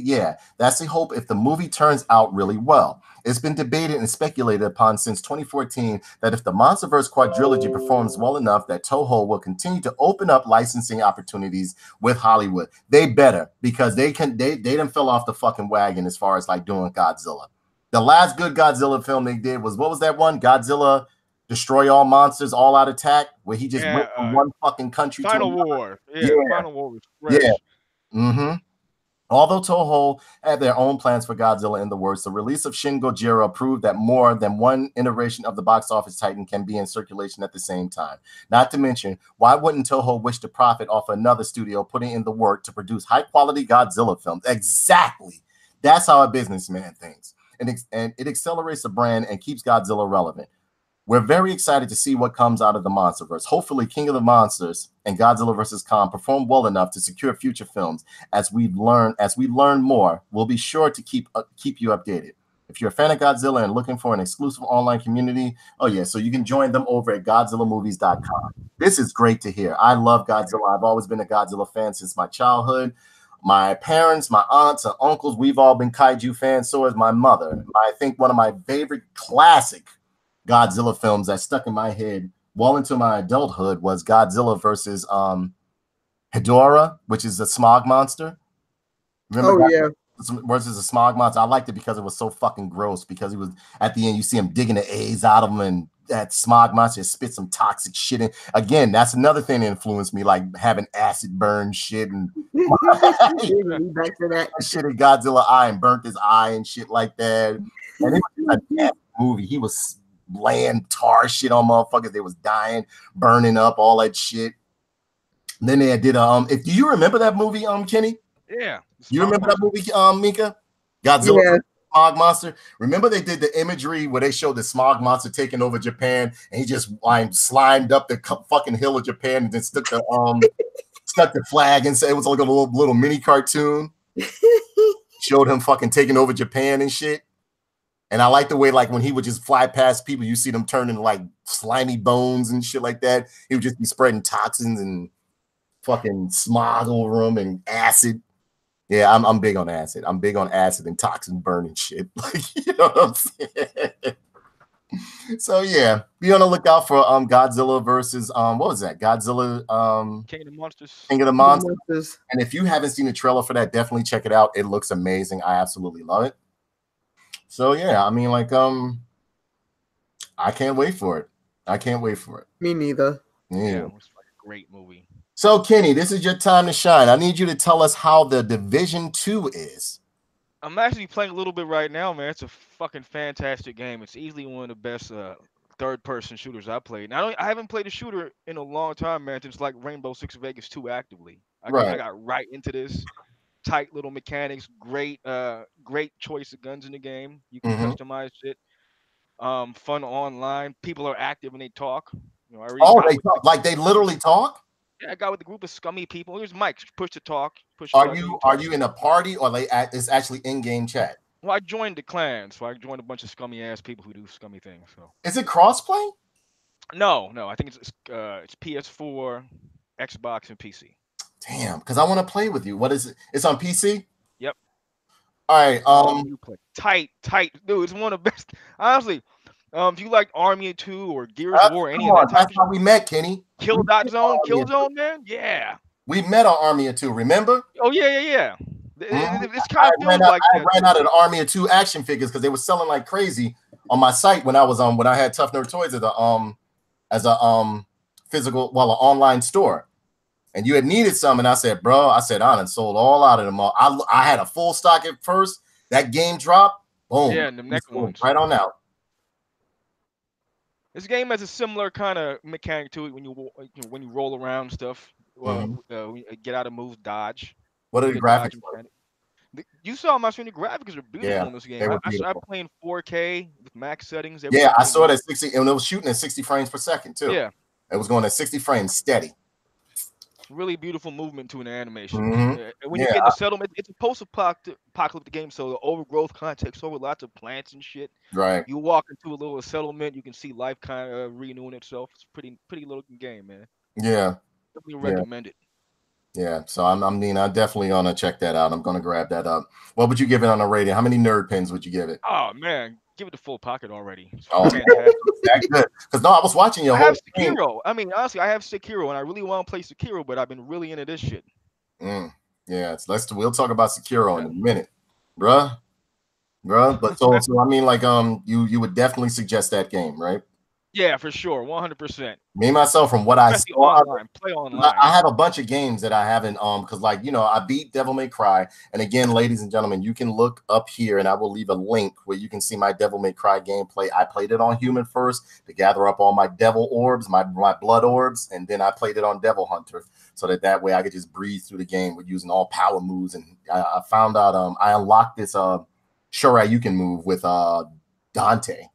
Yeah, that's the hope if the movie turns out really well. It's been debated and speculated upon since 2014 that if the MonsterVerse quadrilogy performs well enough, that Toho will continue to open up licensing opportunities with Hollywood. They better, because they done fell off the fucking wagon as far as doing Godzilla. The last good Godzilla film they did was, what was that one? Godzilla Destroy All Monsters, All Out Attack, where he just went from one fucking country Final to War. Yeah, Final War was fresh. Yeah. Mm-hmm. Although Toho had their own plans for Godzilla in the works, the release of Shin Gojira proved that more than one iteration of the box office titan can be in circulation at the same time. Not to mention, why wouldn't Toho wish to profit off another studio putting in the work to produce high-quality Godzilla films? Exactly. That's how a businessman thinks. And it accelerates the brand and keeps Godzilla relevant. We're very excited to see what comes out of the MonsterVerse. Hopefully, King of the Monsters and Godzilla vs. Kong perform well enough to secure future films. As we learn more, we'll be sure to keep you updated. If you're a fan of Godzilla and looking for an exclusive online community, so you can join them over at GodzillaMovies.com. This is great to hear. I love Godzilla. I've always been a Godzilla fan since my childhood. My parents, my aunts, and uncles, we've all been kaiju fans. So is my mother. I think one of my favorite classic Godzilla films that stuck in my head well into my adulthood was Godzilla versus Hedorah, which is a smog monster. Remember versus a smog monster. I liked it because it was so fucking gross, because he was at the end, you see him digging the A's out of him, and that smog monster spit some toxic shit in. Again, that's another thing that influenced me, like having acid burn shit and back to that shit in Godzilla eye and burnt his eye and shit like that. And it was a nasty movie. He was laying tar shit on motherfuckers. They was dying, burning up, all that shit. And then they did do you remember that movie, Kenny? Yeah. You remember that movie, Mika? Godzilla smog monster. Remember they did the imagery where they showed the smog monster taking over Japan, and he just slimed up the fucking hill of Japan and then stuck the flag and said it was like a little mini cartoon. Showed him fucking taking over Japan and shit. And I like the way, like, when he would just fly past people, you see them turning like slimy bones and shit like that. He would just be spreading toxins and fucking smog over them and acid. Yeah, I'm big on acid. I'm big on acid and toxin burning shit. Like, you know what I'm saying? So yeah, be on the lookout for Godzilla versus what was that? Godzilla King of the Monsters. King of the Monsters. And if you haven't seen the trailer for that, definitely check it out. It looks amazing. I absolutely love it. So yeah, I mean, like I can't wait for it. I can't wait for it. Me neither. Yeah, it was like a great movie. So Kenny, this is your time to shine. I need you to tell us how the Division 2 is. I'm actually playing a little bit right now, man. It's a fucking fantastic game. It's easily one of the best third-person shooters I played. And I haven't played a shooter in a long time, man. Since like Rainbow Six Vegas 2 actively. I got right into this. Tight little mechanics, great choice of guns in the game. You can customize it. Fun online. People are active and they talk. You know, they talk, like they literally talk? Yeah, I got with a group of scummy people. Here's Mike. Push to talk. Are you in a party or it's actually in-game chat? Well, I joined the clan, so I joined a bunch of scummy ass people who do scummy things. So is it crossplay? No. I think it's PS4, Xbox, and PC. Damn, because I want to play with you. What is it? It's on PC? Yep. All right. You play tight, dude. It's one of the best. Honestly, if you like Army 2 or Gears of War, any of that type that's how we met, Kenny. Killzone, man. Yeah. We met on Army 2. Remember? Oh yeah. It's kind of I ran out of the Army 2 action figures because they were selling like crazy on my site when I was when I had Tough Nerd Toys as a physical, an online store. And you had needed some, and I said, bro, I done sold all out of them all. I had a full stock at first. That game dropped, boom. Yeah, and the next ones. Right on out. This game has a similar kind of mechanic to it when you roll around stuff. Get out of moves, dodge. What are the graphics like? You saw my screen. The graphics are beautiful in this game. I play in 4K with max settings. Yeah, I saw it at 60, and it was shooting at 60 frames per second too. Yeah, it was going at 60 frames steady. Really beautiful movement to an animation. And when you get in the settlement, it's a post-apocalyptic game, so the overgrowth kind of takes over lots of plants and shit. Right. You walk into a little settlement, you can see life kind of renewing itself. It's a pretty looking game, man. Yeah. Definitely recommend it. Yeah, so I'm definitely gonna check that out. I'm gonna grab that up. What would you give it on a rating? How many nerd pins would you give it? Oh man, give it the full pocket already. Oh, fantastic. That's good. Because no, I was watching your whole Sekiro. I mean, honestly, I have Sekiro, and I really want to play Sekiro, but I've been really into this shit. Yeah, we'll talk about Sekiro in a minute, bruh. But so I mean, like, you would definitely suggest that game, right? Yeah, for sure, 100%. Me myself, from what I saw, play online. I have a bunch of games that I haven't because like I beat Devil May Cry, and again, ladies and gentlemen, you can look up here, and I will leave a link where you can see my Devil May Cry gameplay. I played it on human first to gather up all my devil orbs, my blood orbs, and then I played it on Devil Hunter so that way I could just breeze through the game with using all power moves. And I found out I unlocked this Shoryuken move with Dante.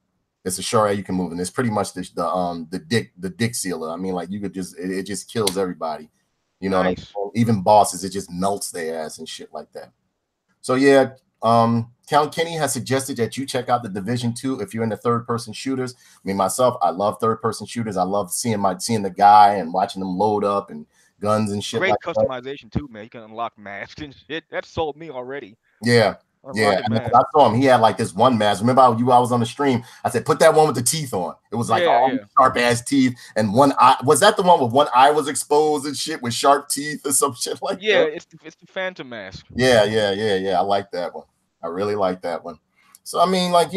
It's a Shoryuken move, and it's pretty much the dick sealer. I mean, like, you could it just kills everybody. You know, nice. Like, even bosses, it just melts their ass and shit like that. So yeah, Count Kenny has suggested that you check out the Division 2 if you're into third-person shooters. Me myself, I love third-person shooters. I love seeing the guy and watching them load up and guns and shit. Great like customization too, man. You can unlock masks and shit. That sold me already. Yeah. Yeah, and I saw him. He had like this one mask. Remember I was on the stream. I said, put that one with the teeth on. It was like all sharp ass teeth, and one eye. Was that the one with one eye was exposed and shit with sharp teeth or some shit like that? Yeah, it's the Phantom mask. Yeah. I like that one. I really like that one. So I mean, like,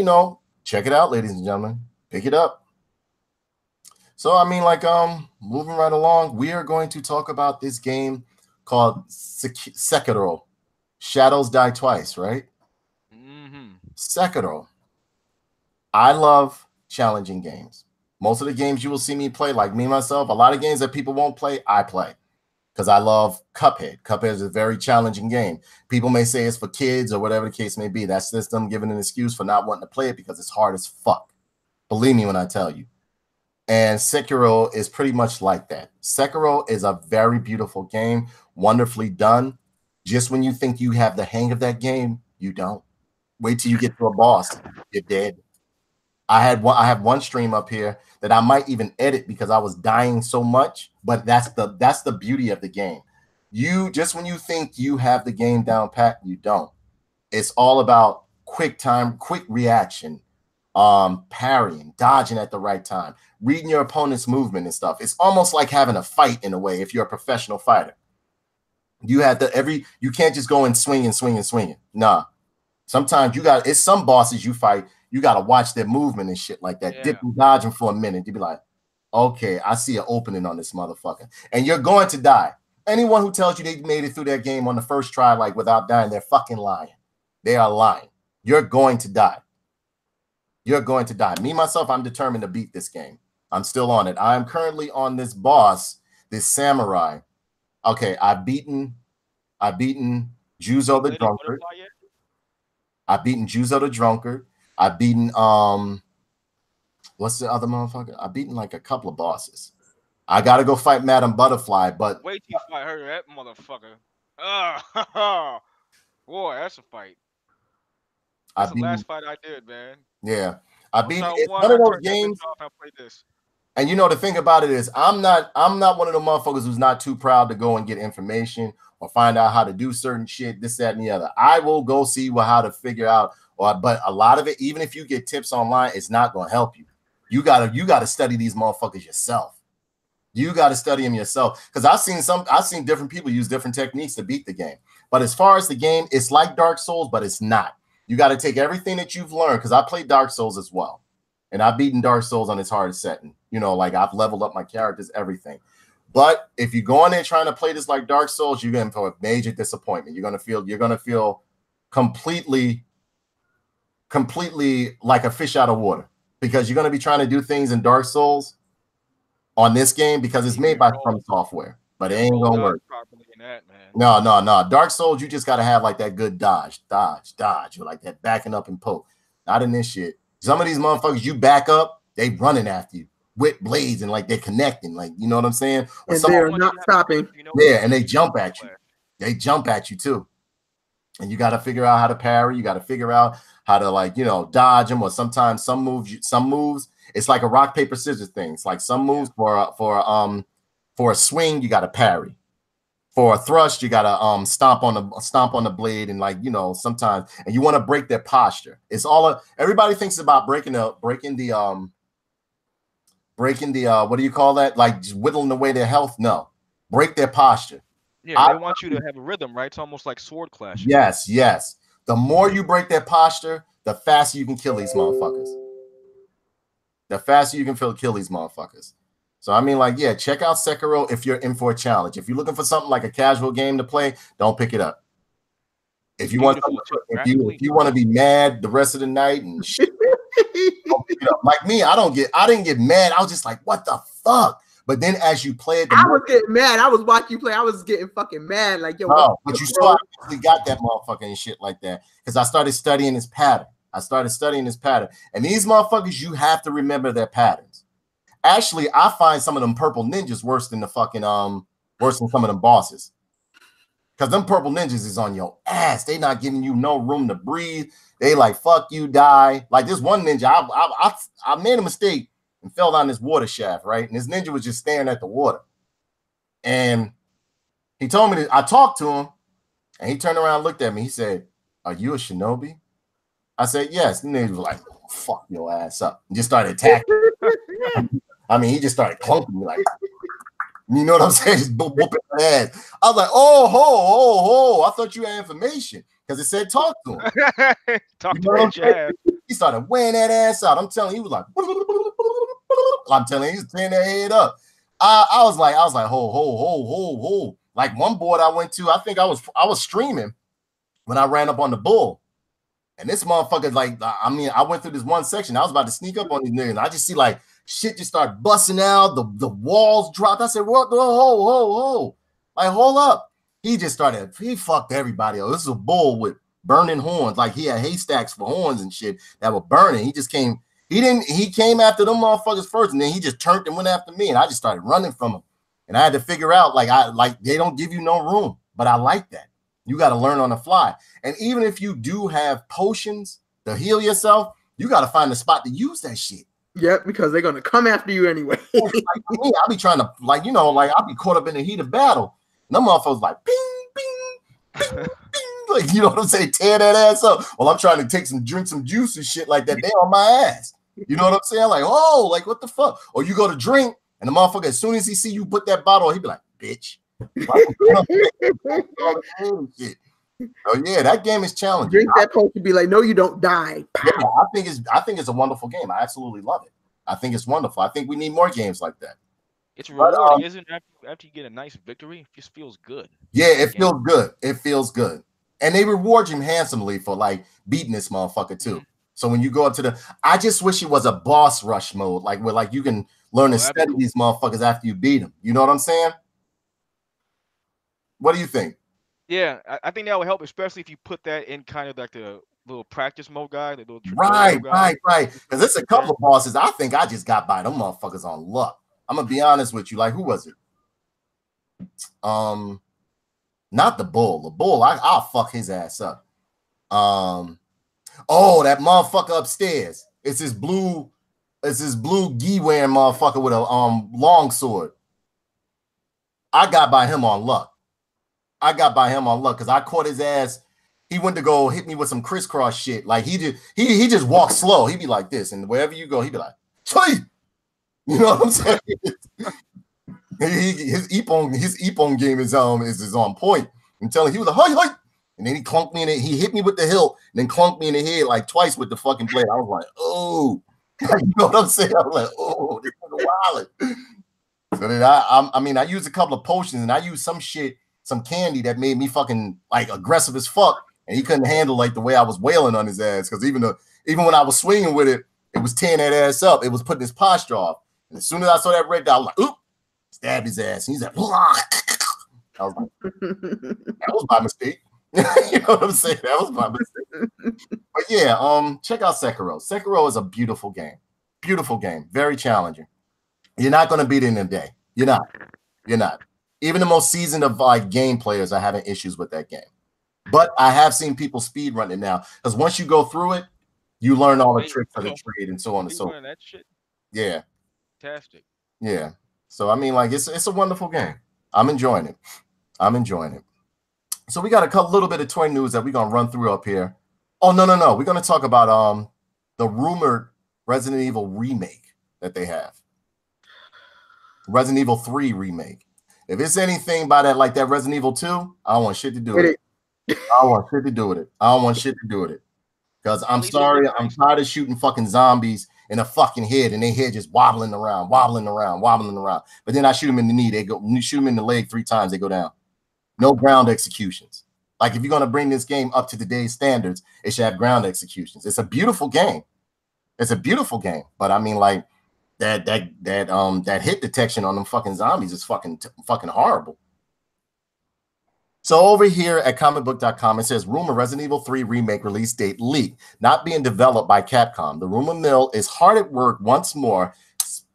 check it out, ladies and gentlemen. Pick it up. So I mean, like, moving right along, we are going to talk about this game called Sekiro. Shadows Die Twice, right? Sekiro. I love challenging games. Most of the games you will see me play, like me myself, a lot of games that people won't play, I play. because I love Cuphead. Cuphead is a very challenging game. People may say it's for kids or whatever the case may be. That's just them giving an excuse for not wanting to play it because it's hard as fuck. Believe me when I tell you. And Sekiro is pretty much like that. Sekiro is a very beautiful game, wonderfully done. Just when you think you have the hang of that game, you don't. Wait till you get to a boss, you're dead. I have one stream up here that I might even edit because I was dying so much, but that's the beauty of the game. You just when you think you have the game down pat, you don't. It's all about quick time, quick reaction, parrying, dodging at the right time, reading your opponent's movement and stuff. It's almost like having a fight in a way if you're a professional fighter. You have you can't just go and swinging. Nah. Sometimes it's some bosses you fight, you got to watch their movement and shit like that. Yeah. Dip and dodge them for a minute. You be like, okay, I see an opening on this motherfucker. And you're going to die. Anyone who tells you they made it through their game on the first try, like without dying, they're fucking lying. They are lying. You're going to die. You're going to die. Me, myself, I'm determined to beat this game. I'm still on it. I am currently on this boss, this samurai. Okay, I've beaten Juzo the Drunkard. I've beaten Juzo the Drunkard. I've beaten what's the other motherfucker? I've beaten like a couple of bosses. I gotta go fight Madam Butterfly, but wait till you fight her, that motherfucker. Oh, boy, that's a fight. That's the last fight I did, man. Yeah, I beat it's one of those games. I played this. And you know the thing about it is, I'm not one of the motherfuckers who's not too proud to go and get information or find out how to do certain shit, this, that, and the other. I will go see how to figure out. But a lot of it, even if you get tips online, it's not going to help you. You gotta study these motherfuckers yourself. You got to study them yourself. Because I've seen different people use different techniques to beat the game. But as far as the game, it's like Dark Souls, but it's not. You got to take everything that you've learned. Because I played Dark Souls as well. And I've beaten Dark Souls on its hardest setting. You know, like I've leveled up my characters, everything. But if you go in there trying to play this like Dark Souls, you're going to have a major disappointment. You're going to feel completely like a fish out of water, because you're going to be trying to do things in Dark Souls on this game because it's made by From Software, but it ain't going to work. No. Dark Souls, you just got to have like that good dodge, or like that backing up and poke. Not in this shit. Some of these motherfuckers, you back up, they running after you with blades and like they're connecting, like, you know what I'm saying? Or and they're not stopping. Yeah, and they jump at you. They jump at you too. And you got to figure out how to parry. You got to figure out how to, like, you know, dodge them. Or sometimes some moves, it's like a rock, paper, scissors thing. It's like some moves for a swing, you got to parry. For a thrust, you got to stomp on the blade, and, like, you know, sometimes, and you want to break their posture. It's all everybody thinks about breaking the what do you call that? Like just whittling away their health. No, break their posture. Yeah, they want you to have a rhythm, right? It's almost like sword clash. Yes. The more you break their posture, the faster you can kill these motherfuckers. So, I mean, like, yeah, check out Sekiro if you're in for a challenge. If you're looking for something like a casual game to play, don't pick it up. If you want to be mad the rest of the night and shit, don't pick it up. Like me, I didn't get mad. I was just like, what the fuck? But then as you play it, I was getting mad. I was watching you play. I was getting fucking mad. Like, yo, but you saw I actually got that motherfucker and shit like that because I started studying this pattern. And these motherfuckers, you have to remember their patterns. Actually, I find some of them purple ninjas worse than worse than some of them bosses. Because them purple ninjas is on your ass. They not giving you no room to breathe. They like, fuck you, die. Like this one ninja, I made a mistake and fell down this water shaft, right? And this ninja was just staring at the water. And he told me I talked to him, and he turned around and looked at me. He said, "Are you a shinobi?" I said, "Yes." The ninja was like, "Fuck your ass up," and just started attacking. I mean, he just started clunking me like, you know what I'm saying? Just whooping my ass. I was like, oh, I thought you had information because it said talk to him. Talk to him. He started weighing that ass out. I'm telling you, he was like, I'm telling you, he was tearing that head up. I was like, ho. Like one board I went to, I think I was streaming when I ran up on the bull. And this motherfucker, like, I mean, I went through this one section. I was about to sneak up on these niggas. And I just see like shit just start busting out. The walls dropped. I said, what? Ho. Like, hold up. He fucked everybody else. This is a bull with burning horns. Like, he had haystacks for horns and shit that were burning. He came after them motherfuckers first, and then he just turned and went after me, and I just started running from him. And I had to figure out, like they don't give you no room, but I like that. You got to learn on the fly. And even if you do have potions to heal yourself, you got to find a spot to use that shit. Yep, because they're going to come after you anyway. I'll be trying to, I'll be caught up in the heat of battle. And them motherfuckers like, bing, bing, bing, bing. Like, you know what I'm saying? Tear that ass up. Well, I'm trying to drink some juice and shit like that. They on my ass. You know what I'm saying? Like, oh, like, what the fuck? Or you go to drink, and the motherfucker, as soon as he see you put that bottle, he be like, bitch. Oh yeah, that game is challenging. Drink that potion, be like, no, you don't die. Yeah, I think it's a wonderful game. I absolutely love it. I think it's wonderful. I think we need more games like that. It's rewarding, isn't it? After you get a nice victory, it just feels good. Yeah, it feels good. It feels good. And they reward you handsomely for like beating this motherfucker too. Mm-hmm. So when you go up to I just wish it was a boss rush mode, like where like you can learn to study these motherfuckers after you beat them. You know what I'm saying? What do you think? Yeah, I think that would help, especially if you put that in kind of like the little practice mode guy, the little right. Because there's a couple of bosses I think I just got by them motherfuckers on luck. I'm gonna be honest with you. Like, who was it? Not the bull. The bull, I'll fuck his ass up. Oh, that motherfucker upstairs. It's this blue gi wearing motherfucker with a long sword. I got by him on luck. Because I caught his ass. He went to go hit me with some crisscross shit. Like he just walked slow. He'd be like this, and wherever you go, he'd be like, "Hey!" You know what I'm saying? his Ippon game is on point. I'm telling you, he was like, "Hey!" And then he clunked me in it. He hit me with the hilt, and then clunked me in the head like twice with the fucking blade. I was like, "Oh," you know what I'm saying? I was like, "Oh, this is wild." So then I used a couple of potions, and I used some candy that made me fucking like aggressive as fuck, and he couldn't handle like the way I was wailing on his ass, because even when I was swinging with it, it was tearing that ass up. It was putting his posture off. And as soon as I saw that red dot, I was like, "Oop!" Stabbed his ass. And he's like, "Blah." I was like, that was my mistake. You know what I'm saying? That was my mistake. But yeah, check out Sekiro. Sekiro is a beautiful game. Beautiful game. Very challenging. You're not going to beat it in a day. You're not. Even the most seasoned of like game players are having issues with that game. But I have seen people speed run it now, because once you go through it, you learn all the tricks of the trade and so on and so forth. That shit? Yeah. Fantastic. Yeah. So I mean, like, it's a wonderful game. I'm enjoying it. So we got a little bit of toy news that we're gonna run through up here. Oh no. We're gonna talk about the rumored Resident Evil remake that they have. Resident Evil 3 remake. If it's anything by that, like that Resident Evil 2, I don't want shit to do with it. I don't want shit to do with it. Because I'm sorry, I'm tired of shooting fucking zombies in a fucking head, and their head just wobbling around. But then I shoot them in the knee, shoot them in the leg 3 times, they go down. No ground executions. Like, if you're gonna bring this game up to today's standards, it should have ground executions. It's a beautiful game. But I mean, like, that hit detection on them fucking zombies is fucking horrible. So over here at comicbook.com, it says rumor Resident Evil 3 remake release date leaked, not being developed by Capcom. The rumor mill is hard at work once more,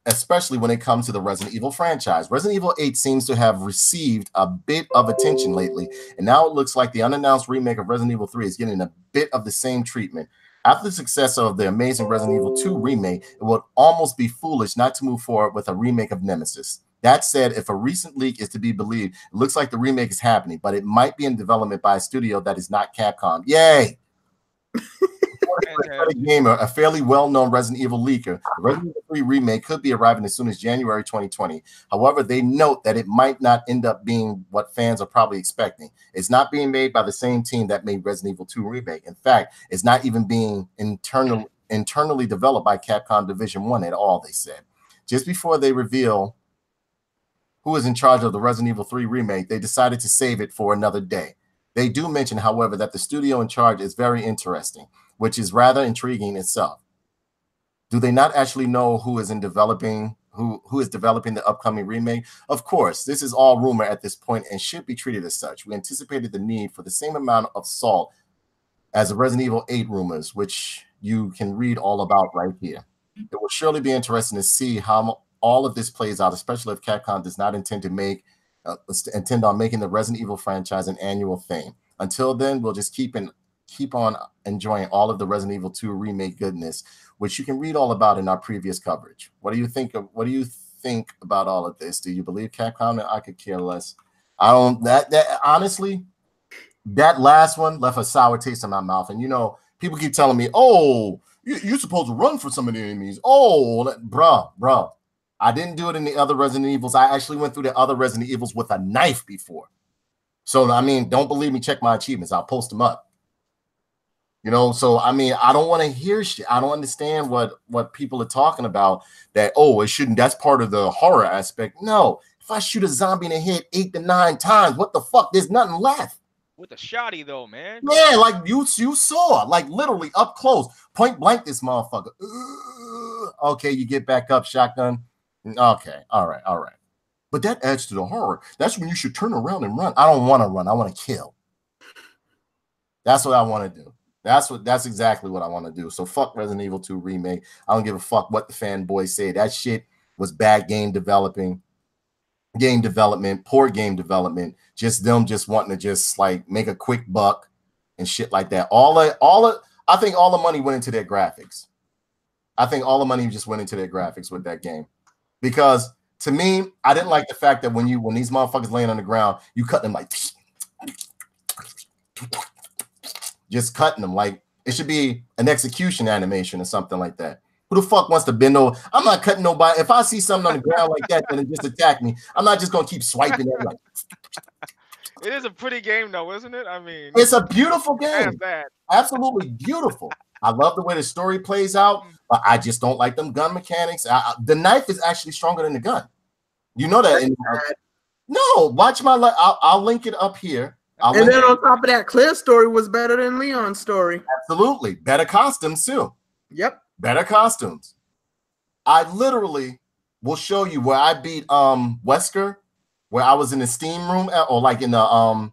especially when it comes to the Resident Evil franchise. Resident Evil 8 seems to have received a bit of attention lately, and now it looks like the unannounced remake of Resident Evil 3 is getting a bit of the same treatment. After the success of the amazing Resident Evil 2 remake, it would almost be foolish not to move forward with a remake of Nemesis. That said, if a recent leak is to be believed, it looks like the remake is happening, but it might be in development by a studio that is not Capcom. Yay! Gamer, a fairly well-known Resident Evil leaker, the Resident Evil 3 remake could be arriving as soon as January 2020. However, they note that it might not end up being what fans are probably expecting. It's not being made by the same team that made Resident Evil 2 remake. In fact, it's not even being internally developed by Capcom Division 1 at all, they said. Just before they reveal who is in charge of the Resident Evil 3 remake, they decided to save it for another day. They do mention, however, that the studio in charge is very interesting, which is rather intriguing itself. Do they not actually know who is who is developing the upcoming remake. Of course, this is all rumor at this point and should be treated as such. We anticipated the need for the same amount of salt as the Resident Evil 8 rumors, which you can read all about right here. It will surely be interesting to see how all of this plays out, especially if Capcom does not intend on making the Resident Evil franchise an annual thing. Until then, we'll just keep on enjoying all of the Resident Evil 2 remake goodness, which you can read all about in our previous coverage. What do you think about all of this? Do you believe Capcom? I could care less. I don't. That honestly, that last one left a sour taste in my mouth. And people keep telling me, "Oh, you're supposed to run for some of the enemies." Oh, bruh. I didn't do it in the other Resident Evils. I actually went through the other Resident Evils with a knife before. So I mean, don't believe me? Check my achievements. I'll post them up. So I mean, I don't want to hear shit. I don't understand what people are talking about. That it shouldn't. That's part of the horror aspect. No, if I shoot a zombie in the head 8 to 9 times, what the fuck? There's nothing left. With a shotty though, man. Yeah, like you saw, like literally up close, point blank. This motherfucker. Okay, you get back up, shotgun. Okay, all right. But that adds to the horror. That's when you should turn around and run. I don't want to run. I want to kill. That's what I want to do. That's exactly what I want to do. So fuck Resident Evil 2 remake. I don't give a fuck what the fanboys say. That shit was bad game development, poor game development. Just them wanting to just like make a quick buck and shit like that. I think all the money went into their graphics. I think all the money just went into their graphics with that game. Because to me, I didn't like the fact that when these motherfuckers laying on the ground, you cut them like just cutting them. Like it should be an execution animation or something like that. Who the fuck wants to bend over? I'm not cutting nobody. If I see something on the ground like that, then it just attack me. I'm not just gonna keep swiping it. Like, it is a pretty game, though, isn't it? I mean, it's a beautiful game. Absolutely beautiful. I love the way the story plays out, but I just don't like them gun mechanics. The knife is actually stronger than the gun. You know that? No, watch my. I'll link it up here. And then on top of that, Claire's story was better than Leon's story. Absolutely, better costumes too. Yep. Better costumes. I literally will show you where I beat Wesker, where I was in the steam room or like in the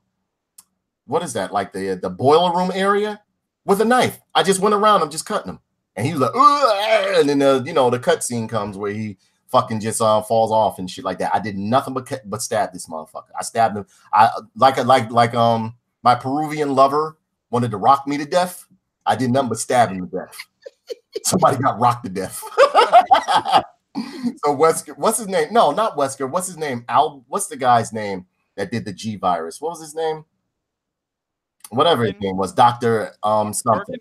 what is that? Like the boiler room area with a knife. I just went around him, just cutting him. And he was like, ugh! And then the cutscene comes where he fucking just falls off and shit like that. I did nothing but stab this motherfucker. I stabbed him. I like my Peruvian lover wanted to rock me to death. I did nothing but stab him to death. Somebody got rocked to death. So Wesker, what's his name? No, not Wesker. What's his name? What's the guy's name that did the G virus? What was his name? Whatever his name was, Dr. Something.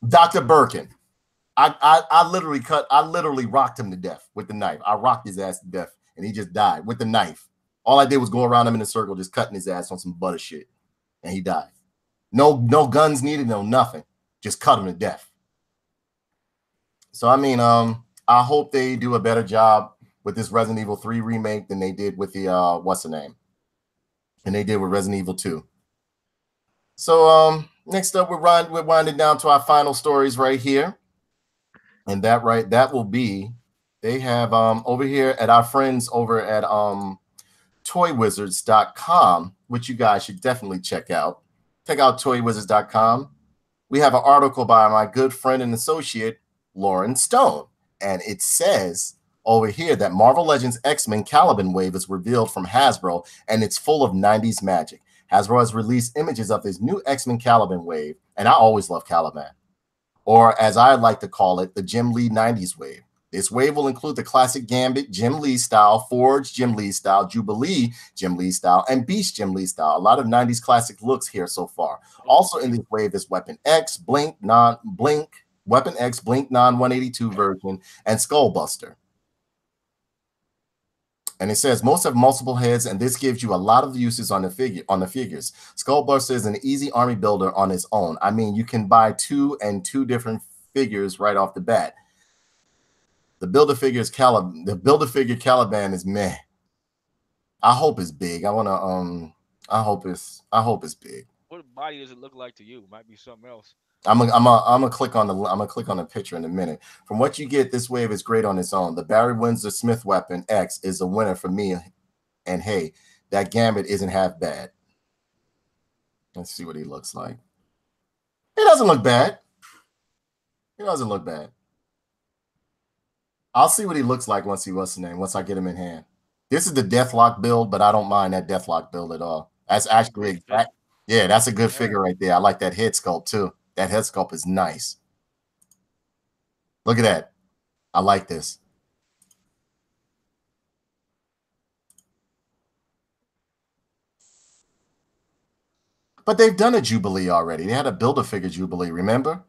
Dr. Birkin. I literally rocked him to death with the knife. I rocked his ass to death and he just died with the knife. All I did was go around him in a circle, just cutting his ass on some butter shit. And he died. No guns needed, no nothing. Just cut him to death. So I mean, I hope they do a better job with this Resident Evil 3 remake than they did with the what's the name? And they did with Resident Evil 2. So next up, we're winding down to our final stories right here. And that will be, they have over here at our friends over at toywizards.com, which you guys should definitely check out. Check out toywizards.com. We have an article by my good friend and associate, Lauren Stone. And it says over here that Marvel Legends X-Men Caliban Wave is revealed from Hasbro, and it's full of 90s magic. Hasbro has released images of his new X-Men Caliban Wave, and I always love Caliban, or as I like to call it, the Jim Lee 90s Wave. This wave will include the classic Gambit, Jim Lee style, Forge, Jim Lee style, Jubilee, Jim Lee style, and Beast, Jim Lee style. A lot of 90s classic looks here so far. Also in this wave is Weapon X, Blink, Weapon X, Blink non-182 version, and Skullbuster. And it says most have multiple heads, and this gives you a lot of uses on the figures. Skullbuster is an easy army builder on its own. I mean, you can buy two different figures right off the bat. The Build-A-Figure Caliban is meh. I hope it's big. I hope it's big. What body does it look like to you? Might be something else. I'm gonna click on the picture in a minute. From what you get, this wave is great on its own. The Barry Windsor Smith weapon X is a winner for me. And hey, that Gambit isn't half bad. Let's see what he looks like. He doesn't look bad. He doesn't look bad. I'll see what he looks like once I get him in hand. This is the Deathlock build, but I don't mind that Deathlock build at all. That's actually exact. Yeah, that's a good figure right there. I like that head sculpt too. That head sculpt is nice. Look at that. I like this. But they've done a Jubilee already. They had a Build-A-Figure Jubilee, remember?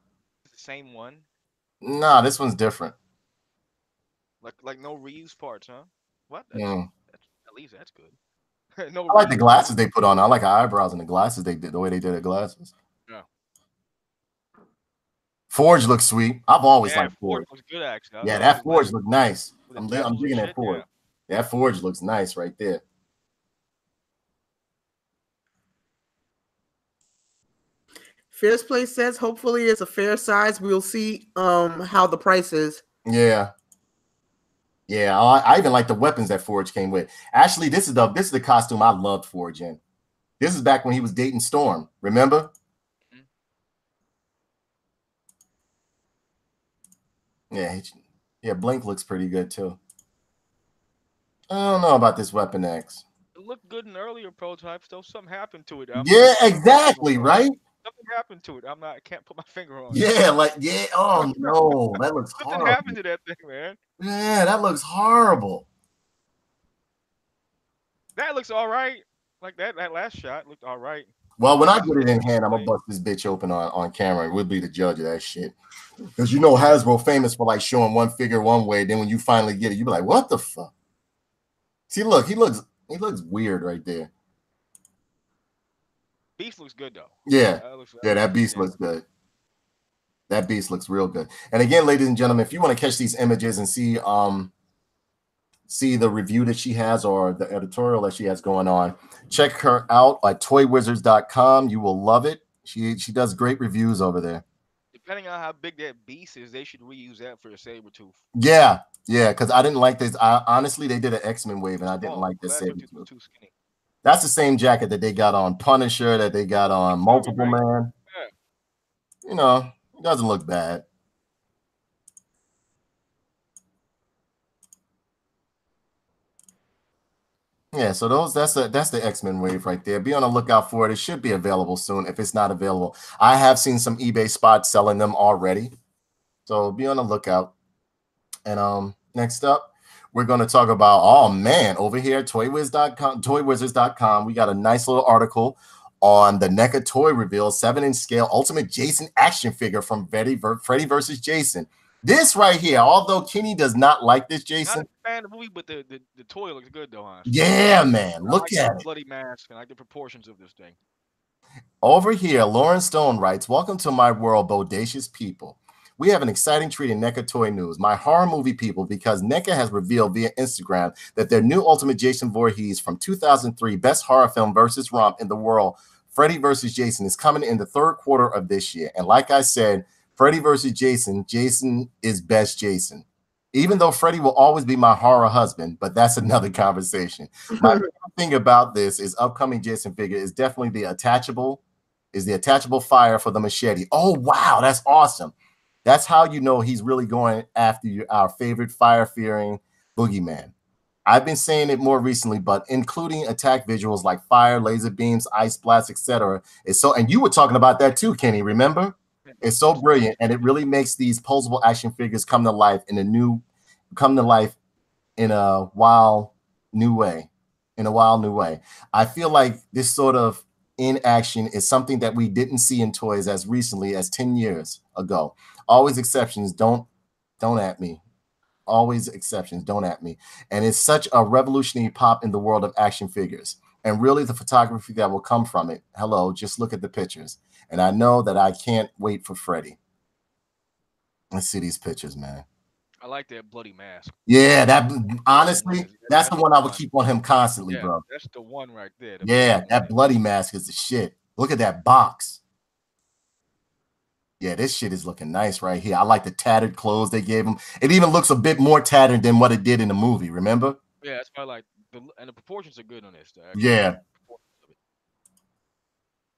It's the same one. Nah, this one's different. Like no reuse parts, huh? What? That's, at least that's good. No. I like the glasses they put on. I like the eyebrows and the glasses they did. The way they did the glasses. Yeah. Forge looks sweet. I've always liked Forge. Looks good, actually. Yeah, that Forge looked nice. I'm digging that Forge. Yeah. That Forge looks nice right there. Fierce Play says, hopefully it's a fair size. We'll see how the price is. Yeah. Yeah, I even like the weapons that Forge came with. Actually, this is the costume I loved Forge in. This is back when he was dating Storm. Remember? Yeah, Blink looks pretty good too. I don't know about this Weapon X. It looked good in earlier prototypes, though. Something happened to it. Yeah, exactly, right? Something happened to it. I can't put my finger on it. Yeah, oh no, that looks horrible. Something happened to that thing, man. Yeah, that looks horrible. That looks all right. Like that last shot looked all right. Well, when I get it in hand, I'm gonna bust this bitch open on camera, and we'll be the judge of that shit. Because you know Hasbro famous for like showing one figure one way, then when you finally get it, you be like, what the fuck? See, look, he looks weird right there. Beast looks good though. Yeah, that Beast looks good. That Beast looks real good. And again, ladies and gentlemen, if you want to catch these images and see the review that she has or the editorial that she has going on, check her out at toywizards.com. You will love it. She does great reviews over there. Depending on how big that Beast is, they should reuse that for a Sabretooth. Yeah, because I didn't like this. Honestly, they did an X-Men wave, and I didn't like this Sabretooth. Too skinny. That's the same jacket that they got on Punisher, that they got on Multiple Man. Yeah. You know, it doesn't look bad. Yeah, so that's the X-Men wave right there. Be on the lookout for it. It should be available soon. If it's not available, I have seen some eBay spots selling them already. So be on the lookout. And next up, we're going to talk about, oh man, over here at toywizards.com, we got a nice little article on the NECA toy reveal 7-inch scale ultimate Jason action figure from Freddy versus Jason. This right here, although Kenny does not like this Jason. Not a fan of the movie, but the toy looks good though, honestly. Yeah, man. Look at it. Bloody mask and like the proportions of this thing. Over here, Lauren Stone writes, welcome to my world, bodacious people. We have an exciting treat in NECA Toy News, my horror movie people, because NECA has revealed via Instagram that their new Ultimate Jason Voorhees from 2003 Best Horror Film versus Romp in the World, Freddy vs. Jason, is coming in the third quarter of this year. And like I said, Freddy versus Jason, Jason is best Jason. Even though Freddy will always be my horror husband, but that's another conversation. My favorite thing about this is upcoming Jason figure is definitely the attachable fire for the machete. Oh, wow, that's awesome. That's how you know he's really going after our favorite fire-fearing boogeyman. I've been saying it more recently, but including attack visuals like fire, laser beams, ice blasts, etc. is so. And you were talking about that too, Kenny. Remember? It's so brilliant, and it really makes these posable action figures come to life in a wild new way. I feel like this sort of in action is something that we didn't see in toys as recently as 10 years ago. Always exceptions, don't at me. Always exceptions, don't at me. And it's such a revolutionary pop in the world of action figures. And really the photography that will come from it. Hello, just look at the pictures. And I know that I can't wait for Freddy. Let's see these pictures, man. I like that bloody mask. Yeah, that honestly, that's the one I would keep on him constantly, bro. That's the one right there. Yeah, that bloody mask is the shit. Look at that box. Yeah, this shit is looking nice right here. I like the tattered clothes they gave him. It even looks a bit more tattered than what it did in the movie, remember? Yeah, that's why I like and the proportions are good on this. Yeah.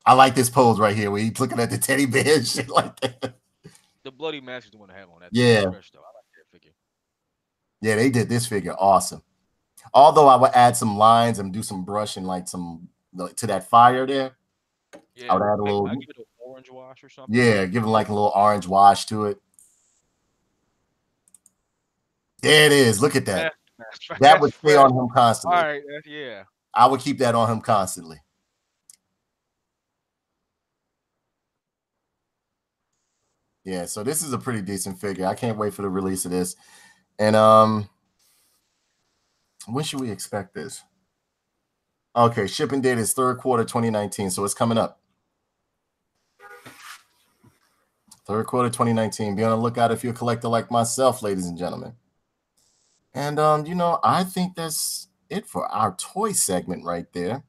I like this pose right here where he's looking at the teddy bear and shit like that. The bloody mask is the one I have on that. Yeah. Fresh, though. I like that figure. Yeah, they did this figure awesome. Although I would add some lines and do some brushing, like some to that fire there. Yeah, I would add a little. I give it an orange wash or something. Yeah, give it like a little orange wash to it. There it is. Look at that. That would stay on him constantly. All right, yeah. I would keep that on him constantly. Yeah, so this is a pretty decent figure. I can't wait for the release of this. And when should we expect this? Okay, shipping date is third quarter 2019, so it's coming up. Third quarter 2019. Be on the lookout if you're a collector like myself, ladies and gentlemen. And you know, I think that's it for our toy segment right there.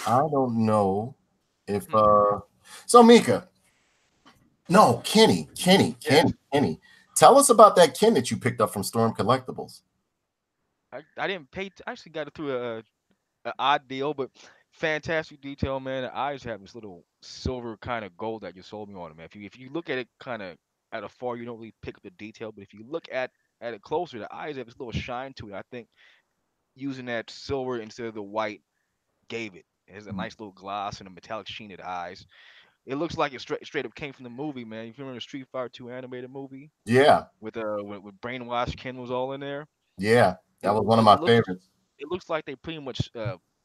I don't know if so Mika. No, Kenny. Tell us about that Ken that you picked up from Storm Collectibles. I didn't pay. I actually got it through an odd deal, but fantastic detail, man. The eyes have this little silver kind of gold that you sold me on, man. If you look at it kind of at afar, you don't really pick up the detail, but if you look at it closer, the eyes have this little shine to it. I think using that silver instead of the white gave it. It has a nice little gloss and a metallic sheen at the eyes. It looks like it straight up came from the movie, man. If you remember the Street Fighter 2 animated movie, Yeah, with brainwashed Ken was all in there. Yeah, that was one of my favorites. It looks like they pretty much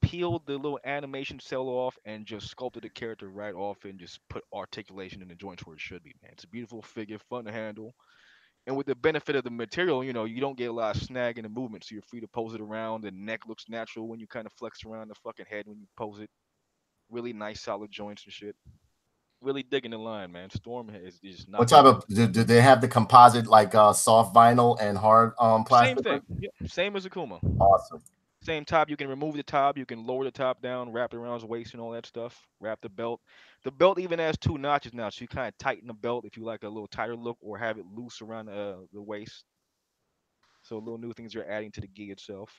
peeled the little animation cell off and just sculpted the character right off and just put articulation in the joints where it should be, man. It's a beautiful figure, fun to handle. And with the benefit of the material, you know, you don't get a lot of snag in the movement, so you're free to pose it around. The neck looks natural when you kind of flex around the fucking head when you pose it. Really nice, solid joints and shit. Really digging the line, man. Storm is just not. What type of did they have the composite like soft vinyl and hard plastic? Same thing. Yeah, same as Akuma. Awesome. Same top. You can remove the top. You can lower the top down, wrap it around his waist and all that stuff. Wrap the belt. The belt even has 2 notches now, so you kind of tighten the belt if you like a little tighter look, or have it loose around the waist. So little new things you're adding to the gi itself.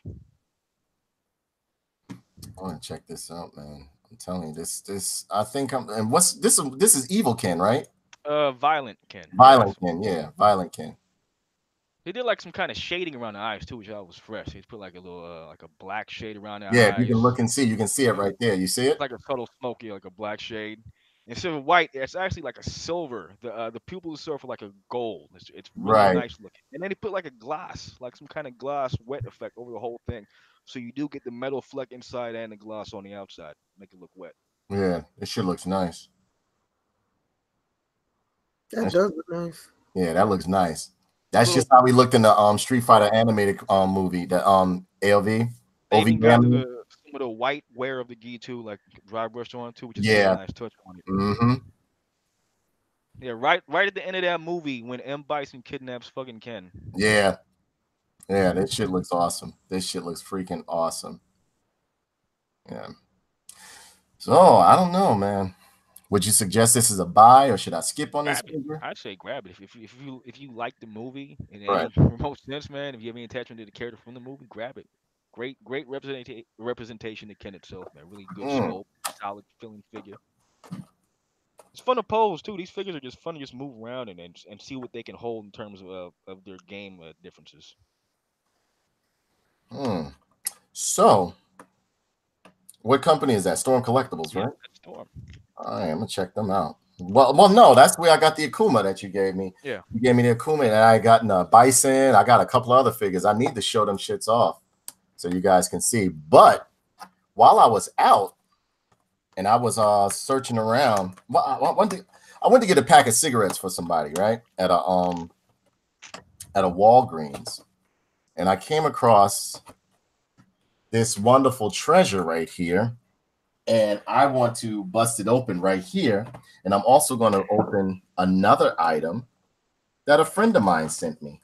I want to check this out, man. I'm telling you, this. I think I'm. And what's this? This is Evil Ken, right? Violent Ken. Violent Ken, yeah, Violent Ken. They did like some kind of shading around the eyes too, which I was fresh. They put like a little like a black shade around the eyes. Yeah, you can look and see. You can see it right there. You see it? It's like a subtle smoky, like a black shade. Instead of white, it's actually like a silver. The pupils serve for like a gold. It's really nice looking. And then they put like a gloss, like some kind of gloss wet effect over the whole thing. So you do get the metal fleck inside and the gloss on the outside. Make it look wet. Yeah, it sure looks nice. That does look nice. Yeah, that looks nice. That's just how we looked in the Street Fighter animated movie, the ALV. They even got some of the white wear of the gi too, like dry brush on too, which is a nice touch on it. Mm-hmm. Yeah, right at the end of that movie when M. Bison kidnaps fucking Ken. Yeah. Yeah, this shit looks awesome. This shit looks freaking awesome. Yeah. So I don't know, man. Would you suggest this is a buy, or should I skip on this figure? I'd say grab it. If you like the movie and any remote sense, man, if you have any attachment to the character from the movie, grab it. Great representation of Ken itself, man. Really good sculpt, solid feeling figure. It's fun to pose too. These figures are just fun to just move around and see what they can hold in terms of their game differences. So, what company is that? Storm Collectibles, right? That's Storm. All right, I'm gonna check them out. Well, no, that's where I got the Akuma that you gave me. Yeah, you gave me the Akuma, and I got a Bison. I got a couple of other figures. I need to show them shits off so you guys can see. But while I was out and I was searching around, I went to get a pack of cigarettes for somebody, right? At a Walgreens, and I came across this wonderful treasure right here. And I want to bust it open right here. And I'm also going to open another item that a friend of mine sent me.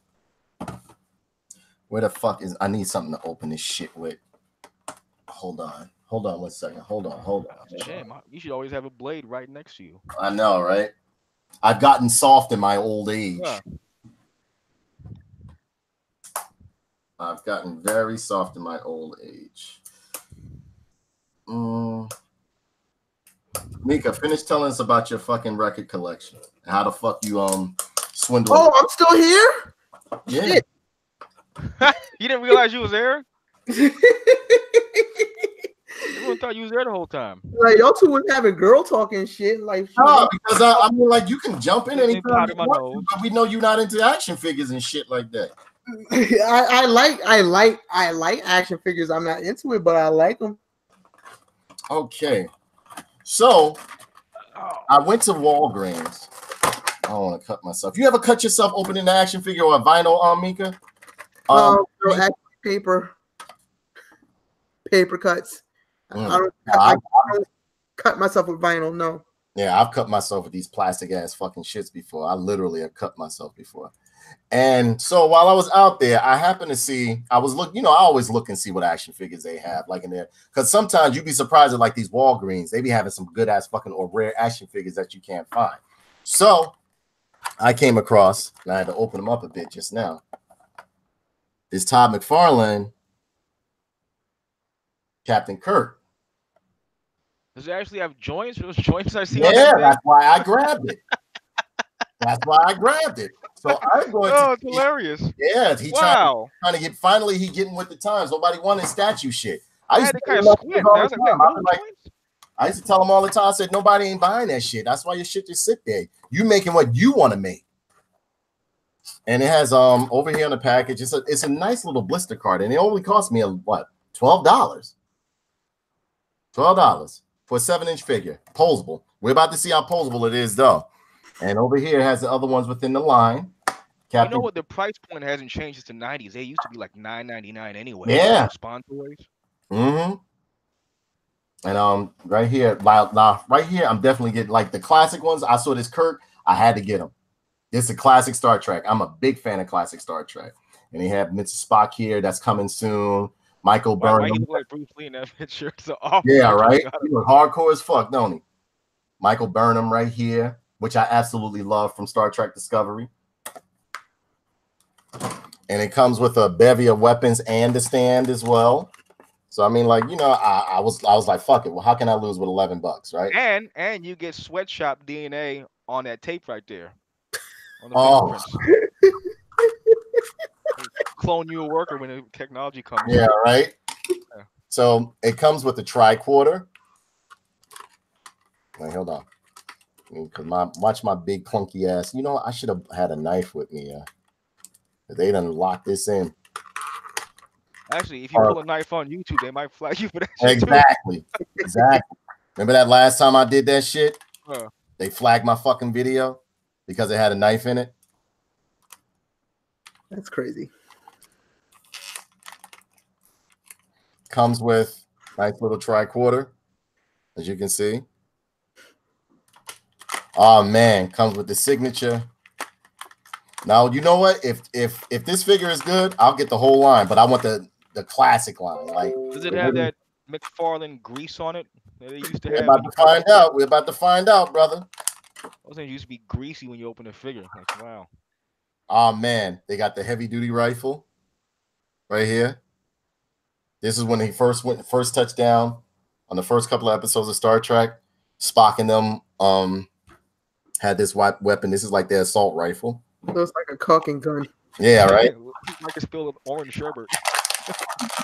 Where the fuck is... I need something to open this shit with. Hold on. Hold on 1 second. Hold on. That's a shame. You should always have a blade right next to you. I know, right? I've gotten soft in my old age. Yeah. I've gotten very soft in my old age. Mika, finish telling us about your fucking record collection. How the fuck you swindled? Oh, I'm still here? Yeah. Shit. You didn't realize you was there? Everyone thought you was there the whole time. Like y'all two was having girl talking shit. Like no, because I mean, like you can jump in anytime you want nose. but we know you're not into action figures and shit like that. I like action figures. I'm not into it, but I like them. Okay, so I went to Walgreens. I don't want to cut myself. You ever cut yourself opening the action figure or a vinyl, Mika? No, paper cuts. I don't cut myself with vinyl. No. Yeah, I've cut myself with these plastic ass fucking shits before. I literally have cut myself before. And so while I was out there, I happened to see, I was looking, I always look and see what action figures they have, like in there. Because sometimes you'd be surprised at like these Walgreens, they be having some good ass fucking or rare action figures that you can't find. So I came across, and I had to open them up a bit just now. This Todd McFarlane, Captain Kirk. Does it actually have joints? Those joints I see. Yeah, that's why I grabbed it. That's why I grabbed it. So I'm going to. It's hilarious. Yeah, he trying to get. Finally, he getting with the times. Nobody wanted statue shit. I used to kind of squint. I used to tell him all the time. I said nobody ain't buying that shit. That's why your shit just sit there. You making what you want to make. And it has over here on the package. It's a nice little blister card, and it only cost me what $12. $12 for a 7-inch figure, posable. We're about to see how posable it is, though. And over here it has the other ones within the line. Captain, you know what? The price point hasn't changed since the 90s. They used to be like $9.99 anyway. Yeah. Sponsors. Mm-hmm. And right here, right here, I'm definitely getting like the classic ones. I saw this Kirk. I had to get them. This is a classic Star Trek. I'm a big fan of classic Star Trek. And they have Mr. Spock here. That's coming soon. Michael Burnham. Why he look like Bruce Lee in that picture? Yeah, right. He was hardcore as fuck, don't he? Michael Burnham right here, which I absolutely love from Star Trek Discovery. And it comes with a bevy of weapons and a stand as well. So I mean, like, I was like, fuck it. Well, how can I lose with $11, right? And you get sweatshop DNA on that tape right there. On the clone you a worker when the technology comes. Yeah, right. Yeah. So it comes with a tricorder. Wait, hold on. Watch my big clunky ass. I should have had a knife with me. They done locked this in. Actually, if you pull a knife on YouTube, they might flag you for that. Exactly. Exactly. Remember that last time I did that shit? They flagged my fucking video because it had a knife in it. That's crazy. Comes with nice little tricorder, as you can see. Oh man, comes with the signature. Now you know what? If this figure is good, I'll get the whole line, but I want the classic line. Like, does it have that McFarlane grease on it that they used to have? We're about to find out. We're about to find out, brother. Those things used to be greasy when you open a figure. Like, wow. Oh man, they got the heavy duty rifle right here. This is when he first touched down on the first couple of episodes of Star Trek. Spock and them had this weapon. This is like their assault rifle. Looks like a caulking gun. Yeah, right. Like a spill of orange sherbet.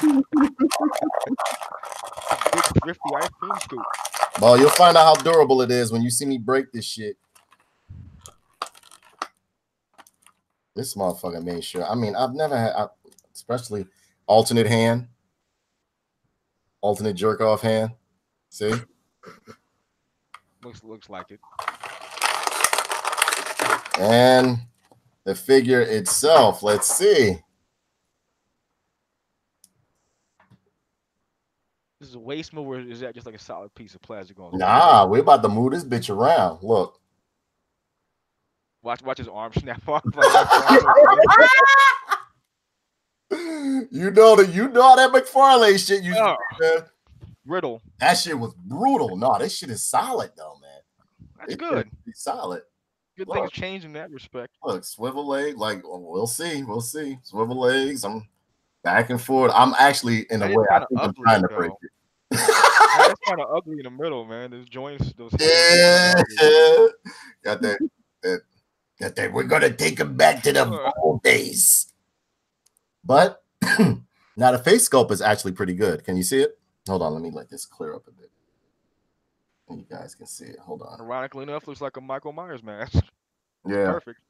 Big thrifty ice cream scoop. Well, you'll find out how durable it is when you see me break this shit. This motherfucker made sure. I mean, I've never had, especially alternate hand, alternate jerk off hand. See? Looks like it. And the figure itself, let's see. This is a waste move, or is that just like a solid piece of plastic on? Nah, we're about to move this bitch around. Look. Watch his arm snap off. You know that McFarlane shit. brittle. That shit was brutal. No, this shit is solid though, man. That's good. It's solid. Good things change in that respect. Look, swivel leg, like we'll see. Swivel legs. I'm back and forth. I'm actually in a way. I think I'm trying to break it. That's kind of ugly in the middle, man. Those joints, those. Yeah, got that. We're gonna take him back to the old days. But now the face sculpt is actually pretty good. Can you see it? Hold on, let me let this clear up a bit. And you guys can see it. Hold on. Ironically enough, looks like a Michael Myers mask. Yeah. Perfect.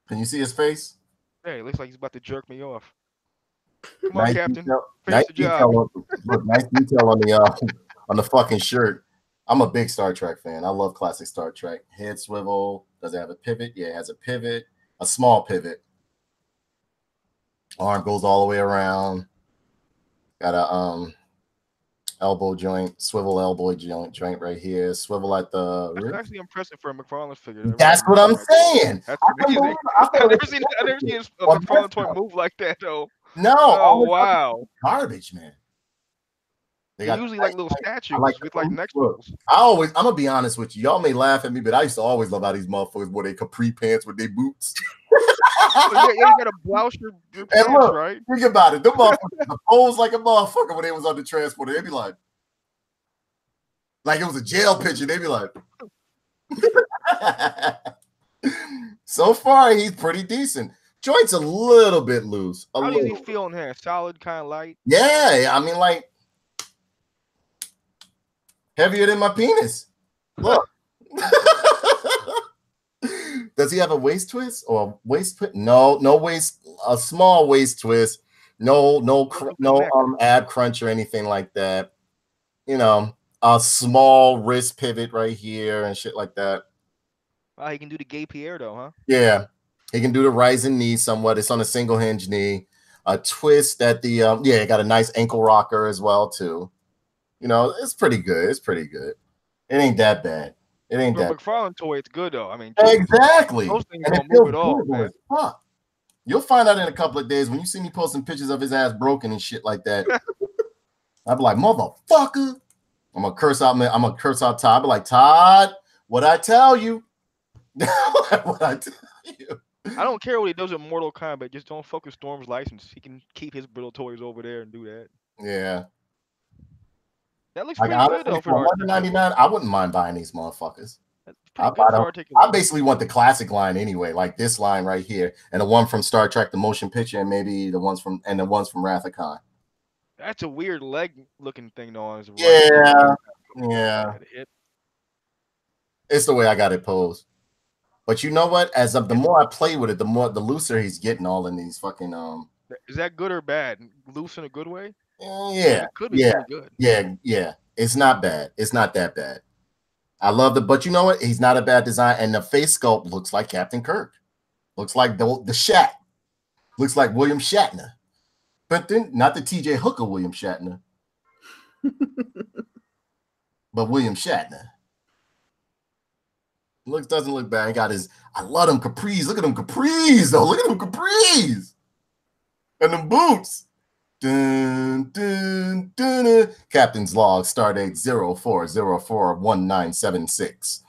Can you see his face? Hey, it looks like he's about to jerk me off. Come nice on, Captain. Nice detail on the fucking shirt. I'm a big Star Trek fan. I love classic Star Trek. Head swivel. Does it have a pivot? Yeah, it has a pivot. A small pivot. Arm goes all the way around. Got a elbow joint, swivel elbow joint right here. Swivel at the rib. That's actually impressive for a McFarlane figure. That's what I'm saying. That's amazing. I've never seen a McFarlane toy move like that though. No. Oh wow. Garbage, man. They usually like little statues with like neck swivels. I'm gonna be honest with you. Y'all may laugh at me, but I used to always love how these motherfuckers wore their capri pants with their boots. You gotta blouse your pants, look, right? Think about it. Them motherfuckers pose like a motherfucker when they was on the transporter. They'd be like it was a jail picture. They'd be like, so far he's pretty decent. Joint's a little bit loose. How does he feel in here? Solid, kind of light? Yeah, I mean, like heavier than my penis. Look. Does he have a waist twist or waist twist? No waist. A small waist twist. No ab crunch or anything like that. You know, a small wrist pivot right here and shit like that. Wow, he can do the gay Pierre though, huh? Yeah, he can do the rising knee somewhat. It's on a single hinge knee. A twist at the it got a nice ankle rocker as well too. You know, it's pretty good. It ain't that bad. It ain't that. McFarlane toy, it's good though. I mean, exactly. Those things don't move at all, man. Fuck. You'll find out in a couple of days when you see me posting pictures of his ass broken and shit like that. I'll be like, motherfucker. I'm gonna curse out Todd. I'll be like, Todd, what'd I tell you? What I tell you? I don't care what he does with Mortal Kombat. Just don't fuck with Storm's license. He can keep his brittle toys over there and do that. Yeah. That looks pretty good though. For $199, I wouldn't mind buying these motherfuckers. I basically want the classic line anyway, like this line right here, and the one from Star Trek, the motion picture, and maybe the ones from Wrath of Khan. That's a weird leg looking thing though. Yeah. It's the way I got it posed. But you know what? As of the more I play with it, the looser he's getting all in these fucking Is that good or bad? Loose in a good way? Yeah. It could be pretty good. Yeah. It's not bad. It's not that bad. I love but you know what? He's not a bad design, and the face sculpt looks like Captain Kirk. Looks like the Shat. Looks like William Shatner. But then not the TJ Hooker William Shatner. But William Shatner. Doesn't look bad. He got I love them capris. Look at them capris, though. Look at them capris. And them boots. Dun, dun, dun, dun. Captain's log, stardate 04041976.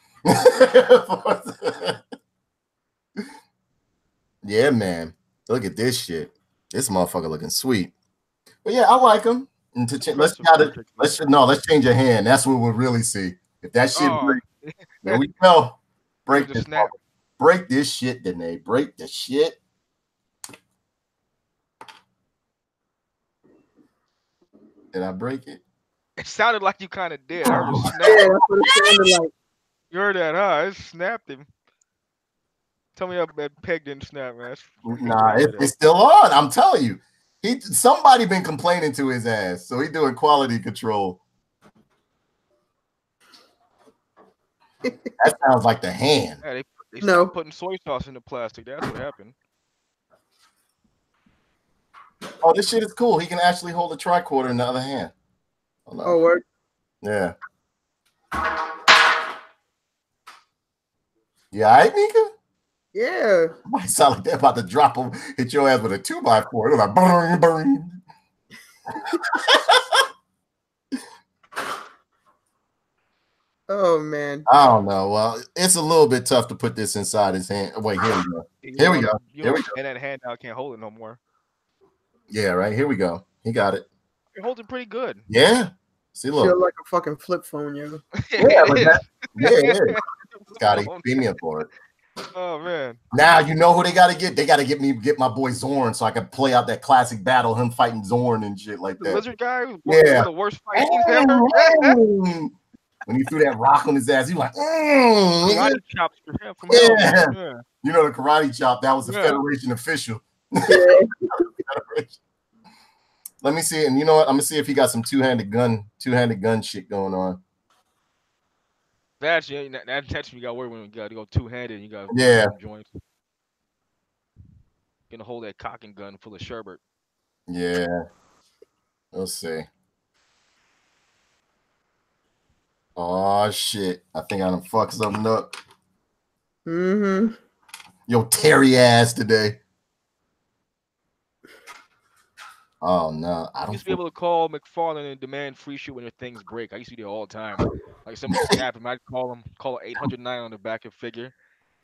Yeah, man. Look at this shit. This motherfucker looking sweet. But yeah, I like him. And let's change your hand. That's what we'll really see. If that shit breaks, there we go. Break this shit, Danae. Break the shit. Did I break it? It sounded like you kind of did. I heard a snap. Yeah, that's what it sounded like. You heard that, huh? It snapped him. Tell me that peg didn't snap, man. Nah, it's still on. I'm telling you. Somebody been complaining to his ass, so he doing quality control. That sounds like the hand. Yeah, they started putting soy sauce in the plastic. That's what happened. Oh, this shit is cool. He can actually hold a tricorder in the other hand. Oh, word? Yeah. You all right, Mika? Yeah. Might sound like they're about to drop him, hit your ass with a 2x4. They're like, burn, burn. Oh man. I don't know. Well, it's a little bit tough to put this inside his hand. Wait, here we go. Here we go. Here we go. And that hand now can't hold it no more. Yeah, right. Here we go. He got it. It holds it pretty good. Yeah. See, look. Feel like a fucking flip phone, yo. Yeah, yeah. Scotty, beat me up for it. Oh man. Now you know who they gotta get. They gotta get my boy Zorn so I can play out that classic battle, him fighting Zorn and shit like that. The lizard guy was Yeah. one of the worst fights he's ever. When he threw that rock on his ass, he was like, Karate chops for him from yeah. yeah. You know the karate chop, that was the Federation official. Let me see, and you know what? I'm gonna see if he got some two-handed gun shit going on. That's when you got to worry when you got to go two-handed and you got joints. Gonna hold that cock and gun full of sherbet. Yeah. Let's see. Oh shit. I think I done fucked something up. Mm-hmm. Yo, Terry ass today. Oh no, I don't. Used to be able to call McFarlane and demand free shit when their things break. I used to do that all the time. Like somebody snap him, I'd call 809 on the back of figure,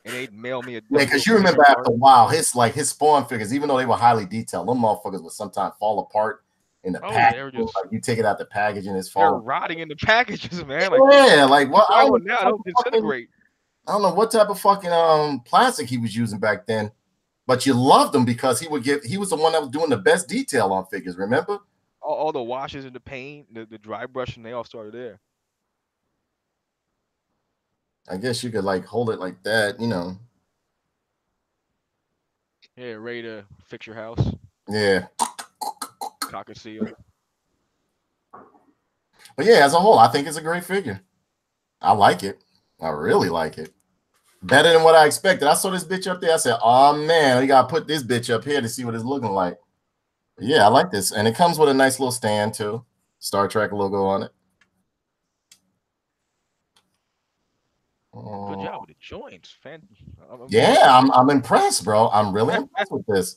and they'd mail me a. Yeah, because you remember after a while, his spawn figures, even though they were highly detailed, them motherfuckers would sometimes fall apart in the package. Just, like, you take it out the package and it's falling. falling. They're rotting in the packages, man. Like, yeah, like what? I don't disintegrate. I don't know what type of fucking plastic he was using back then. But you loved him because he was the one that was doing the best detail on figures, remember? All the washes and the paint, the dry brushing, they all started there. I guess you could like hold it like that, you know. Yeah, ready to fix your house. Yeah. Cock and seal. But yeah, as a whole, I think it's a great figure. I like it. I really like it. Better than what I expected. I saw this bitch up there. I said, oh, man, we got to put this bitch up here to see what it's looking like. But yeah, I like this. And it comes with a nice little stand, too. Star Trek logo on it. Good job with the joints. I'm impressed, bro. I'm really impressed with this.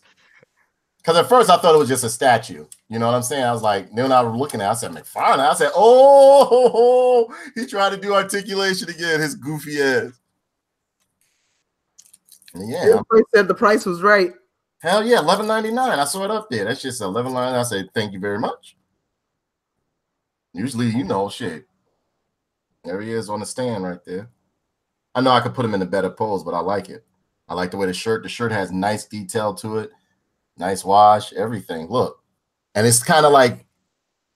Because at first I thought it was just a statue. You know what I'm saying? I was like, then when I was looking at it, I said, McFarlane. I said, oh, he tried to do articulation again, his goofy ass. Yeah, they said the price was right. Hell yeah, $11.99. I saw it up there. That's just $11.99. I said, thank you very much. Usually, you know, shit. There he is on the stand right there. I know I could put him in a better pose, but I like it. I like the way the shirt has nice detail to it, nice wash, everything. Look, and it's kind of like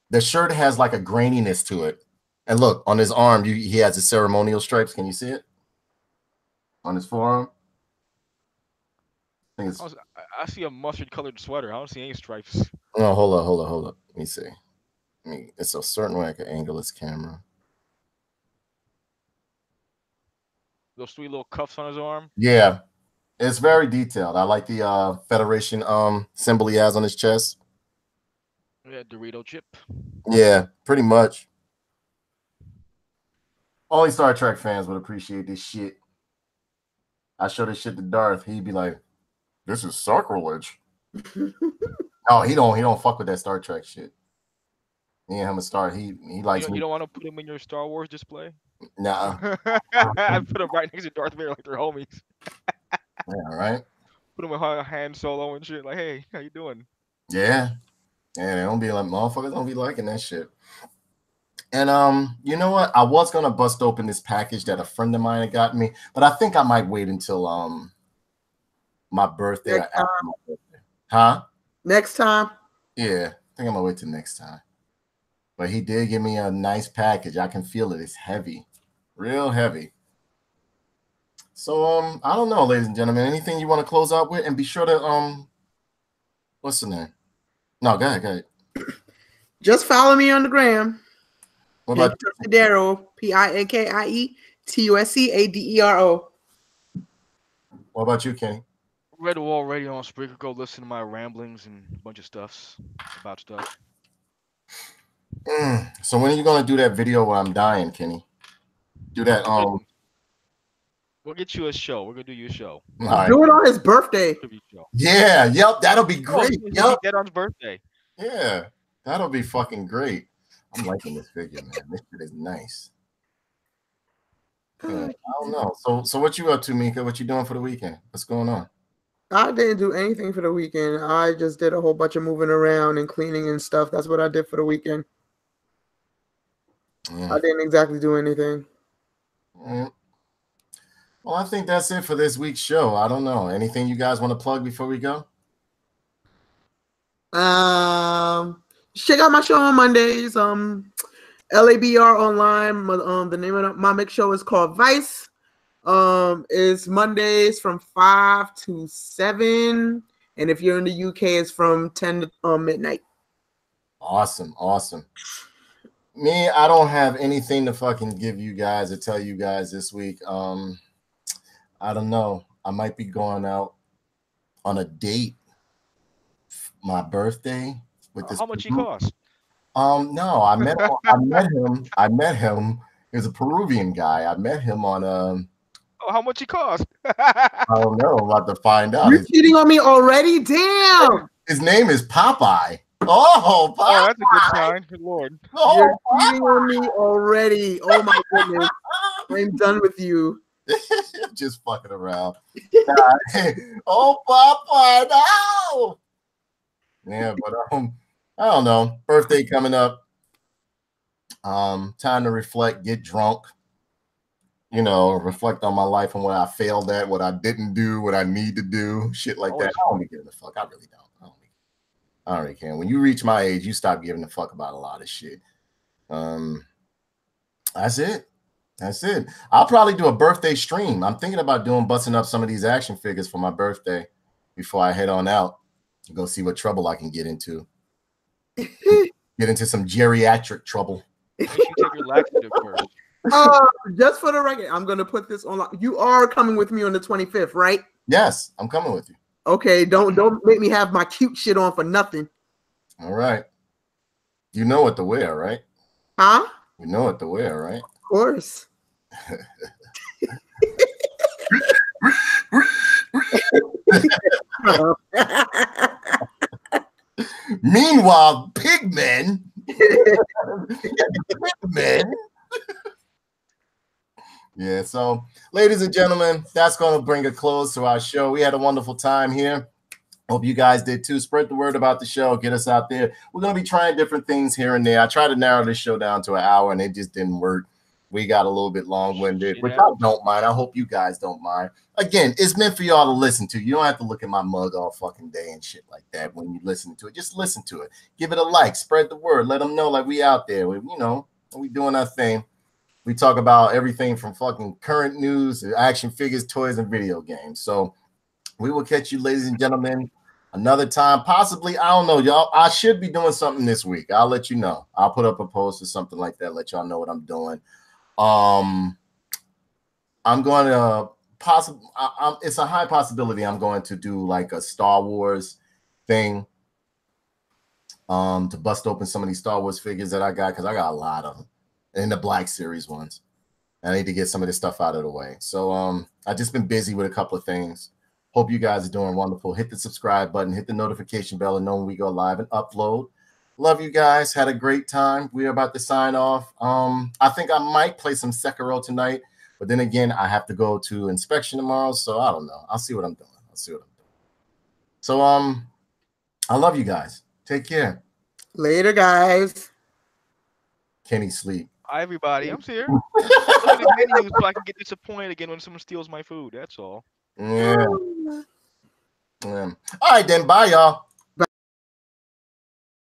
the shirt has like a graininess to it. And look, on his arm, he has his ceremonial stripes. Can you see it? On his forearm. I see a mustard-colored sweater. I don't see any stripes. No, hold up. Let me see. It's a certain way I can angle this camera. Those three little cuffs on his arm. Yeah, it's very detailed. I like the Federation symbol he has on his chest. Yeah, Dorito chip. Yeah, pretty much. Only Star Trek fans would appreciate this shit. I show this shit to Darth, he'd be like, "This is sacrilege." No, he don't fuck with that Star Trek shit. Me and him a Star. He likes. You don't want to put him in your Star Wars display? Nah. I put him right next to Darth Vader like they're homies. Yeah, right. Put him with Han Solo and shit. Like, hey, how you doing? Yeah. Yeah, they don't be like motherfuckers. Don't be liking that shit. And you know what? I was gonna bust open this package that a friend of mine had got me, but I think I might wait until my birthday. Next time. My birthday. Huh? Next time? Yeah, I think I'm gonna wait till next time. But he did give me a nice package. I can feel it. It's heavy, real heavy. So I don't know, ladies and gentlemen. Anything you want to close out with? And be sure to what's the name? No, go ahead. Just follow me on the gram. What about Pikiadero? Pikiadero. What about you, Kenny? Red Wall Radio on Spreaker. Go listen to my ramblings and a bunch of stuff about stuff. So when are you gonna do that video where I'm dying, Kenny? Do that. We'll get you a show. We're gonna do you a show. Right. Do it on his birthday. Yeah. Yep. That'll be great. Yep. Dead on his birthday. Yeah. That'll be fucking great. I'm liking this figure, man. This shit is nice. Yeah, I don't know. So what you up to, Mika? What you doing for the weekend? What's going on? I didn't do anything for the weekend. I just did a whole bunch of moving around and cleaning and stuff. That's what I did for the weekend. I didn't exactly do anything. Well, I think that's it for this week's show. I don't know. Anything you guys want to plug before we go? Check out my show on Mondays. LABR online. The name of my mix show is called Vice. It's Mondays from 5 to 7, and if you're in the UK, it's from 10 to midnight. Awesome. Me, I don't have anything to fucking give you guys or tell you guys this week. I don't know. I might be going out on a date. My birthday with this. How much he cost? No, I met him. He was a Peruvian guy. I met him on Oh, how much he cost? I don't know. I'm about to find out. You're cheating on me already? Damn. His name is Popeye. Oh, Popeye. Oh, that's a good sign. Good Lord. Oh, You're cheating on me already. Oh my goodness. I'm done with you. Just fucking around. Oh, Popeye, no. Yeah, but I don't know. Birthday coming up. Time to reflect, get drunk. You know, reflect on my life and what I failed at, what I didn't do, what I need to do, shit like that. I don't be giving a fuck. I really don't. I don't really care. When you reach my age, you stop giving a fuck about a lot of shit. That's it. I'll probably do a birthday stream. I'm thinking about busting up some of these action figures for my birthday before I head on out and go see what trouble I can get into. Get into some geriatric trouble. Make sure you take your laxative first. Just for the record, I'm gonna put this on. You are coming with me on the 25th, right? Yes, I'm coming with you. Okay, don't make me have my cute shit on for nothing. All right. You know what to wear, right? Huh? You know what to wear, right? Of course. Meanwhile, pigmen. Yeah, so ladies and gentlemen, that's going to bring a close to our show. We had a wonderful time here. Hope you guys did too. Spread the word about the show. Get us out there. We're going to be trying different things here and there. I tried to narrow this show down to an hour, and it just didn't work. We got a little bit long-winded, which I don't mind. I hope you guys don't mind. Again, it's meant for y'all to listen to. You don't have to look at my mug all fucking day and shit like that when you listen to it. Just listen to it. Give it a like. Spread the word. Let them know like we out there. We doing our thing. We talk about everything from fucking current news to action figures, toys, and video games. So we will catch you, ladies and gentlemen, another time. Possibly, I don't know, y'all. I should be doing something this week. I'll let you know. I'll put up a post or something like that. Let y'all know what I'm doing. I'm going to it's a high possibility I'm going to do like a Star Wars thing. To bust open some of these Star Wars figures that I got, because I got a lot of them. And the Black Series ones. I need to get some of this stuff out of the way. So I've just been busy with a couple of things. Hope you guys are doing wonderful. Hit the subscribe button, hit the notification bell, and know when we go live and upload. Love you guys. Had a great time. We're about to sign off. I think I might play some Sekiro tonight, but then again, I have to go to inspection tomorrow, so I don't know. I'll see what I'm doing. So I love you guys. Take care. Later, guys. Kenny sleep. Hi, everybody. I'm here. I'm the menu so I can get disappointed again when someone steals my food. That's all. Yeah. All right, then. Bye, y'all.